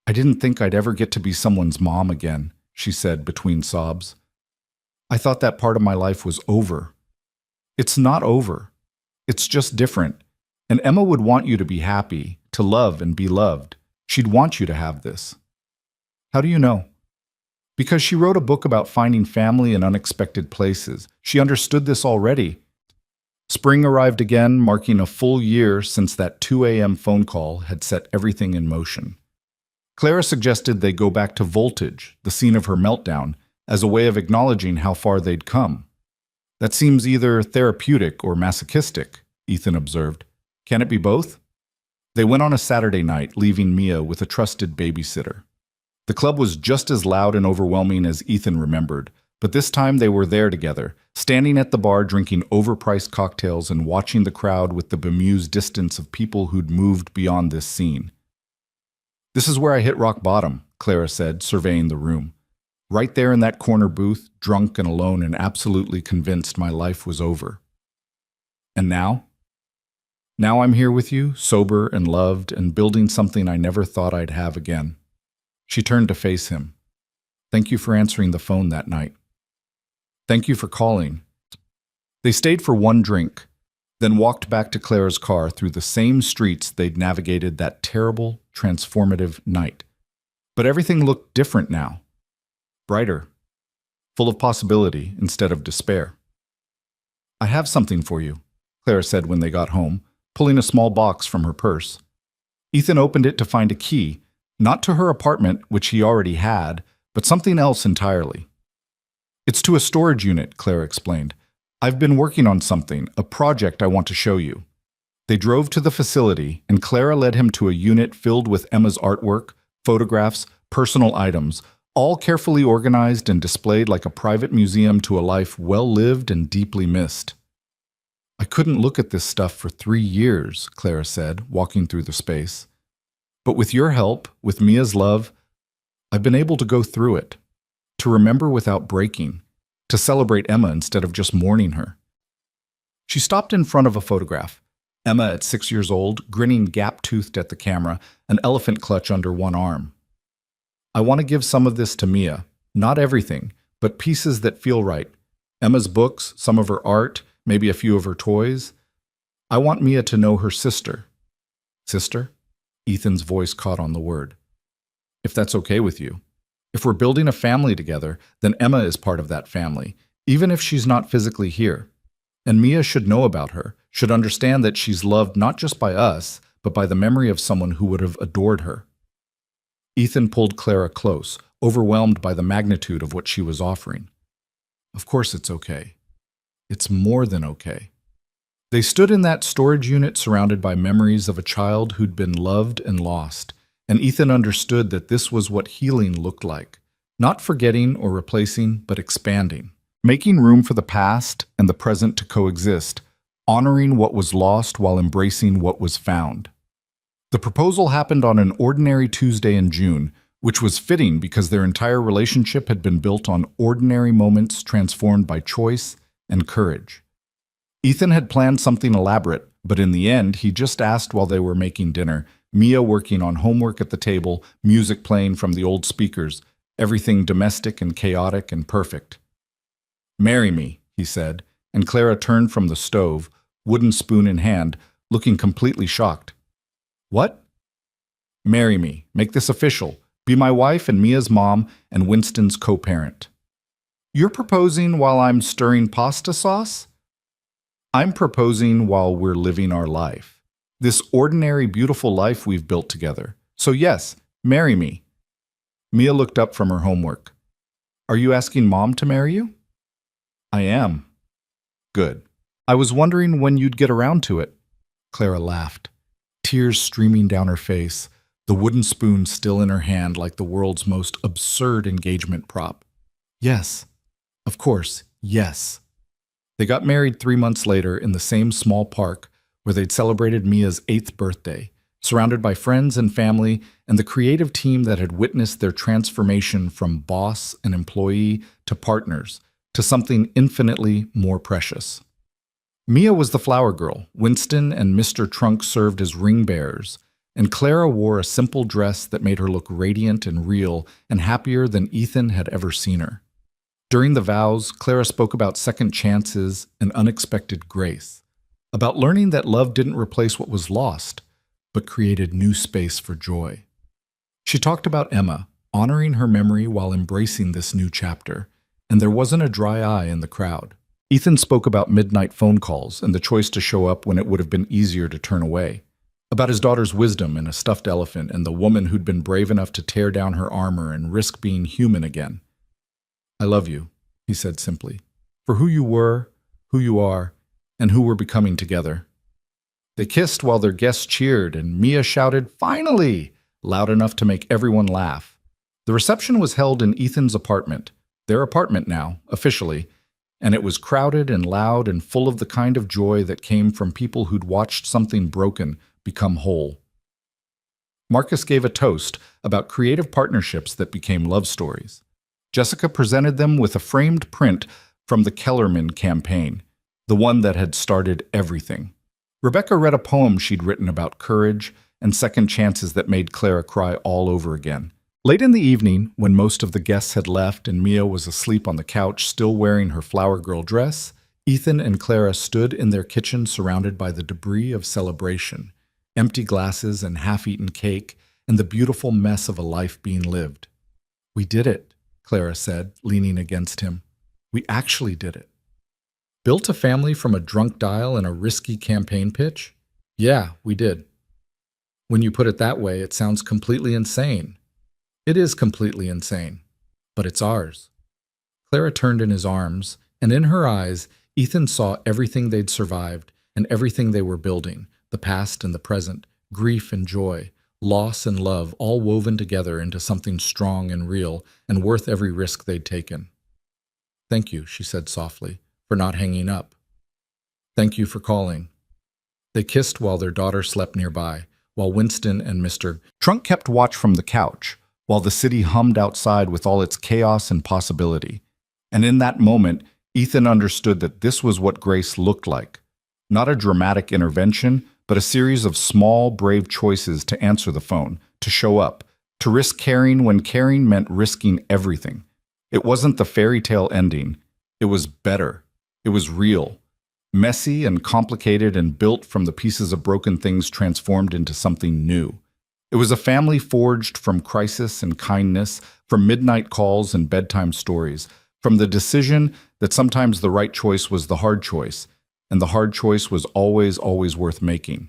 I didn't think I'd ever get to be someone's mom again, she said between sobs. I thought that part of my life was over. It's not over. It's just different. And Emma would want you to be happy, to love and be loved. She'd want you to have this. How do you know? Because she wrote a book about finding family in unexpected places. She understood this already. Spring arrived again, marking a full year since that 2 a.m. phone call had set everything in motion. Clara suggested they go back to Voltage, the scene of her meltdown, as a way of acknowledging how far they'd come. That seems either therapeutic or masochistic, Ethan observed. Can it be both? They went on a Saturday night, leaving Mia with a trusted babysitter. The club was just as loud and overwhelming as Ethan remembered, But this time they were there together, standing at the bar drinking overpriced cocktails and watching the crowd with the bemused distance of people who'd moved beyond this scene. "This is where I hit rock bottom," Clara said, surveying the room. "Right there in that corner booth, drunk and alone and absolutely convinced my life was over. And now? Now I'm here with you, sober and loved, and building something I never thought I'd have again." She turned to face him. "Thank you for answering the phone that night. Thank you for calling." They stayed for one drink, then walked back to Clara's car through the same streets they'd navigated that terrible, transformative night. But everything looked different now. Brighter, full of possibility instead of despair. "I have something for you," Clara said when they got home, pulling a small box from her purse. Ethan opened it to find a key, not to her apartment, which he already had, but something else entirely. "It's to a storage unit," Clara explained. "I've been working on something, a project I want to show you." They drove to the facility, and Clara led him to a unit filled with Emma's artwork, photographs, personal items, all carefully organized and displayed like a private museum to a life well lived and deeply missed. "I couldn't look at this stuff for 3 years," Clara said, walking through the space. "But with your help, with Mia's love, I've been able to go through it, to remember without breaking, to celebrate Emma instead of just mourning her." She stopped in front of a photograph. Emma at 6 years old, grinning gap-toothed at the camera, an elephant clutch under one arm. "I want to give some of this to Mia. Not everything, but pieces that feel right. Emma's books, some of her art, maybe a few of her toys. I want Mia to know her sister." "Sister?" Ethan's voice caught on the word. "If that's okay with you. If we're building a family together, then Emma is part of that family, even if she's not physically here. And Mia should know about her, should understand that she's loved not just by us, but by the memory of someone who would have adored her." Ethan pulled Clara close, overwhelmed by the magnitude of what she was offering. "Of course it's okay. It's more than okay." They stood in that storage unit surrounded by memories of a child who'd been loved and lost, and Ethan understood that this was what healing looked like. Not forgetting or replacing, but expanding. Making room for the past and the present to coexist, honoring what was lost while embracing what was found. The proposal happened on an ordinary Tuesday in June, which was fitting because their entire relationship had been built on ordinary moments transformed by choice and courage. Ethan had planned something elaborate, but in the end, he just asked while they were making dinner, Mia working on homework at the table, music playing from the old speakers, everything domestic and chaotic and perfect. "Marry me," he said, and Clara turned from the stove, wooden spoon in hand, looking completely shocked. "What?" "Marry me. Make this official. Be my wife and Mia's mom and Winston's co-parent." "You're proposing while I'm stirring pasta sauce?" "I'm proposing while we're living our life. This ordinary, beautiful life we've built together. So yes, marry me." Mia looked up from her homework. "Are you asking Mom to marry you?" "I am." "Good. I was wondering when you'd get around to it." Clara laughed, tears streaming down her face, the wooden spoon still in her hand like the world's most absurd engagement prop. "Yes. Of course, yes." They got married 3 months later in the same small park where they'd celebrated Mia's 8th birthday, surrounded by friends and family and the creative team that had witnessed their transformation from boss and employee to partners, to something infinitely more precious. Mia was the flower girl, Winston and Mr. Trunk served as ring bearers, and Clara wore a simple dress that made her look radiant and real and happier than Ethan had ever seen her. During the vows, Clara spoke about second chances and unexpected grace, about learning that love didn't replace what was lost, but created new space for joy. She talked about Emma, honoring her memory while embracing this new chapter, and there wasn't a dry eye in the crowd. Ethan spoke about midnight phone calls and the choice to show up when it would have been easier to turn away, about his daughter's wisdom in a stuffed elephant and the woman who'd been brave enough to tear down her armor and risk being human again. "I love you," he said simply, "for who you were, who you are, and who we're becoming together." They kissed while their guests cheered, and Mia shouted, "Finally!" loud enough to make everyone laugh. The reception was held in Ethan's apartment, Their apartment now, officially, and it was crowded and loud and full of the kind of joy that came from people who'd watched something broken become whole. Marcus gave a toast about creative partnerships that became love stories. Jessica presented them with a framed print from the Kellerman campaign, the one that had started everything. Rebecca read a poem she'd written about courage and second chances that made Clara cry all over again. Late in the evening, when most of the guests had left and Mia was asleep on the couch still wearing her flower girl dress, Ethan and Clara stood in their kitchen surrounded by the debris of celebration, empty glasses and half-eaten cake, and the beautiful mess of a life being lived. "We did it," Clara said, leaning against him. "We actually did it." "Built a family from a drunk dial and a risky campaign pitch? Yeah, we did." "When you put it that way, it sounds completely insane." "It is completely insane, but it's ours." Clara turned in his arms, and in her eyes, Ethan saw everything they'd survived and everything they were building, the past and the present, grief and joy, loss and love, all woven together into something strong and real and worth every risk they'd taken. "Thank you," she said softly, "for not hanging up. Thank you for calling." They kissed while their daughter slept nearby, while Winston and Mr. Trunk kept watch from the couch, while the city hummed outside with all its chaos and possibility. And in that moment, Ethan understood that this was what grace looked like. Not a dramatic intervention, but a series of small, brave choices to answer the phone, to show up, to risk caring when caring meant risking everything. It wasn't the fairy tale ending. It was better. It was real. Messy and complicated and built from the pieces of broken things transformed into something new. It was a family forged from crisis and kindness, from midnight calls and bedtime stories, from the decision that sometimes the right choice was the hard choice, and the hard choice was always, always worth making.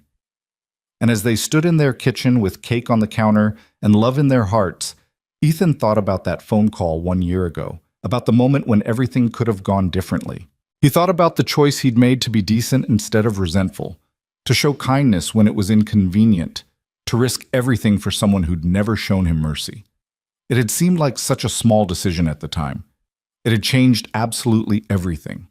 And as they stood in their kitchen with cake on the counter and love in their hearts, Ethan thought about that phone call 1 year ago, about the moment when everything could have gone differently. He thought about the choice he'd made to be decent instead of resentful, to show kindness when it was inconvenient, to risk everything for someone who'd never shown him mercy. It had seemed like such a small decision at the time. It had changed absolutely everything.